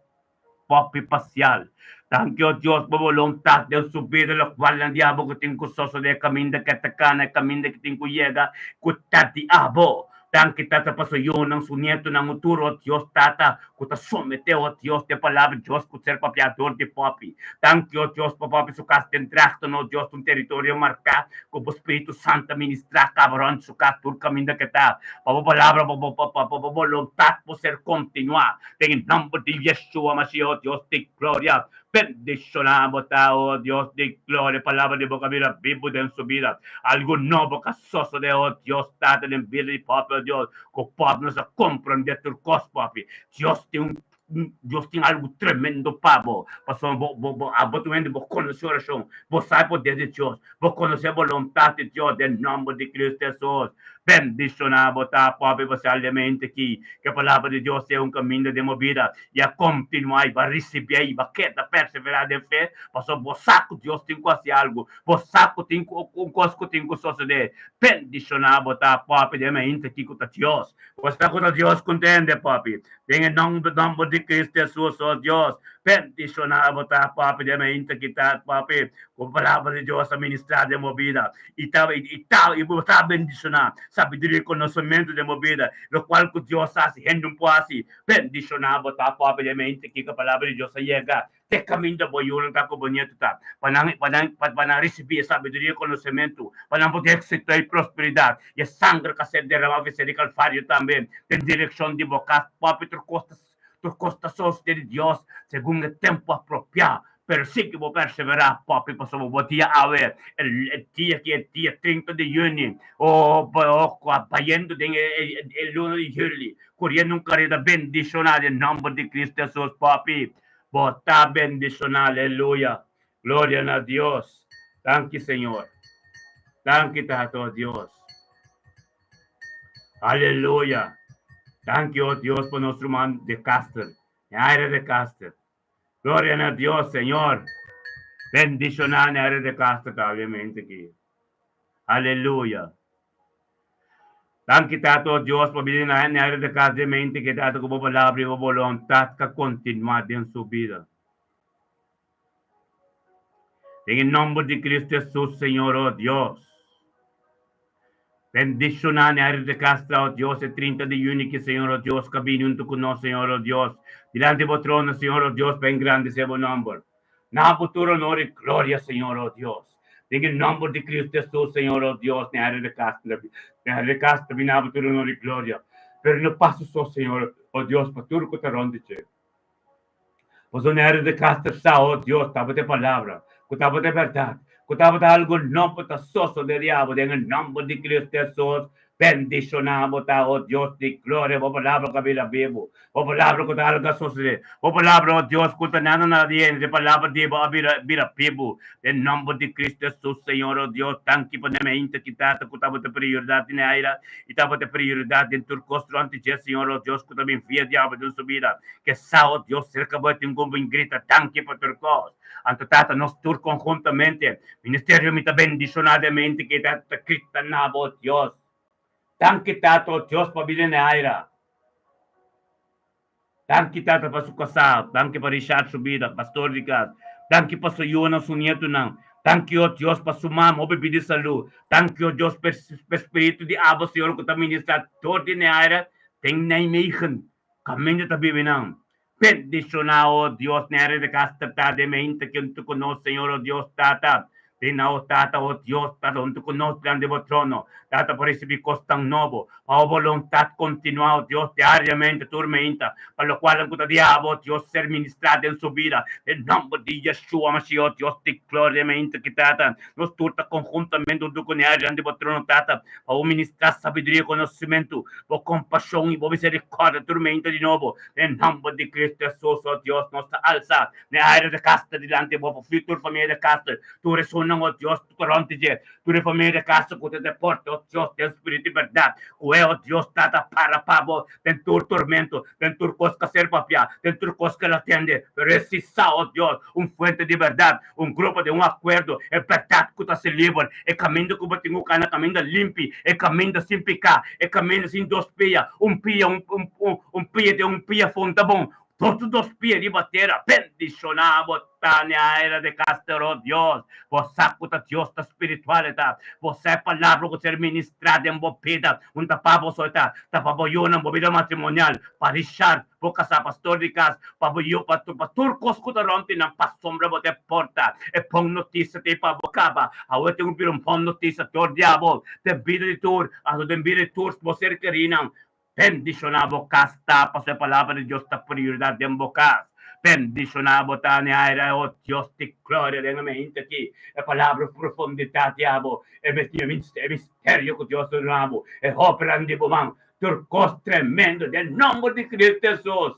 papi parcial. Thank you, Dios, por voluntad de subir de lo cual el diablo que tengo soso de camino que te cana, camino que tengo llega, que te abo. Thank you, Tata, paso yo, nang su nieto, nang uturo, Dios, Tata, que te somete, oh Dios, de palabra, Dios, que ser papiador de papi. Thank you, Dios, papi, su casa de entracto, no, Dios, un territorio marcado, como Espíritu Santo ministra, cabrón, su casa, tu camino que está. Papa palabra, papa voluntad, por ser continuar. En el nombre de Yeshua, Mashiach, Dios de gloria. Bendicionamos, oh Dios de gloria, palabra de boca, mira, vivo en su vida. Algo nuevo, casoso de oh Dios, Tata, en vida de papi, Dios, que papi nos comprende tu cos, papi. Dios tem algo tremendo para vos. Pastor, vos conhecer a oração, vos sabe o poder de Deus, vos conhecer a vontade de Deus, em nome de Cristo Jesus. Bendicionar, botar papi, você alimenta aqui, que a palavra de Deus é caminho de movida, e a continuar, e vai receber, e vai querer perseverar de fé, pastor, vos saco Deus tem quase algo, vos saco tem coisa que tem que suceder. Bendicionar, botar papi, de mente aqui com Deus, vos está com Deus contente, papi, em nome de Cristo Jesus, oh Deus, bendicionar, botar papi, de mente aqui, papi, com a palavra de Deus, a ministrar de movida, e botar bendicionar, sabedoria e conhecimento de movida, no qual que Deus faz, rende um pouco, bendicionar, botar papi, de mente aqui, com a palavra de Deus, chega, te caminho da boiura, tá com bonito, tá, para receber sabedoria e conhecimento, para poder aceitar e prosperidade, e sangue que se derrama, vai ser calvário também, tem direção de boca, papi, tu costas de Deus, segundo o tempo apropriado. Pero sí que vou perseverar, papi, para o dia a ver, el dia que é dia 30 de junho, apanhando el 1 de julho, correndo carreira bendicionada em nome de Cristo Jesus, papi. Bota bendicionada, aleluia. Glória a Deus. Thank you, Senhor. Thank you, Tato Deus. Aleluia. Thank you, Deus, por nosso irmão de Castro, na área de Castro. Gloria a Dios, Señor. Bendicionar na área de Castro, obviamente aqui. Aleluia. Thank you, Tato Deus, por vir na área de Castro, mente que Tato como palavra e vontade que continuar em sua vida. Em nome de Cristo Jesus, Senhor, oh Deus. Bendicionar na área de Castro, oh Deus, é 30 de junho que, Senhor, oh Deus, caminho junto conosco, Senhor, oh Deus. Dilante do trono, Senhor, oh Deus, bem grande seja o nome. Na futuro, honor e glória, Senhor, oh Deus. Em nome de Cristo Jesus, Senhor, oh Deus, na área de Castro, na futuro, honor e glória. Pero não passo só, Senhor, oh Deus, para tudo que te ronde. Pois na área de Castro, oh Deus, estava de palavra, estava de verdade. Kutapa algo nopo ta soso de diabo, en nombre de Cristo Jesús, bendicionamos ta, oh Dios de gloria, por palabra que vila vivo, por palabra que algo sucede, por palabra, oh Dios, que nada nadie, de palabra de vila vivo, en nombre de Cristo Jesús, Señor, oh Dios, tanque para me interquitar, kutapa de prioridade na aira, e tava de prioridade em tur costro ante ti, Señor, oh Dios, que também fia diabo de sua vida, que sa, oh Dios, cerca de um gombo grita, tanque para tur costro, ante tata, nós tur conjuntamente, Ministério me bendicionadamente que está escrito na voz, Deus. Tanque tato, Deus, para vir na aira. Tanque tato para sua casa, tanque para Richard subida, pastor de casa. Tanque para sua Iona, sua nieto, não. Tanque, oh Deus, para sua mama, bebê de saúde. Tanque, oh Deus, para o espírito de Abba, Senhor, que está ministrado todo na aira. Tem na imagem, caminho da Bíblia, não. Bendicionar, oh Deus, na área de casa, tá, de mente que tu conosco, Senhor, oh Deus, tata. Tinao, Tata, oh Dios, Tata, junto con nosotros, grande trono, Tata, por recibir cosas nuevo, para voluntad continuada, Dios, diariamente, tormenta, para lo cual, en diabo, Dios, ser ministrado en su vida, en nombre de Yeshua, Mashiach, Dios, te gloriamente, que Tata, nos turta conjuntamente, junto con el grande trono, Tata, para ministrar sabiduría y conocimiento, por compasión y por misericordia, tormenta de nuevo, en nombre de Cristo Jesús, oh Dios, nos alza, en la área de casta, delante, por futuro familia de casta, tu resona, oh Dios, tu corante, tu de familia de casa, que te deporte, oh Dios, de espíritu de verdad, que oh Dios, tata para pavo, en tu tormento, en tu cosca ser papia, en tu cosca la atiende, pero es oh Dios, un fuente de verdad, un grupo de un acuerdo, es verdad que te libre, el camino que te tengo cana, camino limpio, el camino sin picar, el camino sin dos pillas, un pilla de un pilla fonda bom, todos los pies y batera, bendicionamos Tania era de Castro, Dios, vos sacuta Dios ta espiritualidad, vos é palavra que ser ministrada em boa vida, tapabo solta, tapabo yun ang bobida matrimonial, parishar, boca sa pastor de casa, pabuyo pastor coscuta ronti ng pasombra bote porta, e pong notícia te pabocaba, awete un pirong pong notícia tor diabo, te vida de tur, ato den vida de tur, vos ser querinang, bendicionado casta, paso a palavra de Dios ta prioridad de embocas. Bendicionado Tania era, oh Dios de gloria, déjame gente aquí, la palabra profundidad, diabo, el misterio que Dios es nuevo, el operan de bomán, turcos tremendo, del nombre de Cristo Jesús.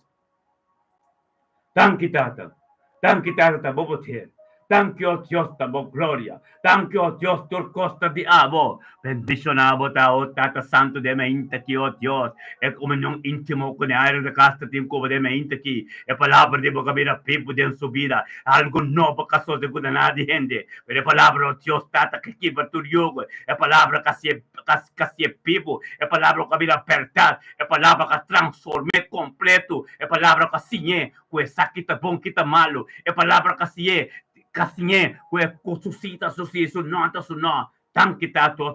Thank you, Tata, bobotier. Thank you, Dios, tabo gloria. Thank you, Dios, turcosta diabo. Bendicionado tao, Tata Santo de mente aqui, oh Dios. É comunhão íntimo com a área da casta tem como de mente aqui. É palavra de boca vida pipo de subida. Algo novo caso de cuida nada de gente. É palavra, oh Dios, Tata que quebra tu yogo. É palavra que se pipo. É palavra que vida apertar. É palavra que transforme completo. É palavra que sinhe. Que saquita bom, quita malo. É palavra que se Casinhe, que suscita su nota su no. Thank you,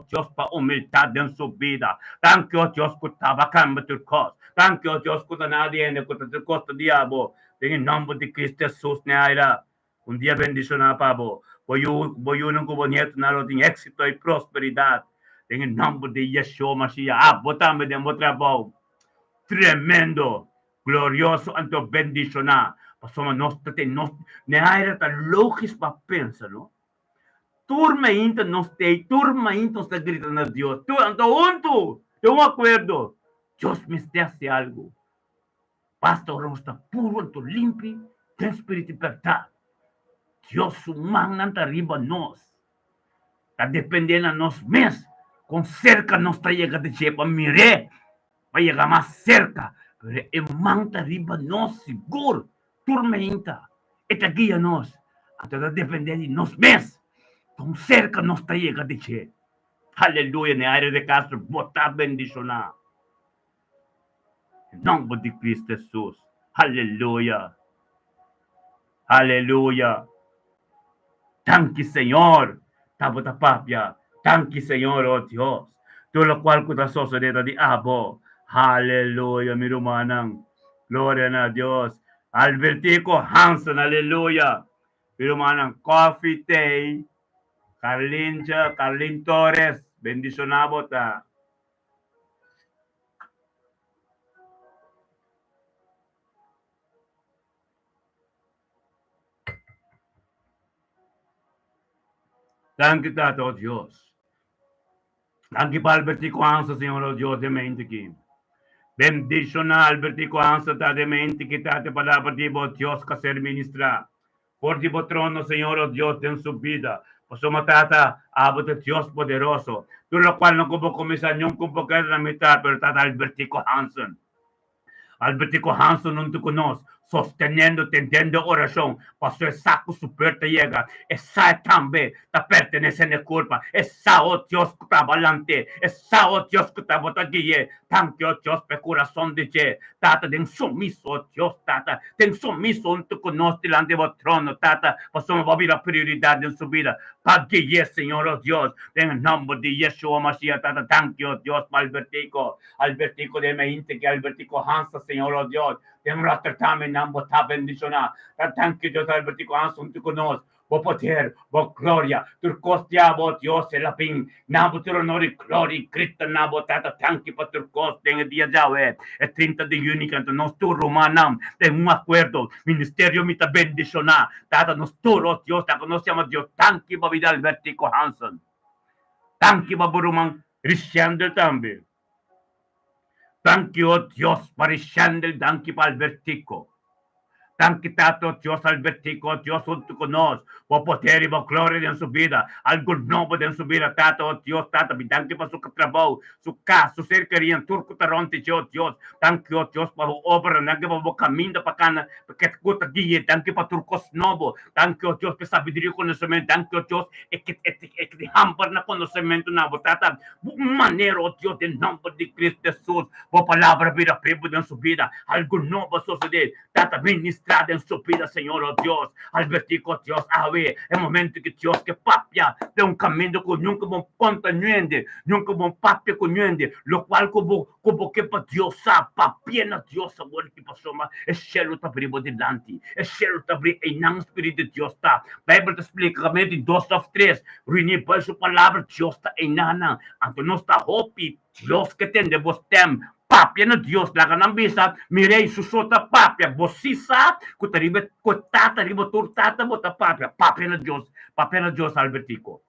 Dios, para humildad en su vida. Thank you, Dios, que estaba cambiando cos. Thank you, Dios, que nadie en el costo diabo. En el nombre de Cristo Jesús, neaira. Un día bendicionado, Pablo. Voy un bonito, nada de éxito y prosperidad. En el nombre de Yeshua Mashiach. Botame de trabajo. Tremendo, glorioso, ante bendicionado. Pasoma nostra te neaira ta logis pa pensa, no? Turma inta nos está gritando a Dios. Tú ando junto, yo me acuerdo. Dios me hace algo. Basta ahora está puro, ando limpio, ten espíritu de verdad. Dios humano anda arriba nos. Está dependiendo a nos mes. Con cerca nos está llegando de chepa, mire. Va a llegar más cerca. Pero el manta arriba nos seguro. Tormenta, esta guia nos, até depender de nós mesmos, tão cerca nós está chegando de che. Aleluia, na área de Castro, botar bendicionar. Em nome de Cristo Jesus, aleluia, aleluia. Thank you, Senhor, tabota papia, thank you, Senhor, oh Dios, todo lo cual corazón de diabo, aleluia, mi rumanang, gloria a Dios. Albertico Hansen, aleluya. Pero manang Coffee Day, Carlin Torres, bendicionado ta. Thank you, Tato Dios. Thank you, Albertico Hansen, Señor oh Dios, de mente aquí. Bendicionar Albertico Hansen, de mente que te palabra de Dios que ser ministra. Por ti trono, Señor, oh Dios, en su vida. Pues somos tata, abo de Dios poderoso. Tú lo cual no como comenzar ni un como que la mitad, pero tata Albertico Hansen. Albertico Hansen não te conosco, sostenendo, tendendo oração, pastor saco super te llega, essa também está pertenecendo à culpa, essa o Deus que está balante, essa o Deus que está botando guia, tanto o Deus pe coração de je, tata tem sumiço, o Deus tata, tem sumiço unto conosco delante do trono, tata, passamos a vir a prioridade em sua vida, para guiar, Senhor, o Deus, em nome de Yeshua Mashiach, tata, thank you, Deus, para Albertico de mente que Albertico Hansen, Señor, oh Dios, tengo la tratame, nambo ta bendicionar, thank you, Dios, Albertico Hansen, tú conoces, vos poder, vos gloria, tu costia, vos Dios, el lapín, nambo tu honor y gloria, Cristo, nambo tata, thank you, por tu costa, en el día ya, el 30 de junio, que nos tu romanam, de un acuerdo, ministerio, mi ta bendicionar, tata, nos tu, oh Dios, ta conocemos Dios, thank you, por vida, Albertico Hansen, thank you, por Buruman, Richard también. Thank you, oh Dios, para Shandel, thank you para Albertico. Tato Dios Albertico, Dios junto con nos, por poder y por gloria en su vida, algo nuevo en su vida, Tato Dios, Tata, mi danke para su trabajo, su casa, su cerquería en Turco Taronte, Dios, danke Dios para obra, danke para camino para cana, porque escuta guía, danke para Turcos novo, danke Dios para sabiduría conocimiento, danke Dios, es que hamper na conocimiento na Tata, manero Dios, en nombre de Cristo Jesús, por palabra vida, primo en su vida, algo nuevo suceder, Tata, ministrada en su vida, Señor, oh Dios, Albertico, Dios, a ver, el momento que Dios que papia de un camino que nunca vamos continuando, nunca vamos papia continuando, lo cual como que para Dios sabe, papia na Dios, agora que passou, mas é cielo tá abrindo delante, é cielo tá abrindo, e não Espírito de Deus tá, a Bíblia te explica, realmente, 2 of 3, reunir para sua palavra, Deus tá em nana, então nós tá hope, Deus que tem de vos tem, papia na Dios, la kanang bisa, mirei susota papia, bosisa, kutata ribo turtata mo ta papia na Dios Albertico.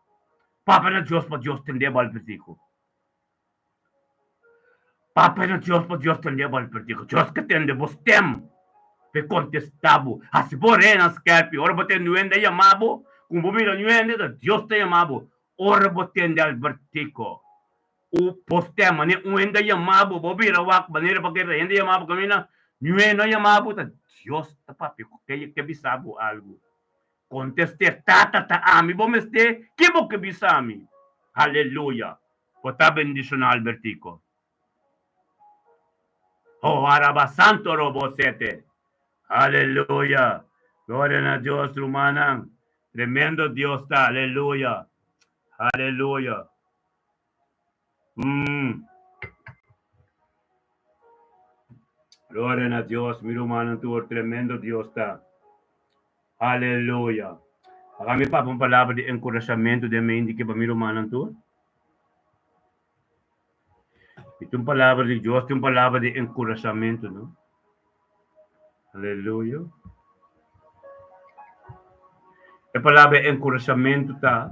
Papia na Dios pa Dios tendeba Albertico. Papia na Dios pa Dios tendeba Albertico. Dios que tende vos tem, pe contestabo, asibore skerpi, ora boten nuende yamabo, kung bumila nuende, Dios te yamabo, ora boten de Albertico. O postema ne uenda yamabo bobira wak banira pakira enda yamabo kamina nueno yamabo ta Dios ta papi que bisabo algo conteste tata ta ami bomeste kibo que bisami aleluya pota bendición Albertico oh araba santo robosete aleluya gloria a Dios rumana tremendo Dios ta aleluya aleluya. Gloria a Dios, mi hermano, tu tremendo Dios está. Aleluya. Kami pa pong palavra de encorajamento de me indique para mi hermano tu. Itong palavra de Dios, itong palavra de encorajamento, no? Aleluya. A palavra de encorajamento tá.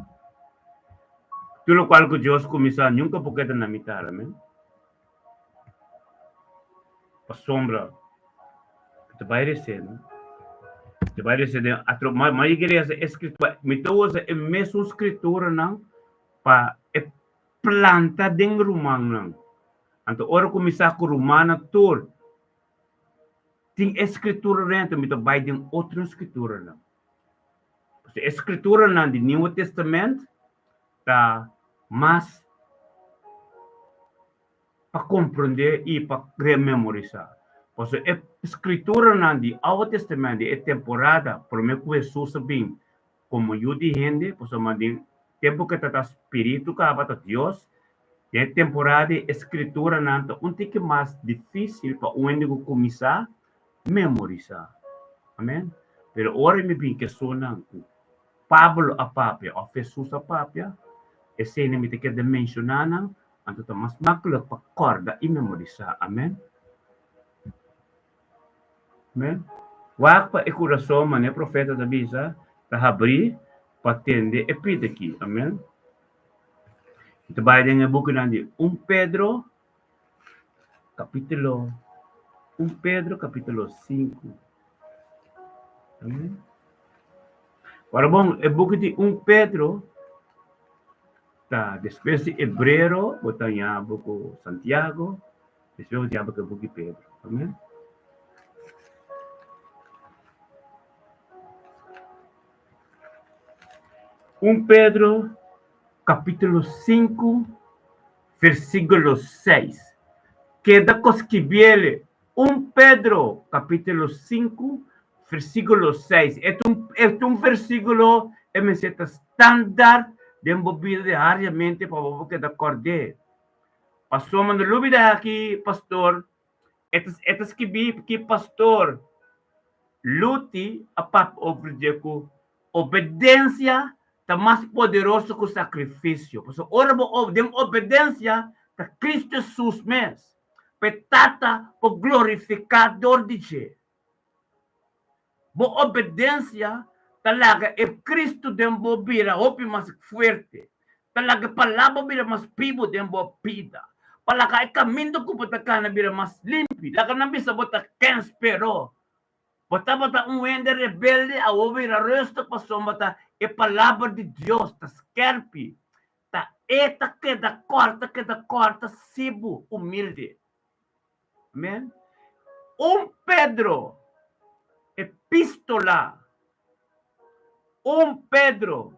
Tudo qual que Deus começar, nunca porque na mitad, amém? A sombra, te vai descer, né? Te vai descer, mas igreja escritura, me usa a mesma escritura, não? Para planta dentro do romano, não? Então, ora começar com o romano, tudo. Tem escritura dentro, me vai dentro outra escritura, não? A escritura, não, do Novo Testamento, tá mais para compreender e para rememorizar. Porque a escritura do Novo Testamento é temporada, para mim que Jesus bem, como eu disse, porque o tempo que está espírito que abata Deus, é temporada a escritura não um pouco mais difícil para o indivíduo começar a memorizar. Amém? Pero ora me bem que sona Pablo a papia, ou Jesus a papia, e se nem me te quer mencionar, então mas makkelijk para corda e memorizar. Amém? Amém? Wak pa coração, mané profeta da bisa, ta abrir para atender e pedir aqui. Amém? Ito ba din ang buko nandi 1 Pedro capítulo 5. Amém? Para bom, e buko di 1 Pedro tá, depois de Hebreu, botar em buco Santiago, depois de buco Pedro. Amém? Pedro, capítulo 5, versículo 6. Queda cosquibiele. 1 Pedro, capítulo 5, versículo 6. É um versículo estándar de vida diariamente para você de acordar. Pastor, mano, lubida aqui, pastor. Etas que pastor luti a pap obrigado. Obediência está mais poderoso que o sacrifício. Porque ora de obediência a Cristo Jesus mesmo. Petata por glorificador de Deus. Bo obediência talaga é Cristo dembo bira hopi mas fuerte. Talaga palavra bira mas pibo dembo pida. Palaga é caminho ko bota kana bira mas limpi. Laga na bisa bota kens pero Bota um ende rebelde, a ouvir a resta passou bota a palavra de Deus, ta skerpi, ta eta que da corta, sibo, humilde. Amém? Pedro, epístola, Pedro,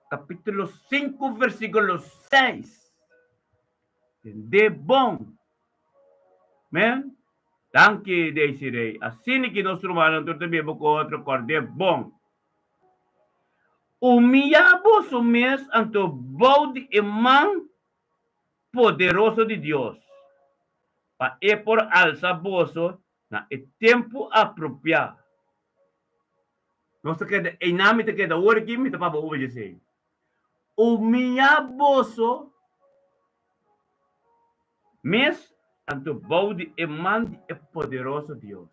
capítulo 5, versículo 6. De bom. Amém? Danke, Desiree. Assim que nós tromaram também com outro cor de bom. Humilhamos o mês ante o bode e mão poderoso de Deus. Para por alça boso na tempo apropriado. Nós queda em nome de cada hora que me tapa obedecer. Humilhamos mês ante o bode e mão e poderoso Deus.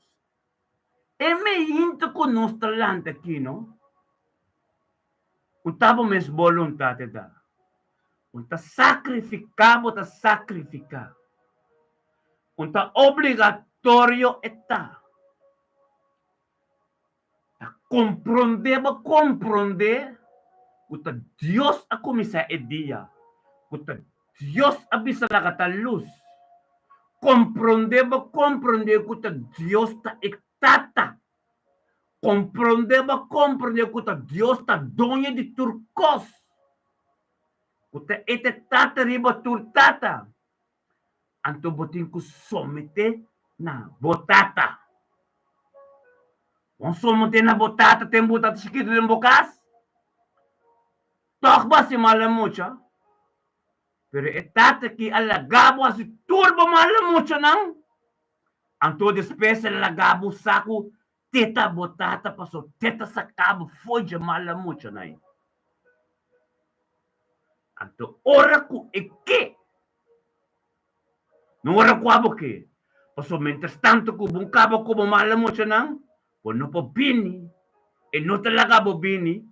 É meio que nós talante aqui, não? Untabo mes vontade da. Unta sacrificar. Unta obrigatório está. Compreender. Uta Deus a começar a dia. Uta Deus a bisa a luz. Compreender que uta Deus está etata. Compreender que Deus está dono de turcos. Uta etata riba turtata. Anto botin ku somete na botata. On somete na botata, tem botata chiquito de bocas. Tokba si malamucha. Pero etata ki alagabo asi turbo malamucha nang. Anto despesa alagabo saco teta botata paso teta sacabo foi de malamucha na. Anto ora ku eke. Não ora quabo que. Paso mientras tanto ku bungkabo ko malamucha nang. Pono po bini. E no talaga bo bini.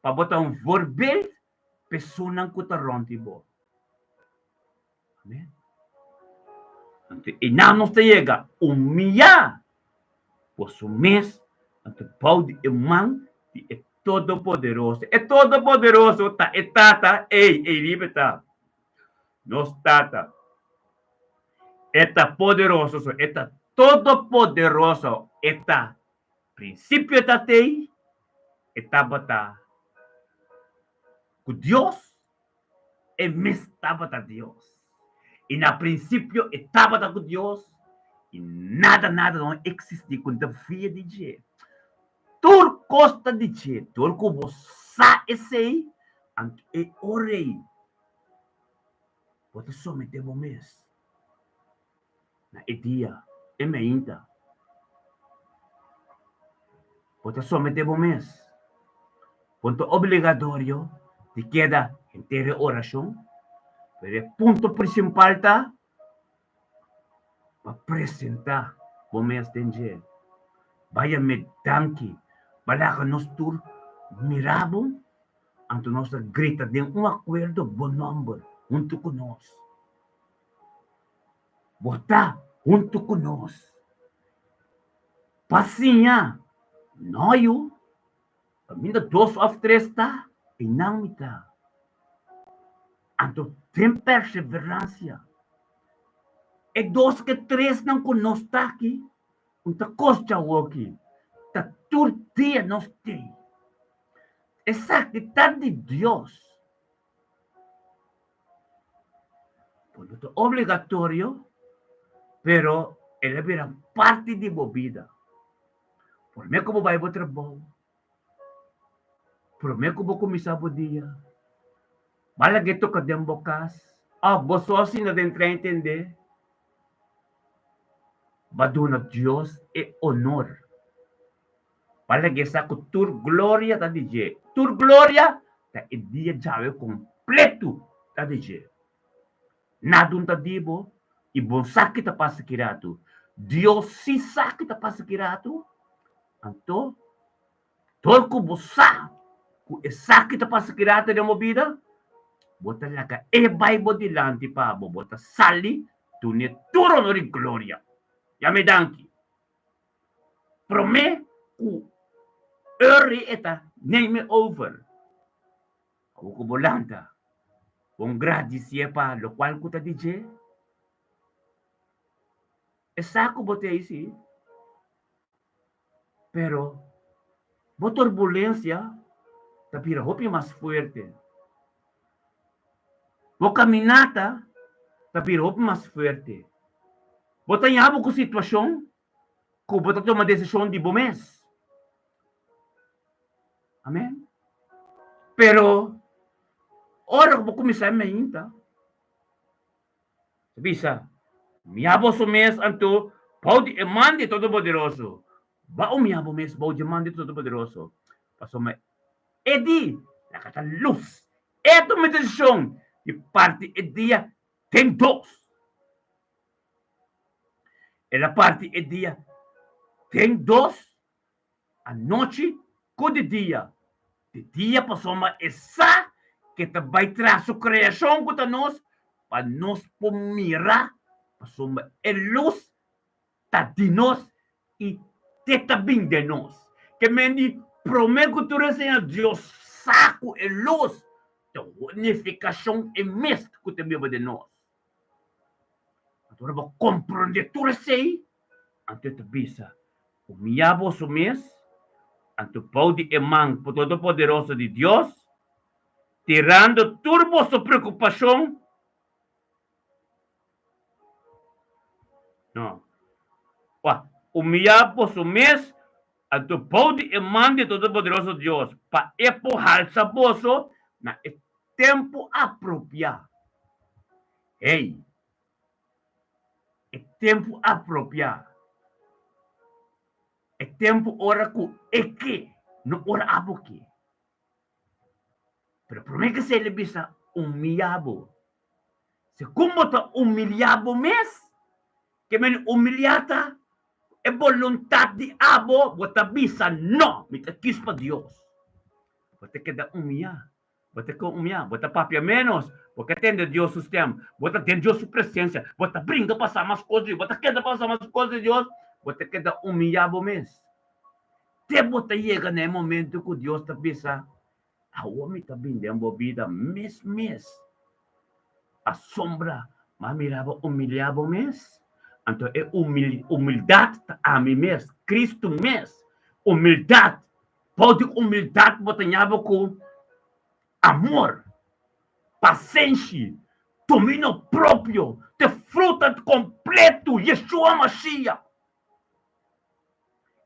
Pabota un voorbeeld. Personang ko taronti bo. Amen. Ante inamos te llega humillar por su mes ante pau de irmão de é todo poderoso. É todo poderoso tá etata ei libeta. Nos tata. Eta poderoso, eta todo poderoso, eta princípio eta tei, eta bata. Com Deus é estava da Deus. E na princípio estava com Deus. E nada não existe com a via de Deus. Tudo costa de Deus. Tudo que você esse e orei. Pode somente o mês. Na dia, é ainda. Pode somente o mês. Ponto obrigatório de queda inteira oração. Pero o ponto principal está para apresentar o mês de dia. Vaya me danke. Para que nós todos miramos ante nossa grita de acordo bom número junto com nós. Botar junto com nós. Passinha. Nós, ainda 2 ou 3 está e não está. Então, tem perseverança. E 2 que 3 não conosco está aqui. Então, costa aqui. Está todo dia nós temos. Essa actividade de Deus. Portanto, obrigatório, pero ele vira parte de minha vida. Por mim, como vai o trabalho. Por mim, como começar o dia. Bala que toca de bocas. Você assim não tem que entender. Baduna Deus é honor. Bala que essa tur glória tá dizer. Tur glória tá é dia já completo tá dizer. Nada tá dibo e bom saque tá passa kirato. Deus se saque tá passa kirato. Então, todo você que saque tá passa kirato de uma vida. Bota laga e Bible dilante pa bota sali tu ne turo no ri gloria. Ya me danki. Prome ku eri eta neem over. Ako bolanta. Kung gradisye pa, lo cual ko ta DJ. Esako bote isi. Pero, bo turbulencia, tapira hopi mas fuerte. Bo caminata, tapira hopi mas fuerte. Bo tanyabo ko sitwasyon, ko bo tato uma desisyon di bumes. Amen? Pero, ora ko kumisay mainta. Sabisa, miabo sumes anto, podi emande todo poderoso. Ba umiabo mes, ba emande todo poderoso. Pasoma, edi, nakata luz. Eto me desisyon, di parte edia, tem dos. E la parte edia, tem dos, a noite, com de dia. De dia, pasoma, essa, que te vai traço criação com nós, para nós pomira, pasoma, é luz, tá de nós, e teta bem de nós. Que mendi, prometo tu a Deus, saco é luz, de unificação é mesmo que te vive de nós. Agora, vou compreender tu sei, ante te bisa, o miabo sumes, ante o pau de emang, por todo poderoso de Deus, tirando turbo sua preocupação. Não. O miabo sumes, ante o pau de emang de todo poderoso Deus, para empurrar essa bolsa na tempo apropriado. Ei, é tempo apropriado. É tempo ora com que, não ora aboque. Pero promete que se ele bisa humilhado. Se como está humilhado mes, que men humilhata é vontade de abo, bota bisa não, me te quis para Deus. Bota que da humilhar. Bota que humilhar, bota papia menos, porque atende Deus o sistema, bota atende Deus sua presença, bota brinca passar mais coisas, bota que da passar mais coisas de Deus, bota que da humilhado mes. Te bota chega no momento que Deus te bisa, a homem está bem dentro vida mês. A sombra, mas mirava humilhado mês. Então é humildade a mim mesmo, Cristo mesmo. Humildade, pode humildade botanhava com amor, paciência, domínio próprio, de fruta completo, Yeshua Mashiach.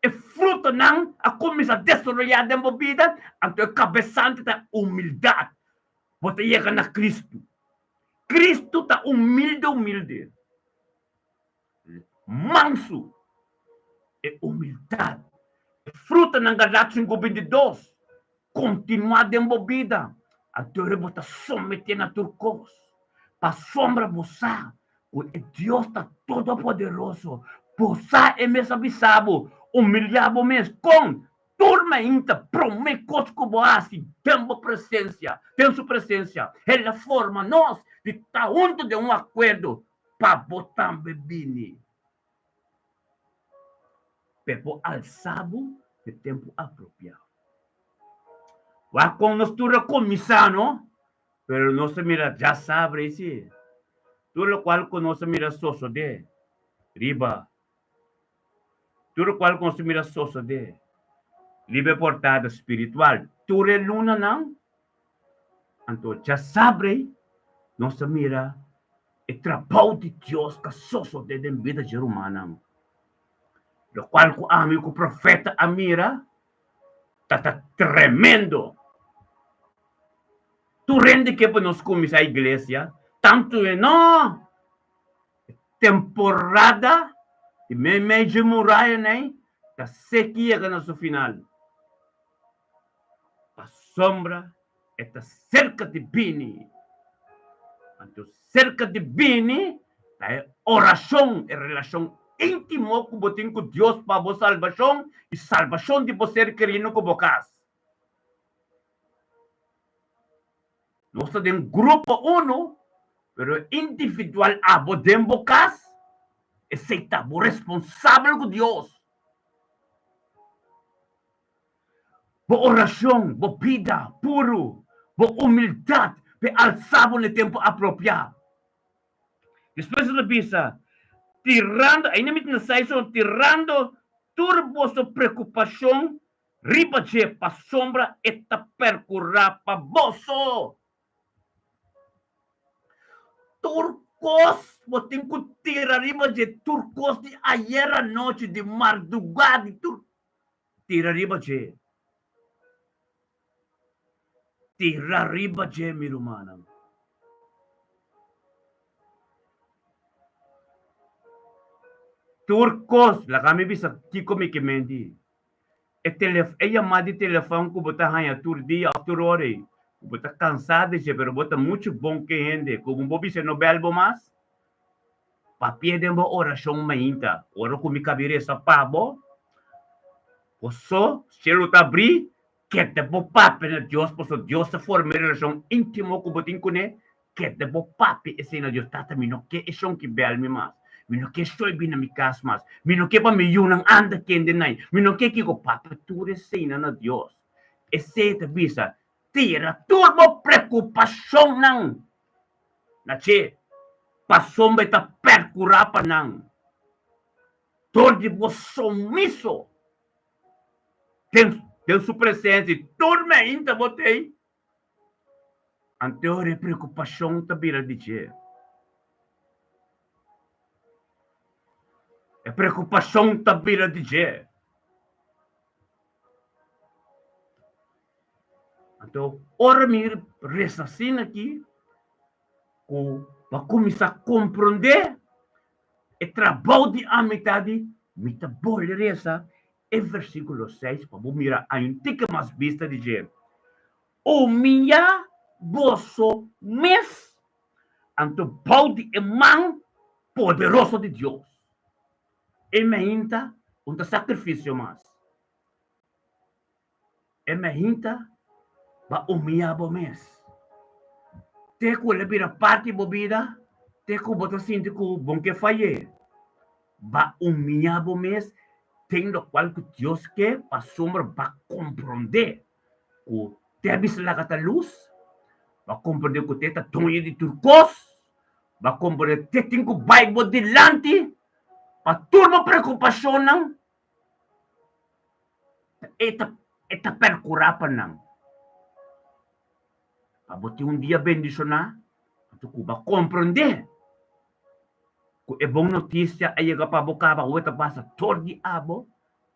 É fruto não a começar a desarrollar dentro da vida, então é cabeçante da humildade. Você chega na Cristo. Cristo está humilde. Manso. É humildade. É fruto na Gálatas 5:22. Continuar dentro da vida. Até você someter na tua coisa. Para sombra você. Deus está todo poderoso. Você é mesmo avisado. Humilhado mesmo, com turma ainda, promete coisas como assim, tem sua presença, ela forma nós de estar junto de acordo para botar bebine. Pepo alçado de tempo apropriado. Vai com nós tudo começando, pero não se mira, já sabe isso. Tudo qual que não se mira só de riba. Tudo qual consumir a soça de livre portada espiritual. Tudo é luna não. Então, já sabe, não se mira o trabalho de Deus que a soça de vida de humana. Do qual o amigo profeta Amira está tremendo. Tu rende que para nós começar a igreja, tanto é não temporada e meio de muralha, né? Da sequia no seu final. A sombra está cerca de Bini. Então, cerca de Bini, é oração, é relação íntima com Deus para a vossa salvação e salvação de você querendo com vocês. Nós temos um grupo uno, mas individual a vocês. Aceitamos responsável com Deus. Bo oração, bo vida puro, bo humildade, pe alçavo no tempo apropriado. Depois ele pensa, tirando, ainda me não tirando turbo sua preocupação, riba de pa sombra eta percorrer pa boso. Turcos, botem que tirar riba de turcos de ayer à noite, de madrugada, tira riba de. Tira riba de, meu irmão. Turcos, lá kami bisa kiko me kemendi. E chamada de telefone que bota hanha tur dia after hora. Bota cansado de pero bota muito bom que rende. Como bobi se no belbo mas. Papia de uma oração mainta. Ora com mi cabire sa pabo. Oso, se lo tabri, que te bo papi na Dios, poso Dios se forma relação íntimo com botin kune, que te bo papi esse na Dios tata mi no que é som que bel mi mas. Mi no que estou bem na mi casa mas. Mi no que pa mi yunang anda kende nai. Mi no que kiko papi tu resina na Dios. Esse te bisa tira turbo preocupação nang. Na che passou be ta percurapa nang. Tordi bo somiso. Tem sua presença, turma ainda botei. Anterior é preocupação tabira de che. É preocupação tabira de che. Então, ora me ressacina aqui, para começar a compreender o trabalho de amizade, me tá boa ressa. É versículo 6, para mirar a um tique mais vista de dizer, o minha vosso mês, ante o pau de mão poderoso de Deus. E me hinta um sacrifício mais. E me hinta para humilhar o mês. Te que ele vira parte da vida, te que você sente que o bom que falhe. Para humilhar o mês, tem do qual que Deus quer para sombra para compreender que deve ser lá a luz, para compreender que tem tonha de turcos, para compreender que tem que o Bible delante, para turma preocupação não, eta percurar para não. Para botar um dia bendicionar, para compreender que é boa notícia, aí chega para boca, para outra passa todo dia,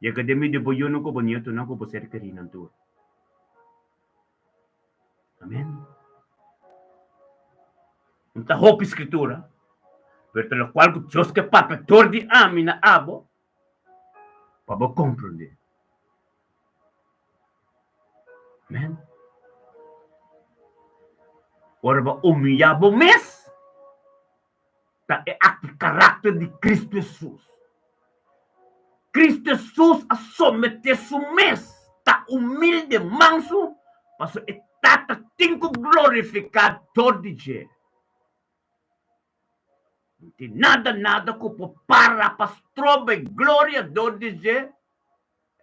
chega de mim de boiô, não que bonito, não que você queria, não tu. Amém? Então, roupa escritura, pelo qual Deus que papa todo dia, amina, abo, para compreender. Amém? Ora, para humilhar o mês, é o caráter de Cristo Jesus. Cristo Jesus a submeter-se o mês, está humilde, manso, mas está tem que glorificar todo dia. Não tem nada que para pastor e glória do dia.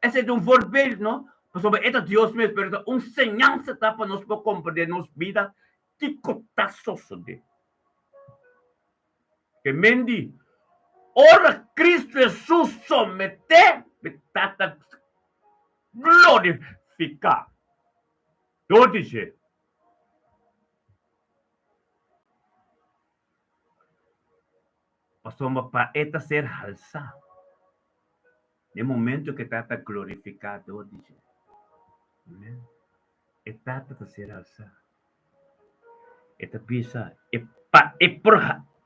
Esse é um verbo, não? Mas é Deus mesmo, mas um ensinança para nós compreender nossa vida que está sucedendo. Que mendi, ora Cristo Jesus someter, está glorificar. Todo dia. Pastor, para esta ser alçado. No momento que está glorificado, todo dia. Amém? Está a ser alçado. Esta pisa é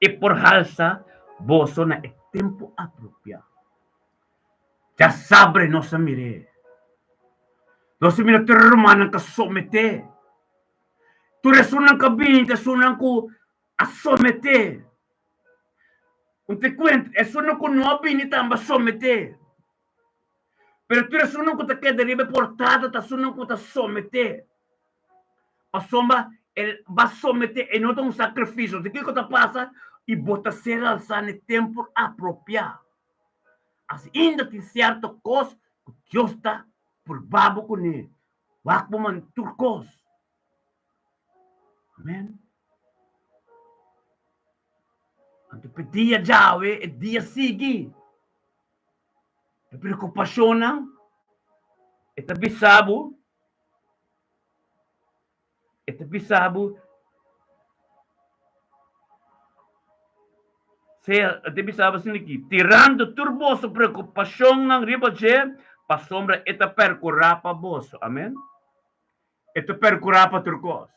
por alça, você não é tempo apropriado. Já sabe nossa mire. Nossa mire ter romana que someter. Tu ressonan que bem, te sonan que a someter. Não te cuento, é só não que não bem também someter. Pero tu ressonan que te queda ribe portada, te sonan que te someter. A sombra ele vai someter e não um sacrifício. De que te passa? E bota ser alçar no tempo apropriado. Assim, ainda tem certa coisa que Deus está por babo com ele. Wak mo man turkos. Amen. Ang dia jawe e dia sigi. E preocupasyon ng etabisabu Sea etabisabu siniki tirando turboso preocupasyon ng ribaje pasombra eta percurapa boso. Amen. Eta percurapa turcos.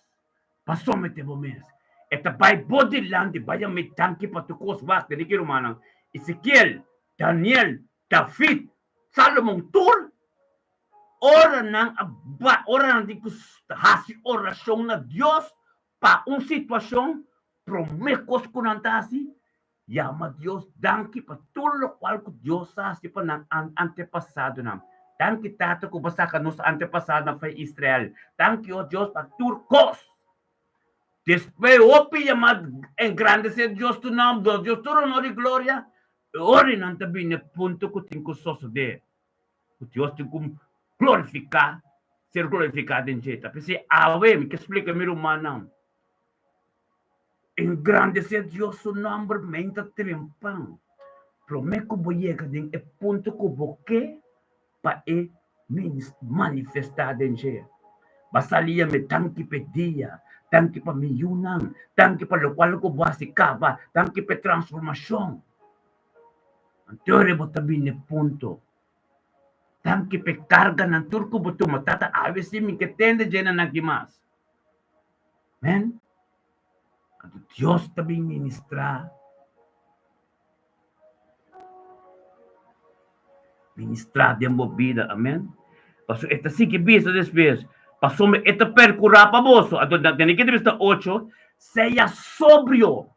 Pasome te bomes. Eta bay body lang di bayang may tanki pa turcos bak de niki rumanang Ezekiel, Daniel, David, Salomon tur ora ng hasi orasyon na Diyos pa un sitwasyon promekos ko ng tasi yama Diyos danki patulo kwal ko Diyos hasi pa ng antepasado nam danki tato ko basa ka no sa antepasado na fay Israel danki o Diyos paturkos después opi yamad en grande ser Diyos tu nam Diyos tu ronori gloria ori ng tabi ne punto ko tingko soso de o Diyos tingko glorificar, ser glorificado em jeito. Porque awe, me explica meu humano. Engrandecer Deus o nome menta triunfam. Prometo boiega den e ponto ko boque pa e manifestado em jeito. Basalia me tanki pedia, tanki pa miyunang, tanki pa lo qual ko basikaba, tanki pa transformação. Antore botabi ne ponto. Tanki pe carga ng turco buto matata aves si mi que tende llena nagimas. Amen. At Diyos tabing ministra. Ministra de movida. Amen. Paso esta sige bisa después. Paso me esta percura pa boso. Ato na tinigit bista 8. Sea sobrio.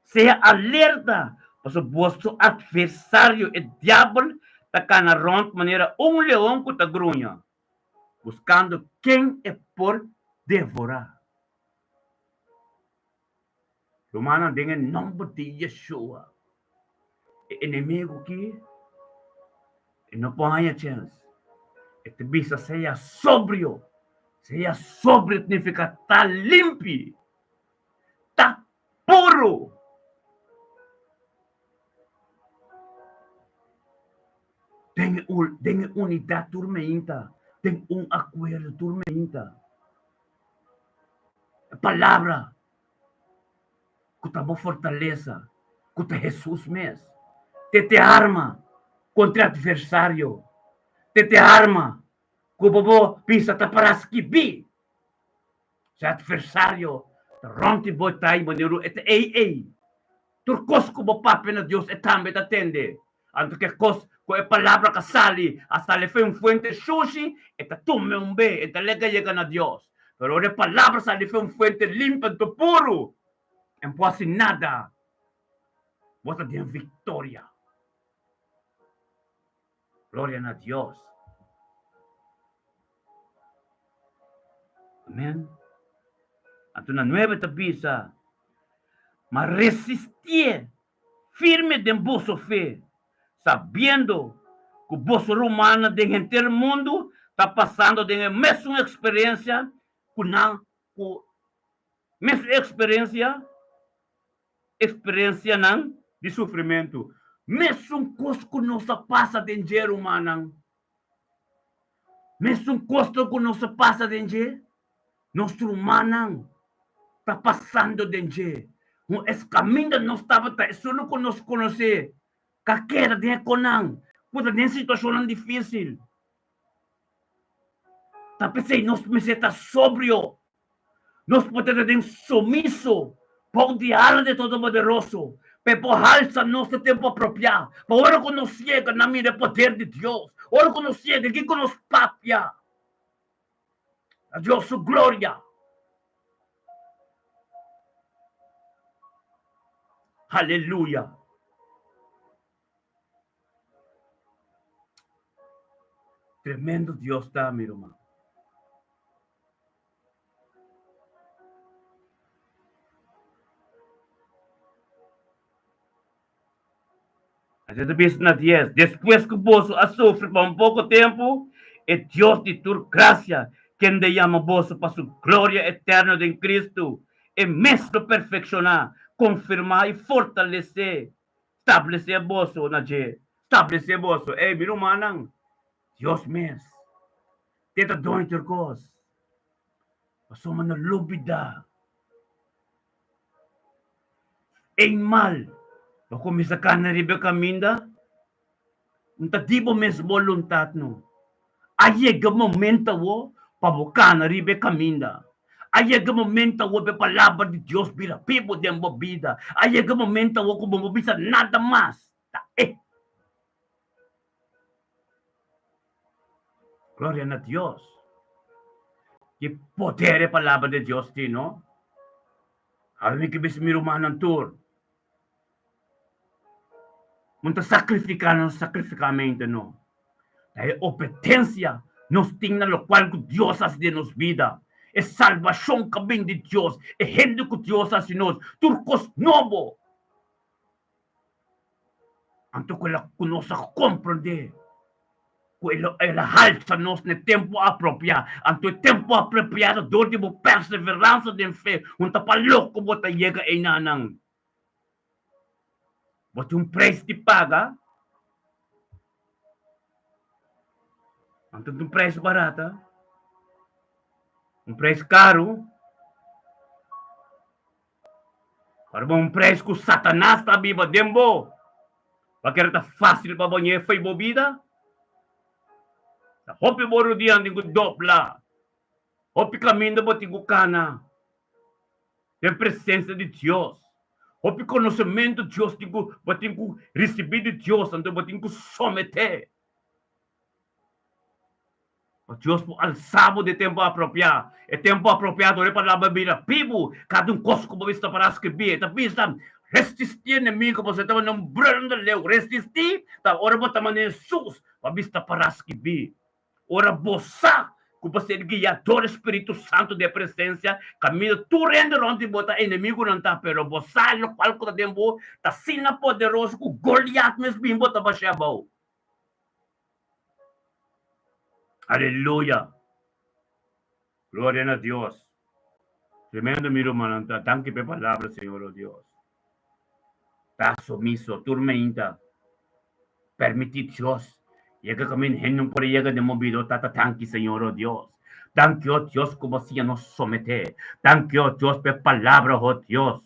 Sea alerta. Paso boso adversario e diablo tacanaront manera un león que te gruña, buscando quien es por devorar. Romana dengan nombre de Yeshua. El enemigo aquí no pone chance. Este bisa sea sobrio. Sea sobrio significa está limpio. Está puro. Tenha unidade tormenta. Tem acordo tormenta. A palavra. Que tá boa fortaleza. Que tá Jesus mesmo. Te arma contra adversário. Te arma. Que bobo pisa tá para esquivar. Se adversário. Ronti botai maneiro. Ei. Turcos que bo papi na Deus. Também te atende. Anto que cos. Com a palavra que sale, hasta le fue un fuente sushi, eta tome un be, eta lega llega a Dios. Pero a palavra sale fue un fuente limpio, puro. En puede hacer nada. Vos de victoria. Gloria a Dios. Amén. Ante una nueva tabisa, mas resistir firme de vossa fe. Sabendo que o vosso romano de inteiro mundo está passando de a mesma experiência que não, mesma experiência não de sofrimento. Mesmo coisa que nos passa de dinheiro humano. Mesmo coisa que nos passa de dinheiro, nosso humano está passando de dinheiro. Esse caminho não estava, isso não nos conhecer. Kakera de konang, puta de situação difícil. Tapi se nós meseta sobrio, nós podemos ter sumiso, por diário de todo poderoso, pero alça nosso tempo apropriado, para hora que nos chega na mira poder de Deus, hora que nos chega, que nos papia, a Deus sua glória. Aleluia. Tremendo Dios está, mi hermano. Así te empieza na 10. Después que vos sofre por un poco tiempo, es Dios de tu gracia, quien te llama vos para su gloria eterna en Cristo, y mesmo perfeccionar, confirmar y fortalecer, establecer vos, establecer vos, miro manang, Dios mes, teta doin turcos, pasoma na lubida, mal, no kumisakan na ribe kaminda, unta di mo mes voluntad no, ayega momento wo, pabukana ribe kaminda. Ayega momento wo be palavra de Dios vira pipo de vida. Ayega momento wo como bisa nada más. Gloria a Dios. Que poder é palavra de Deus, no? Alam que bis mirumanan tur. Munta sacrificar no sacrificamento, no. Daí obediência nos tem lo qual Deus hace de nos vida. É salvação que vem de Deus. É rende que Deus hace nos. Turcos novo. Anto que ela conosca compreender. Ela alça-nos no tempo apropriado. Anto tempo apropriado, dor de perseverança de fé. Um tapaloco bota chega em nanang. Bota preço de paga. Anto preço barata. Preço caro. Para preço que Satanás está viva dembo. Porque era fácil para banhar foi bobida. Hopi moro diyan tingo dobla. Hopi caminho ba tingo cana. Tem presença de Deus. Hopi conhecimento de Deus tingo ba tingo receber de Deus, então ba tingo someter. O Deus po alçado de tempo apropriado. É tempo apropriado para a Bíblia. Pibo, cada coisa como vista para escrever. Tapi está resistir inimigo, você estava não brando leu. Resistir, tá ora bota mané Jesus, para vista para escrever. Ora bossa, que você guiador Espírito Santo de presença, caminho tu rende onde bota inimigo não tá, pero bossa no qual que tempo tá sina poderoso que Goliat mesmo bim bota baixar bom. Aleluia. Glória a Deus. Tremendo miro mananta, tanque pe palavra, Senhor oh Deus. Tá sumiso, tormenta. Permitir Deus. Llega kami henung por llega de movido tata tanki Señor oh Dios. Thank you, Dios, como si nos somete. Thank you, Dios, por palabra, oh Dios.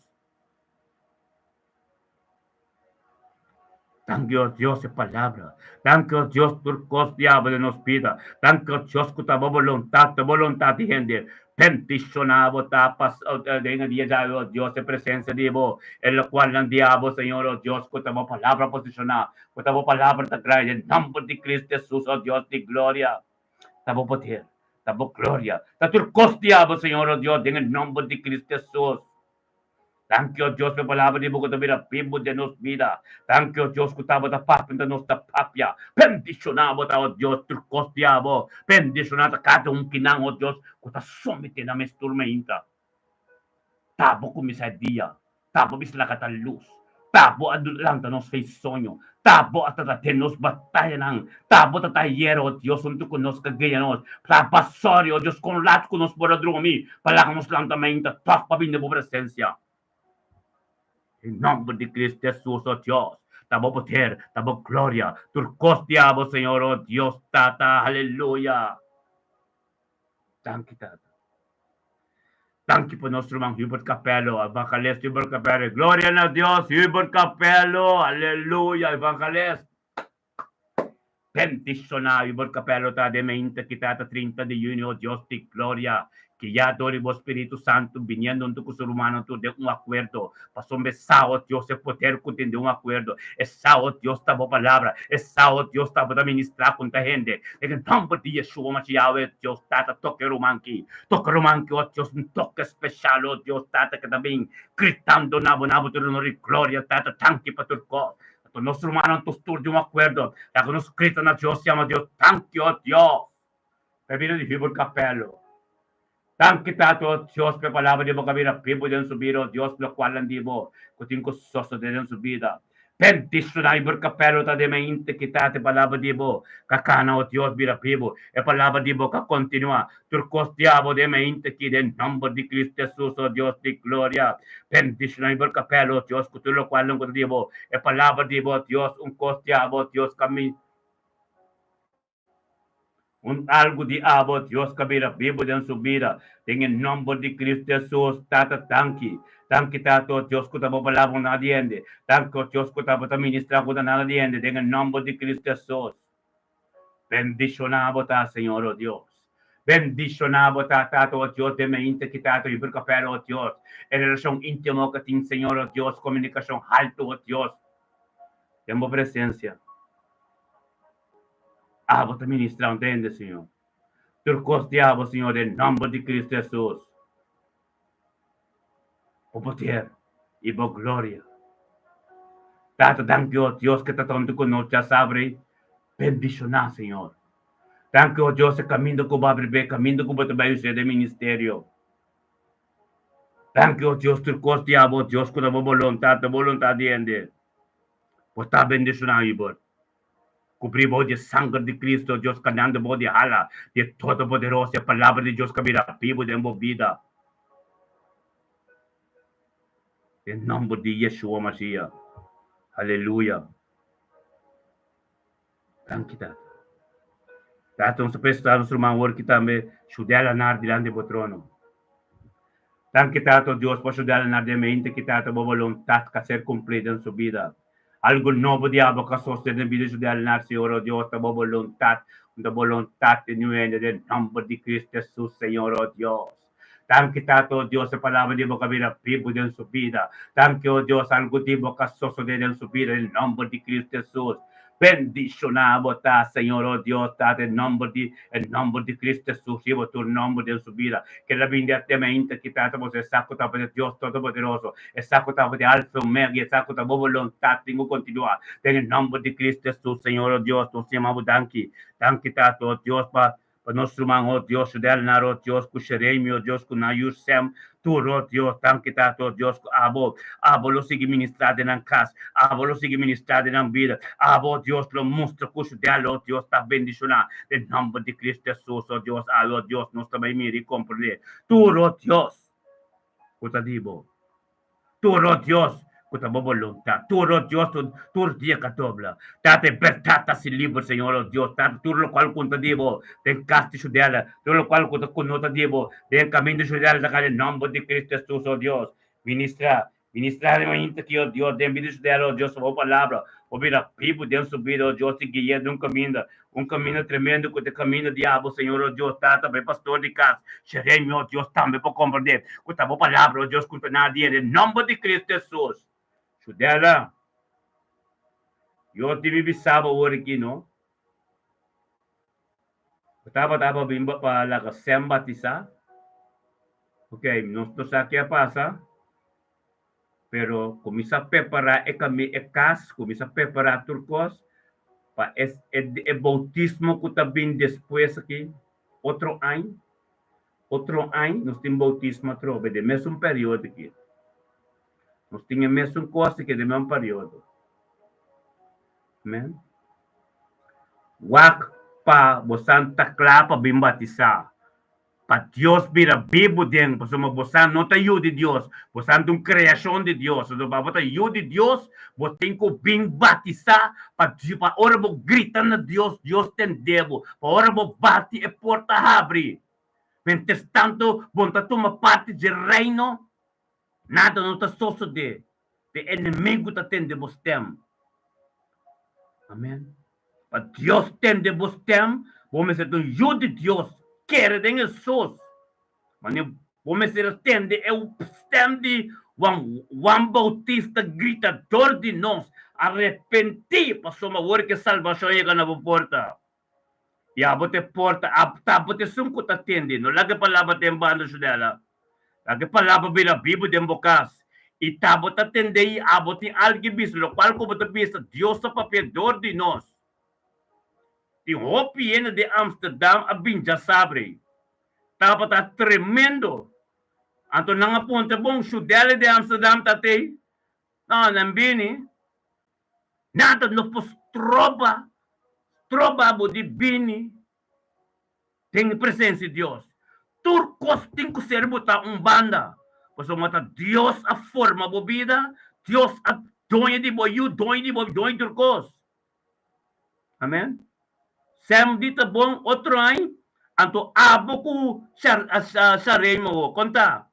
Thank you, Dios, por palabra. Thank you, Dios, por cos diabo de nos pida. Thank you, Dios, por tu voluntad de gente. Peticionado tapas de dia oh Dios, de presencia de vos, en lo cual el diablo, Señor, oh Dios, con tu palabra posicionada, con tu palabra te trae, en nombre de Cristo Jesús, oh Dios, de gloria. Tu poder, tu gloria. Tu cos diabo, Señor, oh Dios, en el nombre de Cristo Jesús. Thank you, Dios, por palabra de boca de vida, pibo de nos vida. Thank you, Dios, que estava da papia de nos da papia. Bendicionado, oh Dios, tu cos diabo. Bendicionado cada kinang, oh Dios, que está somete na mes tormenta. Tabo kumisa dia. Tabo bisla kata luz. Tabo adulanta nos fez sonho. Tabo atataten nos batalha nang. Tabo tatayero, oh Dios, unto que nos kagaya nos. Trapasori, oh Dios, con lato que nos bora dromi. Palakamos lang também, tak pa bin de presença. Em nome de Cristo Jesus, oh Deus, tamo poder, tamo glória, turcos diabo, Senhor, oh Deus, tata, aleluia. Thank you, tata. Thank you por nosso irmão Hubert Capello, evangelista Hubert Capello. Glória a Deus, Hubert Capello, aleluia, evangelista. Bendicionado, Hubert Capello, tá de mente, que tá 30 de junho, oh Deus, de glória. Que ya todo el Espíritu Santo viniendo en tu ser humano de un acuerdo. Pasó besado Dios el poder que de un acuerdo. Esao Dios estaba palabra. Esao Dios estaba a ministrar con la gente. En el nombre de Yeshua Mashiach, Dios tata toque romanqui. Toque romanqui, oh Dios, un toque especial, oh Dios tata que también gritando nabo tu honor y gloria, tata tanque para tu cor. Nuestro hermano en tu tour de un acuerdo. La que nos gritan a Dios, llama Dios, tanque, oh Dios. Pepino de Hubert Capello. Thank you, Tato, Dios, por palabra de boca vida, pipo de su vida, Dios, lo cual andivo, cutin ko soso de su vida. Bendicionai berkapelo ta de mente kita te palabra dibo kakana o Dios bira pibo e palabra dibo ka continua turcos diabo de mente ki de nombre di Cristo Jesus o Dios di gloria bendicionai berkapelo Dios kutulo kwalong ko dibo e palabra dibo Dios un cos diabo Dios kami un algo di abo Dios kabira bibo den subira dengan nombre di Cristo Jesus tata tanki tanki tato Dios ko tabo palabong na diende tanko Dios ko tabo ta ministra ko na diende dengan nombre di Cristo Jesus bendicionabo ta Señor oh Dios bendicionabo ta tato oh Dios de mente kitato y berkapelo oh Dios en relación íntimo que tin Señor oh Dios comunicación alto oh Dios tengo presencia abo ta ministra entende Señor Turcos diabo, Senhor, em nome de Cristo Jesus. O poder e a glória. Tata, thank you, Deus, que está tanto conosco, sabe, bendicionar, Senhor. Thank you, Deus, que caminho que vai abrir, caminho que vai trabalhar o ministério. Thank you, Deus, turcos diabo, Deus, que dá vontade de por estar bendicionar, Ibor. Cobrir o de sangue de Cristo, Deus, canando o de hala, de todo poderoso, a palavra de Deus que virá vivo de vida. Em nome de Yeshua Mashiach. Aleluia. Thank you, Tata. Tata, sa pesta nos rumang work kita me, sudela nar dilante do trono. Thank you, Tata, Dios, por sudela nar de mente que Tata, bo voluntad ka ser cumplida en su vida. Algo novo diabo ka sostener vida sudela nar, Senhor, Dios, ta bo voluntad de nuende de nombre de Cristo Jesus, Senhor, Dios. Thank you, Tato, Dios, sa palavra di mo kami na pibo din su vida. Thank you, Dios, algo di mo kasosoden din su vida, en nombre de Cristo Jesus. Bendicionamos, ta, Señor, oh Dios, ta, en nombre de Cristo Jesús, llevo tu nombre de su vida. Que la vinda te mente que ta, pues, el saco ta, de Dios Todopoderoso, el saco ta, de Alfa Omega, el saco ta, voluntad, tengo continuar. En el nombre de Cristo Jesús, Señor, oh Dios, nos llamamos danki, ta, oh Dios, pa nosso irmão, oh Deus, del naro, Deus, ku sheremi, oh Deus, ku nayur sem, tu, oh Deus, tanque ta, oh Deus, abo, lo sigue ministrado ng casa, lo sigue ministrado ng vida, Deus, lo mostra ku del, oh Deus, ta bendicionar, en nombre de Cristo Jesus, oh Deus, oh Deus, nos também me recomprender, tu, oh Deus, ku tadibo, tu, oh Deus, kuta voluntad. Tú, oh Dios, tú día que dobla. Tate bertata si libro, Señor, oh Dios. Tate tú lo cual kunta dibo. Den casti sudela. Tú lo cual kunta kunota dibo. Den camino sudela sa kanya nombre de Cristo Jesus, oh Dios. Ministra de mente que, oh Dios, den vida sudela, oh Dios, oh palabra. Oh vida, vivo den su vida, oh Dios, y guía de un camino tremendo, que te camino diabo, Señor, oh Dios, tata, be pastor de casa. Xereme, oh Dios, también por comprender. Kuta bo palabra, oh Dios, kunta nadie, en nombre de Cristo Jesus. Sudela, yo te bibisaba oriki, no? Tapa bimba pa la semba tisa. Ok, no sa kaya pasa. Pero kumisa prepara kami ekas, kumisa prepara turcos pa bautismo ko tabin después aqui. Outro ano, nós temos bautismo trove de mesmo período aqui. Nós tínhamos mesmo coisa que de mesmo período. Amen. Wak pa bosan takla pa bimbatisa. Pa Dios vira vivo din. Pa suma bosan no tayo de Dios. Bosan tung kreasyon de Dios. So pa tayo de Dios. Botin ko bimbatisa. Pa ora mo grita na Dios. Dios ten devo. Pa ora mo bati e porta abri. Mientras tanto, bonta toma parte de reino. Nada não está sosso de inimigo está tendo você. Amém. Mas Deus tem de você. Vamos ser um judo de Deus. Quer de Jesus. Mas vamos ser tende é o stem de Juan Bautista gritador de nós. Arrepentir para soma hora que salvação chega na porta. E a bote porta, a bote sungko ta tende. No lagi palavra tembando dela. Lagi palavra bila Bíblia de bokas. Itabot atendei abot ni algibis, lo qual como te vista, Dios sa papiador de nós. Ti hopiena de Amsterdam a binja sabre. Tapat a tremendo. Anto nang apunta bong sudele de Amsterdam tatay. No, nambini. Nada não pos troba abo de bini, tem presença de Deus. Turcos tem que ser botar banda. Pois mata Deus a forma bobida, Deus a donha de boiu, donha turcos. Amém? Sem dita bom outro ano, anto abo ku sarei mo conta.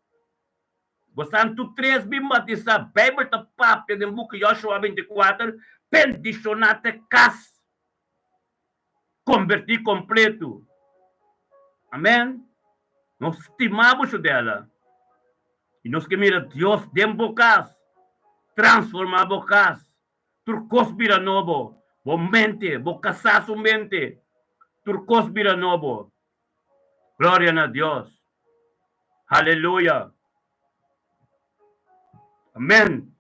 Bosanto 3 bimbatisa, Bible ta papia de book Joshua 24, bendicionate cas, converti completo. Amém? Nós estimamos dela. E nós que mira Deus dem bocas, transforma bocas, turcos vira novo, bo mente, bo casaço mente, turcos vira novo. Glória a Deus. Aleluia. Amém.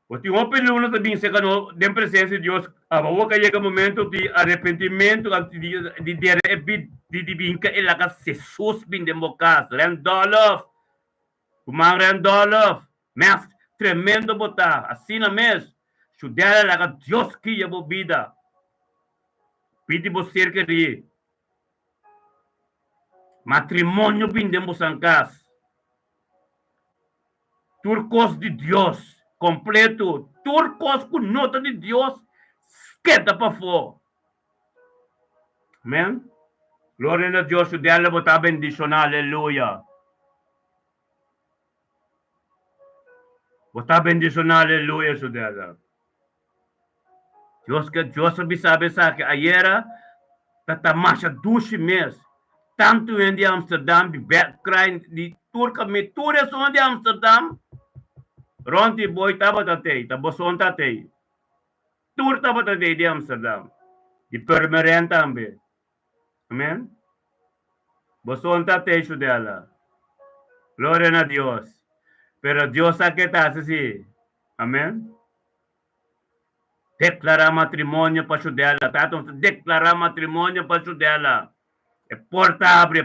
O tinha peluno também se cano dem presença de Deus, abawa kaya ka momento de arrependimento de binka ilaka Jesus bin dem bocas, Randolph. Kumang Randolph, mas tremendo botar, assim na mes, chudela laga Deus que é bobida. Pidi você que matrimônio bindemos ancas. Turcos de Deus, completo. Turcos com nota de Deus, esquenta para fora. Amém? Glória a Deus, chudela botar bendição, aleluia. Botar bendição, aleluia, chudela. Deus sabe que ayer tatamasha 12 meses. Tanto em Amsterdam, de background, de turca, metura são de Amsterdam. Ronti boy taba tatay, taboson tatay. Tur taba tatay de Amsterdam. De permanent tambe. Amen? Boson tatay sudela. Gloria a Dios. Pero Dios aqueta así. Amen? Declara matrimonio para sudela. Tato declara matrimonio para sudela. É porta abre.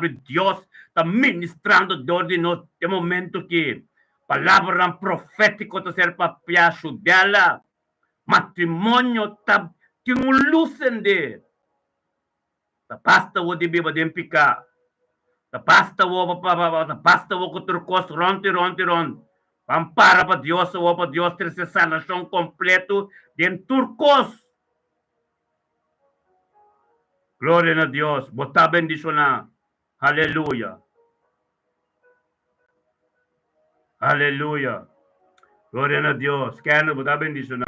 Deus está ministrando de nós. De momento que palavra profética está ser para piacho dela. Matrimônio está tem lucende. Basta o de biba de picar. Basta o que turcos ron. Pampara para Deus ter sanação completo de turcos. Glória a Deus. Botar bendição. Aleluia. Aleluia. Glória a Deus. Quero botar bendição.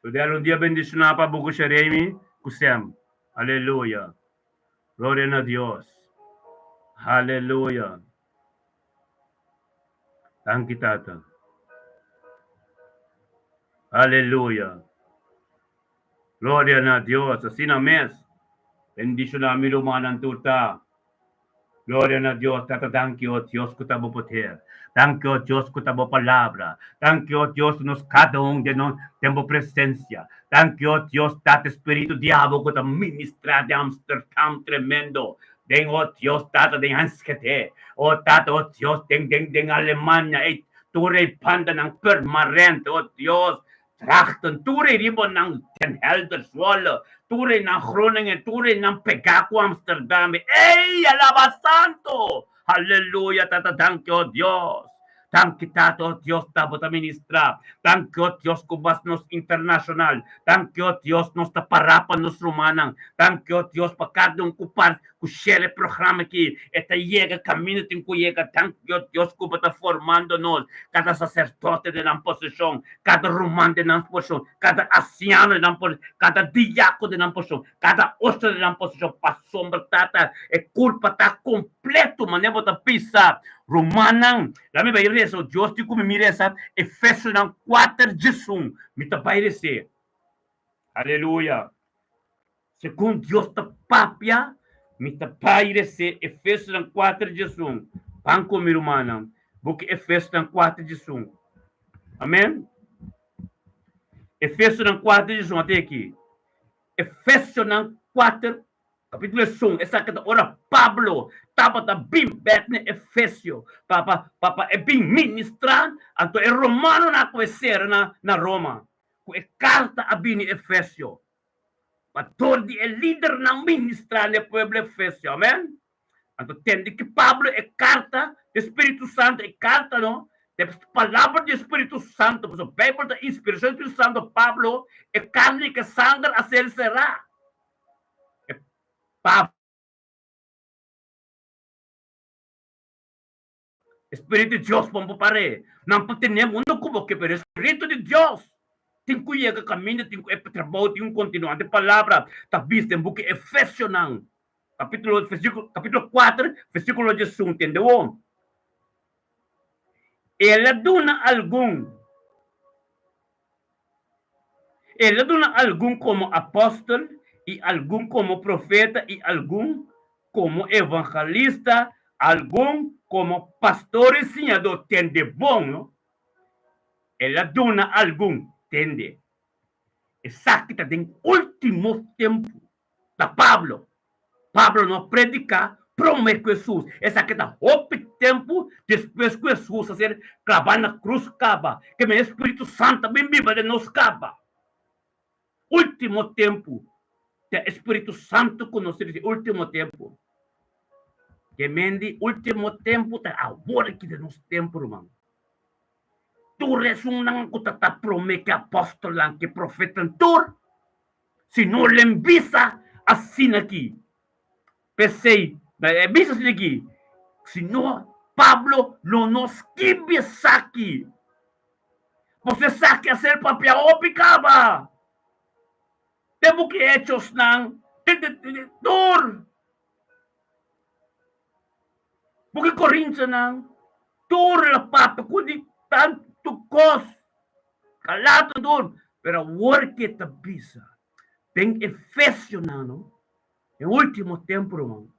So, dahil dia bendição para buku Sheremi, kusem. Aleluia. Glória a Deus. Aleluia. Thank you, Tata. Aleluia. Glória a Deus. Assim na mes. Bendición namin lumanan tuta. Gloria a Dios. Tata, thank you, Dios, ko tabo poter. Thank you, Dios, ko tabo palabra. Thank you, Dios, nos cada de non tempo presencia. Thank you, Dios, Tata, Espíritu Diabo, ko tabo ministra de Amsterdam tremendo. Den, oh Dios, Tata, den hanskete. Oh Tata, oh Dios, den Alemania. Ture panda ng permanente, oh Dios. Trachten, ture ribon ng ten helder swallow. Ture ng Groningen, ture ng Pegaco, Amsterdam. Ey, alaba santo! Hallelujah, Tata, thank you, Dios. Thank you, Tato, Dios, tabo ta ministra. Thank you, Dios, kubas nos international. Thank you, Dios, nos taparapan nos rumanang. Thank you, Dios, pakadong kupar, kusyele programa ki, eta llega camino tin kuyega. Thank you, Dios, kubata formando nos, cada sacerdote de la posesión, cada rumán de la posesión, cada anciano de la posesión, cada diaco de la posesión, cada oso de la posesión, pasombra, Tata, e culpa ta completo, manevo ta pisa. Romanang, lami ba ireso, Diyos di ko mimiresa, Efeso ng 4 Jesum, mitabayrese. Hallelujah. Segundo Diyos ta papya, mitabayrese, Efeso ng 4 Jesum. Pangko mi Romanang, buki Efeso ng 4 Jesum. Amen? Efeso ng 4 Jesum, até aqui. Efeso ng 4, Capítulo 1, essa que ora Pablo estava bem bet na Efésio, para bem ministrar, então é romano na conhecer na Roma, com é carta a bem Efésio. Para todo é líder na ministrar no povo Efésio, amém? Então tende que Pablo é carta do Espírito Santo, é carta, não? A palavra do Espírito Santo, a Bíblia da inspiração do Espírito Santo, Pablo é carne que sangue a ser será. É Pablo. Espírito de Deus, vamos pare. Não podemos não como que, pero Espírito de Deus tem que ir a caminho, tem que trabalhar, tem que continuar. A palavra está vista em book Efésio, capítulo 4, versículo 18, entendeu? Ela dona algum como apóstolo, e algum como profeta, e algum como evangelista, algum como pastor e senhor, tende bom, não? Ela dona algum, tende. Exacta tem último tempo da Pablo. Pablo não predica, promete Jesus. Essa que está o tempo depois que Jesus a ser clavado na cruz acaba. Que o Espírito Santo bem viva de nós acaba. Último tempo. O Espírito Santo conhece esse último tempo. Que mendi último tempo está agora que de nosso tempo, irmão. Tu resunan ko tataprome que apóstolo lang que profeta tur. Se não lembisa assim aqui. Pensei, bisa aqui. Se não, Pablo não nos quibes aqui. Você sabe a ser papel ou picava. Temos que hechos ng tur. Porque Corinthians ng tur la papa kundi tanto cos. Kalato tur. Pero work it a bisa. Tem Efésio não? Em último tempo, irmão.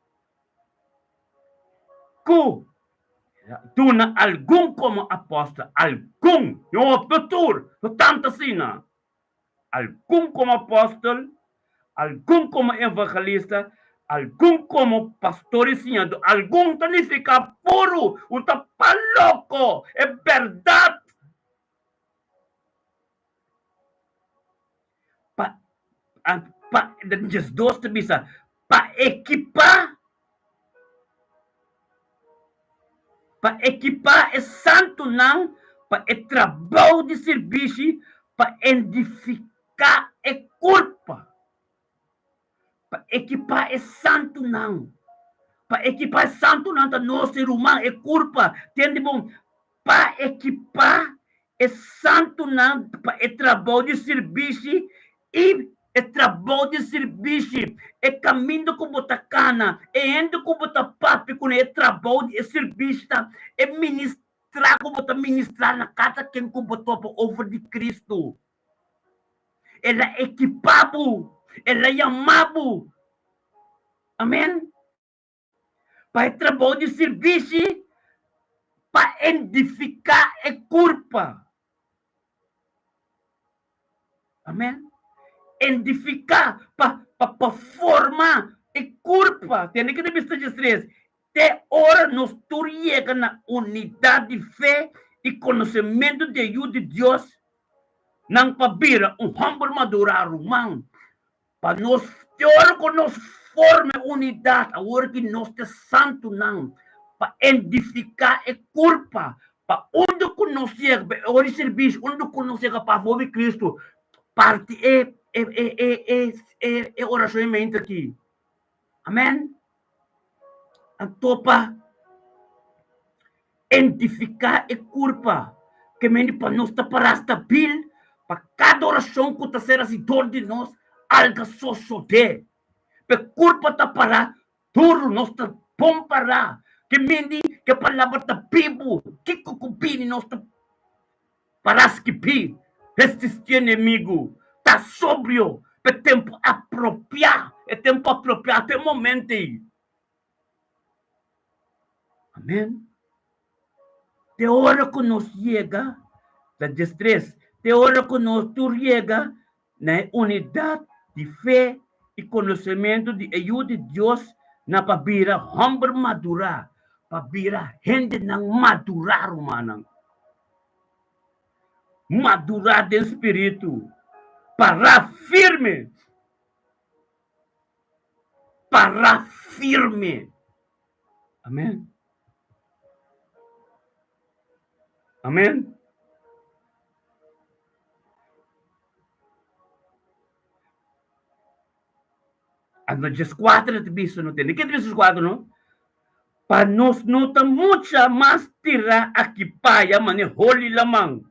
Tu na algum como apóstolo, algum, não doutor, não tanto assim, não. Algum como apóstolo, algum como evangelista, algum como pastor e senhor, algum significa puro, um tapa louco, é verdade. Just dois te bisa, para equipar é santo não, para trabalho de serviço, para edificar é culpa. Para equipar é santo não. Para equipar é santo não, da nosso ser humano é culpa. Entende bom? Para equipar é santo não, para trabalho de serviço e é trabalho de serviço, é caminho com bota cana, é indo com bota papi, com é trabalho de serviço, é ministrar com bota ministrar na casa quem com bota over de Cristo. Ela é equipado, ela é amado. Amém? Para trabalho de serviço, para edificar é culpa. Amém? Edificar, para formar é culpa. Tem que ter visto de estresse. Até hora nós chegamos na unidade de fé e conhecimento de Deus. Não para vir humble madurar humano. Para nós, até hora que nós formamos unidade, a hora que nós é santo não. Para edificar é culpa. Para onde que nós chegamos, hora de serviço, onde que nós chegamos para ouvir Cristo. Parte é oracionamento aqui. Amém? Então, para edificar é culpa. Que me para nós para estabil, para cada oração que está sendo assim dor de nós, algo só sote. Para culpa está para tudo nós está bom para. Que me que a palavra está vivo, que cucupini nós está para esquipir. Resistir inimigo, está sóbrio, é tempo apropriado, até o momento. Amém? De hora que nós chega, da destreza, de hora que nós chega na unidade de fé e conhecimento de ajuda de Deus na pabira homem madurar, pabira gente não madurar humana, madurar de espírito, para firme, amém, amém. Ano 4 de biso no tem. Que biso 4 no? Para nos nota mucha mas tira aqui paia mane holi lamang.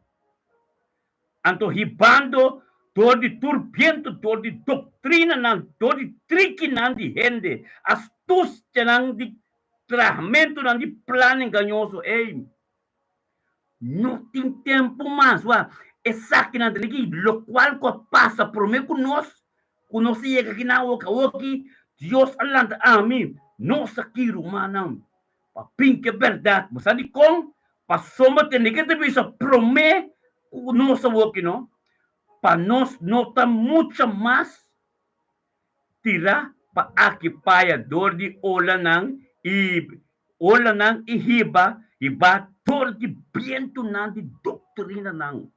Anto hibando todo de turbiento, todo de doutrina nan, todo de trique nan de gente, astúcia nan de tramento nan de plano engañoso. Ei, não tem tempo mais, wa. Essa que nan de lo qual que passa por mim conosco. Quando se chega aqui na oca, Deus alanta a mim, nossa aqui humana, para pinque verdade, mas sabe como? Para soma ter que te bisa promete nossa oca, não? Para nós nota muito mais tirar para aqui paia dor de ola nang e hiba e ba dor de viento nang de doutrina nang.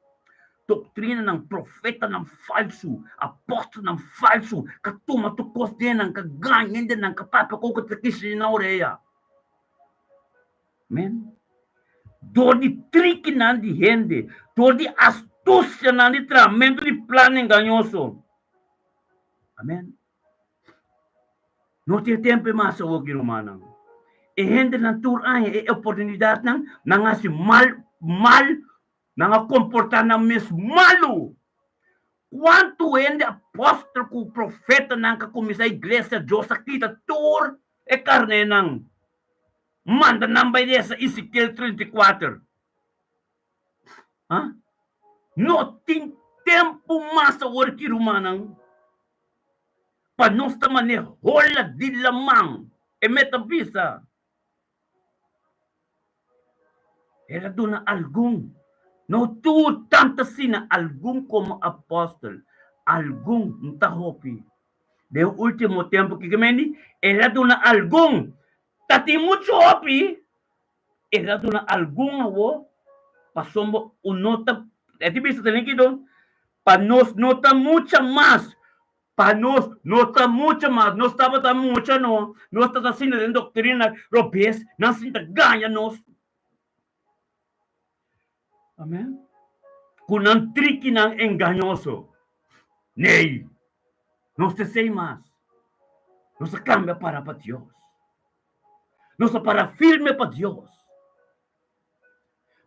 Doutrina ng profeta ng falso, apóstolo ng falso, katumatukos din ng kaganyan din ng kapapakukot na oreya. Amen? Dor di tricky nan di gente, dor di astúcia nan di tramento di plano engañoso. Amen? No tem tempo mais sa huwag inumanang. E gente ng turan, e oportunidad ng nangasi mal nanga comportar na mesmo malo. Quanto ainda apóstolo com o profeta nanga começa a igreja Deus aqui da tur e carne nang manda nambay dessa Ezequiel 34. Ha? No tem tempo mais a work rumanang pa nós tamane hola di lamang e metabisa. Era doon na algum. No tu tanta sina algum como apóstolo, algum tahopi. De último tempo que gemeni, era dona algum. Tati mucho hopi, era dona algum awo, pasombo unota, eti bisa tenen que don, pa nos nota mucha más, pa nos nota mucha más, no estaba tan mucha no está sina de doctrina, robes, não se ganha nos. Amém? Com um trique enganoso. Nei, não se sei mais. Não se cambia para Deus. Não se para firme para Deus.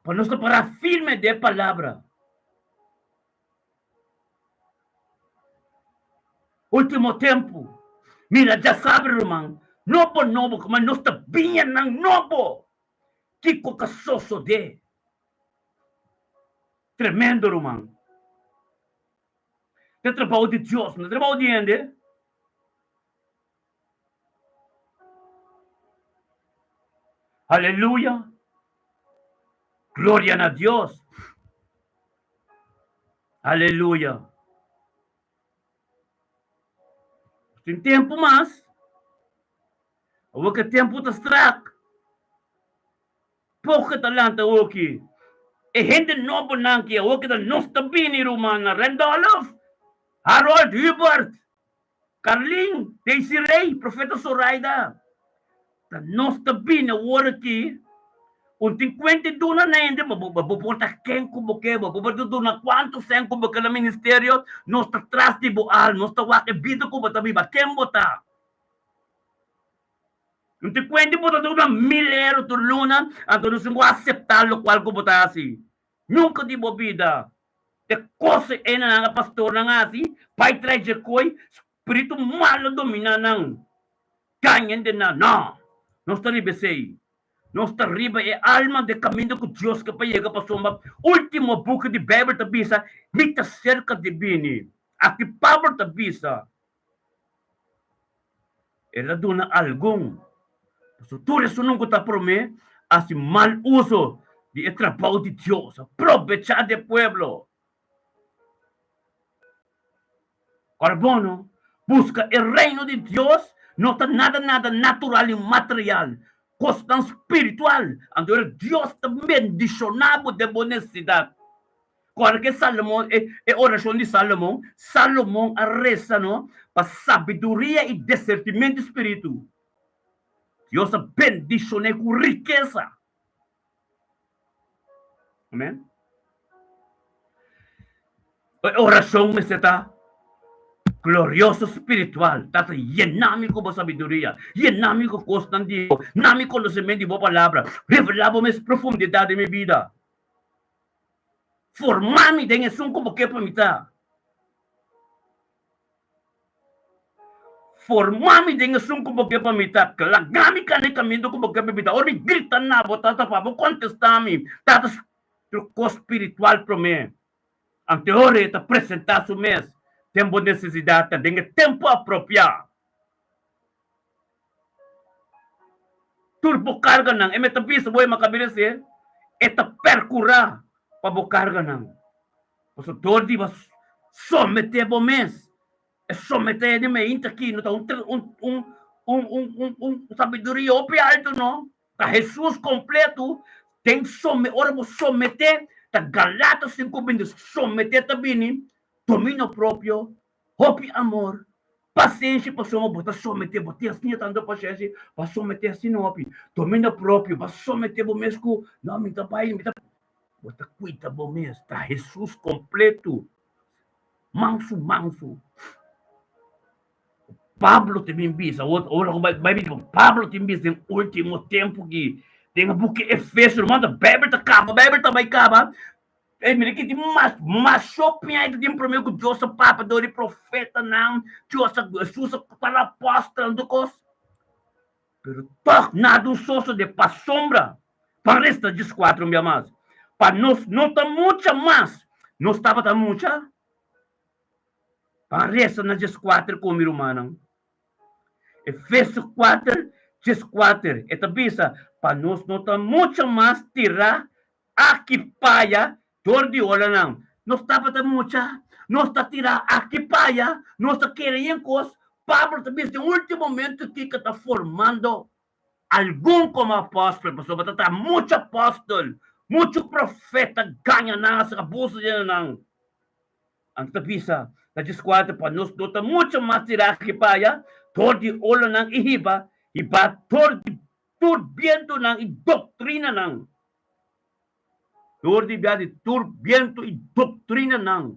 Não se para firme de palavra. Último tempo. Mira, já sabe, irmão. Novo, como não está bem novo. Que cocaçoso de. Tremendo, irmão. É trabalho de Deus, não é trabalho de gente. Aleluia. Glória a Deus. Aleluia. Tem tempo mais. O que tempo está estrago. Pouco talento aqui. E gente novo nanki, o que não está bem, Romana, Randolph, Harold Hubert, Carlin, Daisy Ray, Profeta Zoraida. Não está bem, o aqui. Un 50 duna na hindi, mabubuta ken kubuke, mabubuta duna quanto sen kubuke na ministerio, não está atrás de boal, não está wake bido kubata biba, ken bota. Un 50 bota duna 1,000 euro tu luna, anto não se aceitar lo qual kubata assim. Nunca di bobida. Te cosa é na pastor na assim, pai traz de coi, espírito malo domina nang. Ganyan din na, não está ribesei. Nossa riba é alma de caminho com Deus que pega para soma. Último book de Bíblia da bisa, mita cerca de bini. Aqui Pablo da bisa. Ela dona algum. So tu resunong ko ta prome, assim mal uso de trabalho de Deus, aprovechar de pueblo. Carbono, Busca el reino de Dios, no está nada natural y material, costa espiritual. Entonces Dios también bendicionado de buena necesidad. Quando que Salomão, é oração de Salomão, Salomão reza, não, para sabedoria e discernimento espírito. Deus bendicionou com riqueza. Amém? A oração está glorioso espiritual, está llename com sabedoria, llename com constante, llename com conhecimento de boa palavra, revelava mais profundidade de minha vida. Formar-me dentro de um como que para mim tá. Formar-me dentro de um como que para mim tá. Lagami ka nem caminho como que para mim tá. Ora grita na bota tá para contestar-me. Tá truco espiritual para mim. Ante hora está apresentar o mês. Tem boa necessidade, tem tempo apropriado. Turbo carga nang, metabisa boy makabilis eta percura para carga nang. Paso todo dia someter bo mês. É someter de me inta aqui, não tá sabedoria alto não. Tá Jesus completo, tem ora vou someter, tá Galatas 5:20, someter também, domínio próprio, hope amor, paciência para somos botar someter, botar assim tanto paciência, para someter assim não hope, domínio próprio, para someter bo mesmo, não me tá pai, me tá botar cuida bo mesmo, tá Jesus completo, manso. Pablo também bisa, Pablo também bisa no último tempo que tem a book Efésios, manda Bíblia também acaba. É melhor que tem mais shopping aí tem primeiro que Deus papa do profeta não, Deus Jesus para apóstolo do cos. Pero tornado soço de paz sombra, para esta de 4 minha mais. Para nós não tá muita mais, não estava tá muita. Para esta na 4 como irmão. Efésios 4:4. Esta bisa, para nós não está muito mais tirar aqui paia, dor de olho não. Não estava tá muita, não está tirar aqui paia, não está querendo coisas. Pablo também tem um último momento que está formando algum como apóstolo, pessoal, está muito apóstolo, muito profeta ganha nessa abuso de não. Anta bisa, na 4 para nós não está muito mais tirar aqui paia. Todo olo ng iba todo turbiento ng doktrina ng. Turbiento e doutrina ng.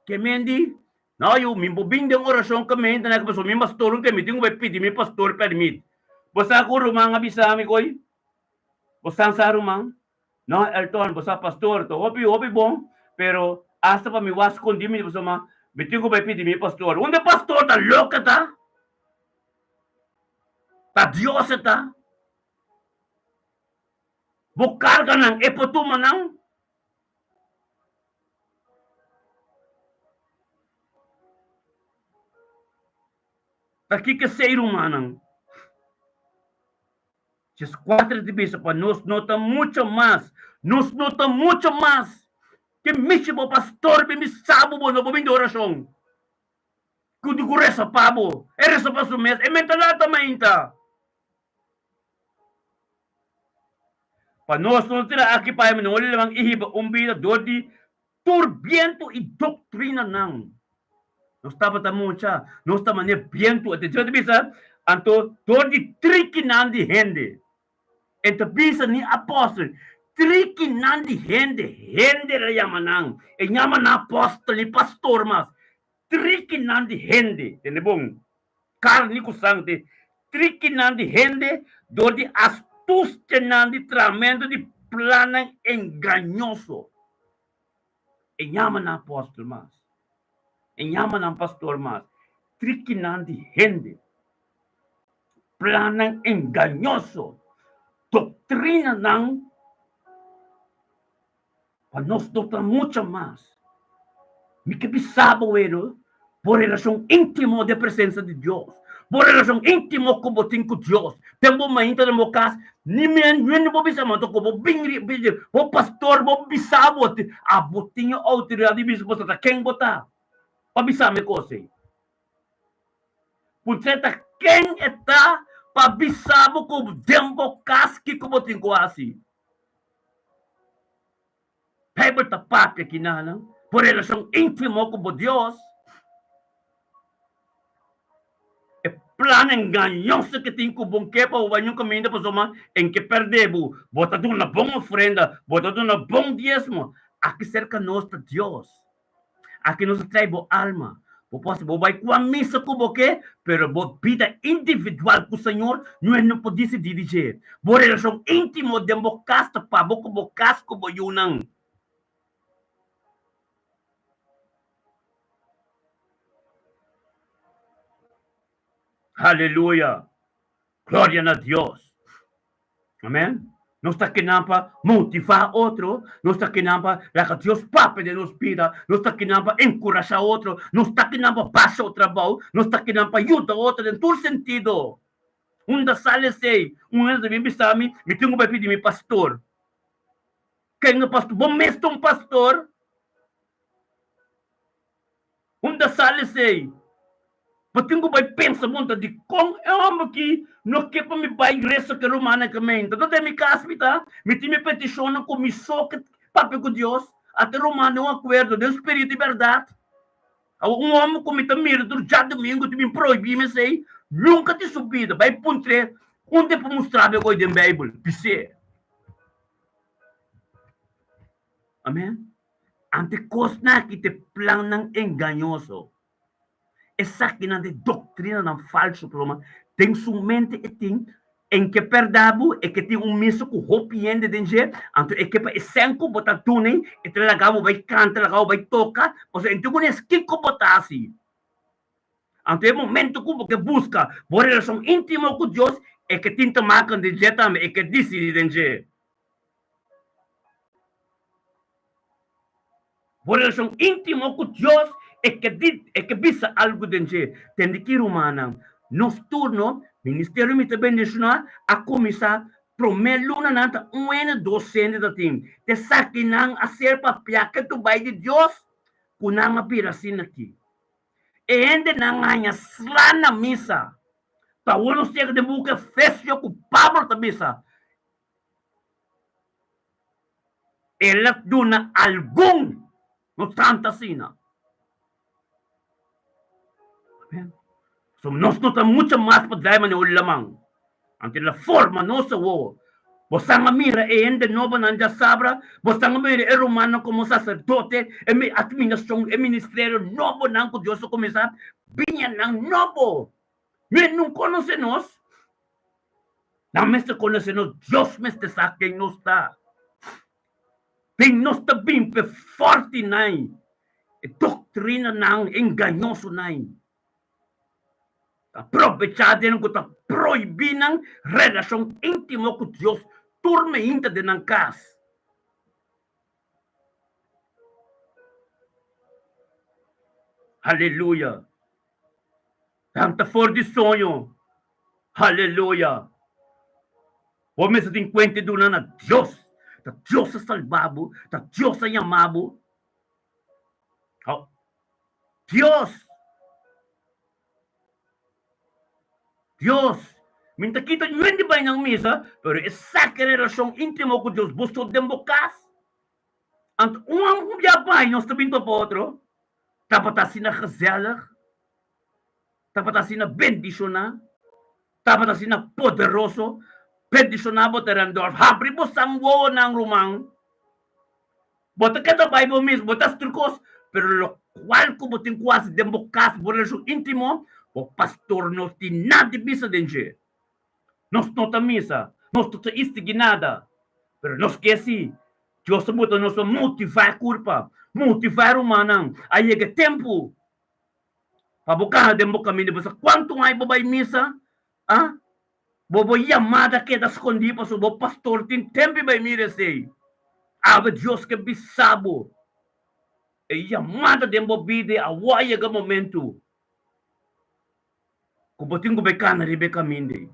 Kemendi, na yung mimbubing ng orasyon kami, na nagpaso, may pastorong kami, tingo ba piti, may pastor permit. Basta ako rumang abisami ko, basta sa rumang, no, Elton, basta pastor, to, hopi bong, pero hasta pa miwas kundi, basta ma, bitingo ba piti, may pastor. Unde pastor, ta loka ta? Ta Diyos ita. Bukar ka ng epotuma ng. Takikasay rumanang. Just 4 divisa pa, nos nota mucho más. Que mismo pastor, bimisabo mo, no buming orasyon. Kundi ko resa pabo. Resa pa sumes. Mentalata mainta. Panos não terá aqui para mim, não lamang ihiba umbida dodi turbiento e doutrina não. Não estava tão mucha, não estava nem viento. Até já bisa, anto dodi trikinandi hende. Ento bisa ni apóstolo trikinandi hende rayamanang. E nyaman apóstolo ni pastor mas trikinandi hende. Tenebong carne ko sangte trikinandi hende dodi as de tramento de plano enganoso. E llama na apóstolo mas. E llama na pastor mas. Triquinandi gente. Plano enganoso. Doutrina não. Para nós doutrina muito mais. Me que bisabo ero por relação íntima da presença de Deus. Por relação íntima com o Deus. Tempo mainta no casa, ni men bo bisa man to ko bo bingri bo pastor bo bisabo a botinho autoridade bispo ta ken bota. Pa bisa me ko sei. Putreta, quem está pabisabo ko dembo kaski ko boting kuasi. Bible tapat ya kinana. Por relasyon intimo ko bo Dios. E plan engañoso que tem com bom que para o banho caminho para soma em que perdebo. Bota de uma boa ofrenda, bota de uma bom diezmo. Aqui cerca nós de Deus. Aqui nos traz boa alma. Bo posso bo vai com a missa com o que, pero bo vida individual com o Senhor, não pode se dirigir. Bo relação íntimo de bo casta pa bo com bo casco bo yunang. Aleluia. Glória a Deus. Amém? Não está aqui para motivar outro, não está aqui para que Deus pape de nos vida, não está aqui para encorajar outro, não está aqui para passar o trabalho, não está aqui para ajudar outro em todo sentido. Da sala sei, da minha bisami, me tenho que pedir meu pastor. Quem é pastor? Bom mestre um pastor. Da sala sei. Patingo vai pensar muito de como é homem que não quer para me pai igreja que romana também. Então tem me caspita, me tem me peticiona com me soca papo com Deus, até romano um acordo de espírito e verdade. Homem como me mira do já domingo te me proibir me sei, nunca te subida, vai puntre, onde para mostrar me coisa da Bíblia, pise. Amém. Ante coisa que te planam enganoso. Essa que não é doutrina não falso problema tem sua mente e tem em que perdabo e que tem miso que hopiende de gente então é que para cinco botar tuning e te lagavo vai cantar lagavo vai tocar ou seja então é que botar assim então é momento que busca por relação íntima com Deus é que tem tomar de gente é que decide de gente por relação íntima com Deus é que bisa algo de gente tem de que humana nos turno Ministério me também a começar primeiro na nata docente da tim te saquinang a ser papia que tu vai de Deus kunang apirasin aqui e ainda não ganha slana missa pa uno chega de buca festio com Pablo da missa ela duna algum no tanta sina. So, nós notamos muito mais para dar o lamang. Ante la forma nossa wo. Bosang mira e ende novo nanja sabra, bosang mira e romano como sacerdote, e mi administração e ministério novo nang ko Dios começar, binha nang novo. Me não conhece nós. Não me conhece nós, Deus me está quem nos está. Quem nos está bem forte nai. E doutrina nang enganoso nai. Aproveitar de que está proibindo relação íntima com Deus, turma ainda de não casa. Aleluia. Tanta for de sonho. Aleluia. O mesmo tem conta do nana Deus. Da Deus é salvado, da Deus é amado. Deus. Deus, minta kita hindi ba ng misa, pero esa que relação íntima com Deus, gusto de bokas. Ang uang yabay, nós também para outro, dapat assim na gezellig, dapat assim na bendicionar, dapat assim na poderoso, bendicionado terandor, habri mo sangwo ng rumang, bota kada Bible mismo, botas trucos, pero lo cual como tem quase de bokas, por relação íntimo, o pastor não tem nada bisa de gente. Nós não estamos missa, nós não estamos istignada. Mas nós que assim, Deus muito nos motivar a culpa, motivar o humano. Aí é que tempo. Para buscar de boca minha, quanto mais vai missa? Bobo chamada que das escondidas, o pastor tem tempo para me dizer. Ave Deus que bisabo. E chamada de bobide a waia que momento. Kubuting kubeka na Rebecca Mindi.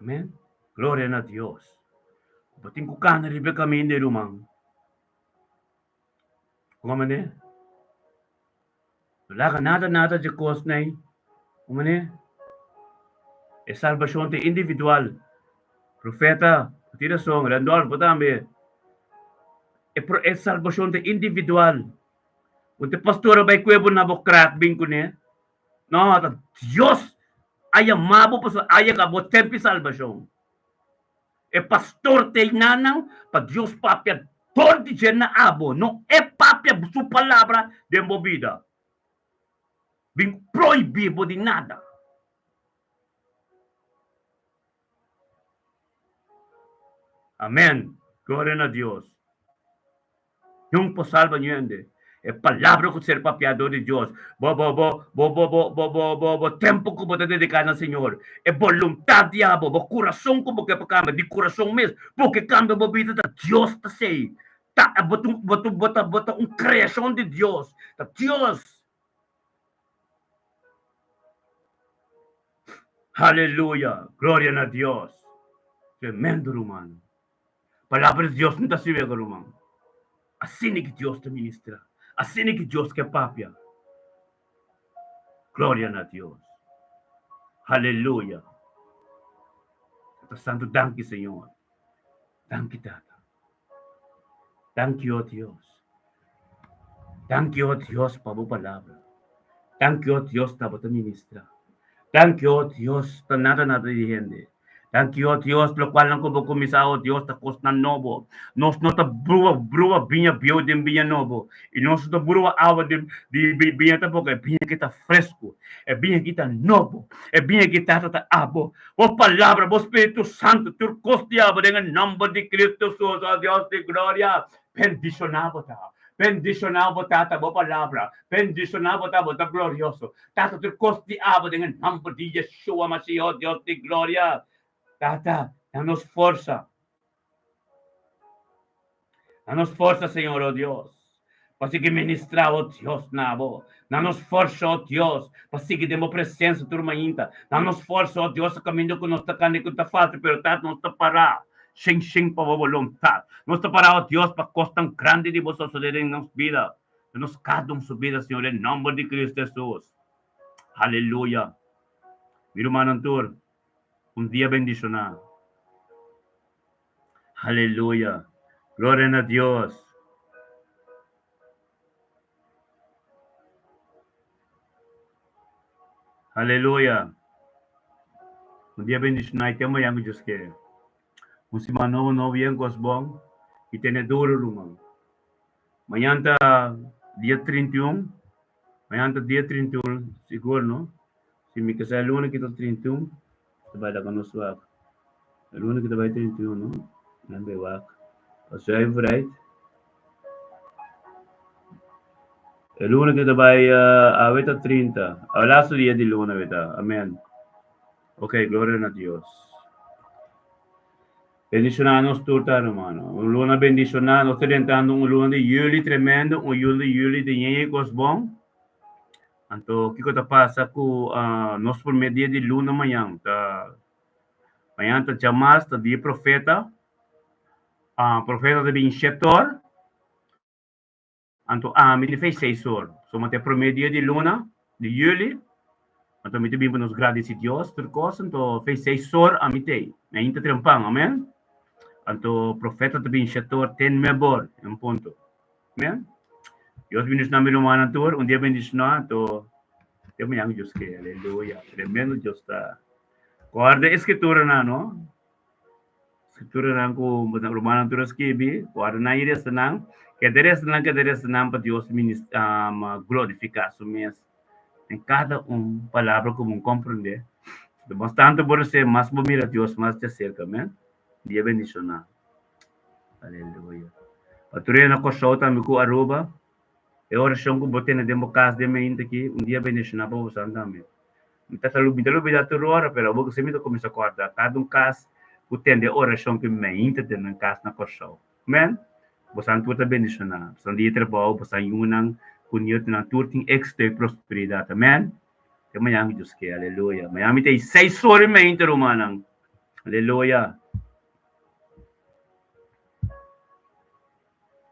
Amen. Gloria a Dios. Kubuting kuka na Rebecca Mindi rumang. Kumamane. Wala ka nada de cause na umane. E salvação te individual. Profeta, tira song, Randolph, botambe. E salvação te individual. Unte pastor bay kuebo na bo crack bin ko ne. No, Dios aya mabo po aya ka bo tempi salvação. E pastor te nanang pa Dios papia todo de na abo, no é papia su palavra de movida. Bin proibido de nada. Amén. Gloria a Dios. Yung po salva niyo yun. E palavra ko ser papiado de Dios. Tempo ko po dedicado ao Senhor. E voluntad diabo, bo coração ko bo que cambia, de coração mesmo, porque cambia bo vida da Dios ta sei. Ta bota criação de Dios. Ta Dios. Aleluia. Glória a Deus. Tremendo, romano. Palavra de Deus não está se vendo, romano. Assim é que Deus te ministra. Assim é que Deus quer papia. Glória a Deus. Aleluia. Santo, danke, Senhor. Danke, Tata. Danke, ó Deus. Danke, ó Deus, para a palavra. Danke, ó Deus, para te ministrar. Danke, ó Deus, para nada de gente. Danke, ó Deus, pelo qual não como começar, ó Deus, está costando novo. Nós não está brua vinha bio de vinha novo. E nós está brua água de vinha tá porque vinha que está fresco. É vinha que está novo. É vinha que está abo. Ó palavra, ó Espírito Santo, tu costeava dengan nome de Cristo Jesus, ó Deus de glória. Bendicionado tá. Bendicionado tata bo palavra. Bendicionado tata bo glorioso. Tata tu costeava dengan nome de Yeshua Mashiach, ó Deus de glória. Tata, danos força. Danos força, Senhor, ó Deus. Para seguir ministrar, ó Deus, nabo. Danos força, ó Deus. Para seguir demo presença, turma ainda. Danos força, ó Deus, a caminho que nós está cani que está fácil, pero tata, nós está parar. Sem para a vontade. Nós está parar, ó Deus, para costa tão grande de você suceder em nossa vida. Nos cada um sua vida, Senhor, em nome de Cristo Jesus. Aleluia. Meu irmão Antur. Dia bendicionado. Aleluia. Glória a Deus. Aleluia. Dia bendicionado. Temo yang Diyos ke. Kung si Manovo yang Gosbong, iteneduro lumang. Mayanta dia 31. Mayanta dia 31. Siguro, no? Si Mikasaluna kita 31. Trabalha conosco. Aluno que trabalha 31, não? Não é wak. Você é right? Aluno que trabalha a veta 30. A laço dia de luna veta. Amém. Ok, glória a Deus. Bendicionados tudo, hermano. Luna bendicionado. Nós tentando luna de Yuli tremendo. Yuli de Yenye Gosbong. Então, o que está passando com nós por meio de luna amanhã? Amanhã está chamado, está dia profeta. Profeta de Binchetor. Então, ele fez 6 horas. So, até por meio de luna, de julho. Então, me bem para nos agradecer a Deus, por causa. Então, fez 6 horas a mitei. Ainda trempang, amém? Então, profeta de Binchetor, tem mebor, ponto. Amém? Deus bendice na minha irmã Natur, dia bendice na, então, Deus me ame Deus que, aleluia, tremendo Deus está. Guarda a escritura na, no? Escritura na ko, irmã Natur escrevi, guarda na iria senang, que deres senang para Deus glorificar su mês. Em cada palavra como compreender. Bastante por ser mais mira Deus, mais te acerca, amém? Dia bendice na. Aleluia. Patuloy na ko show também com Aruba. E oração que botei na democracia de mim aqui, dia bendicionado na povo santo também. Então, talvez da tua hora, pero vou que sempre começa a acordar. Cada caso, o tende oração que me interessa na casa na coxão. Amém? Você não pode bendicionar. Você dia trabalho, você unang kuniyot na turting extra prosperidade. Amém? Que Miami Deus que, aleluia. Miami tem 6 horas me interromanang. Aleluia.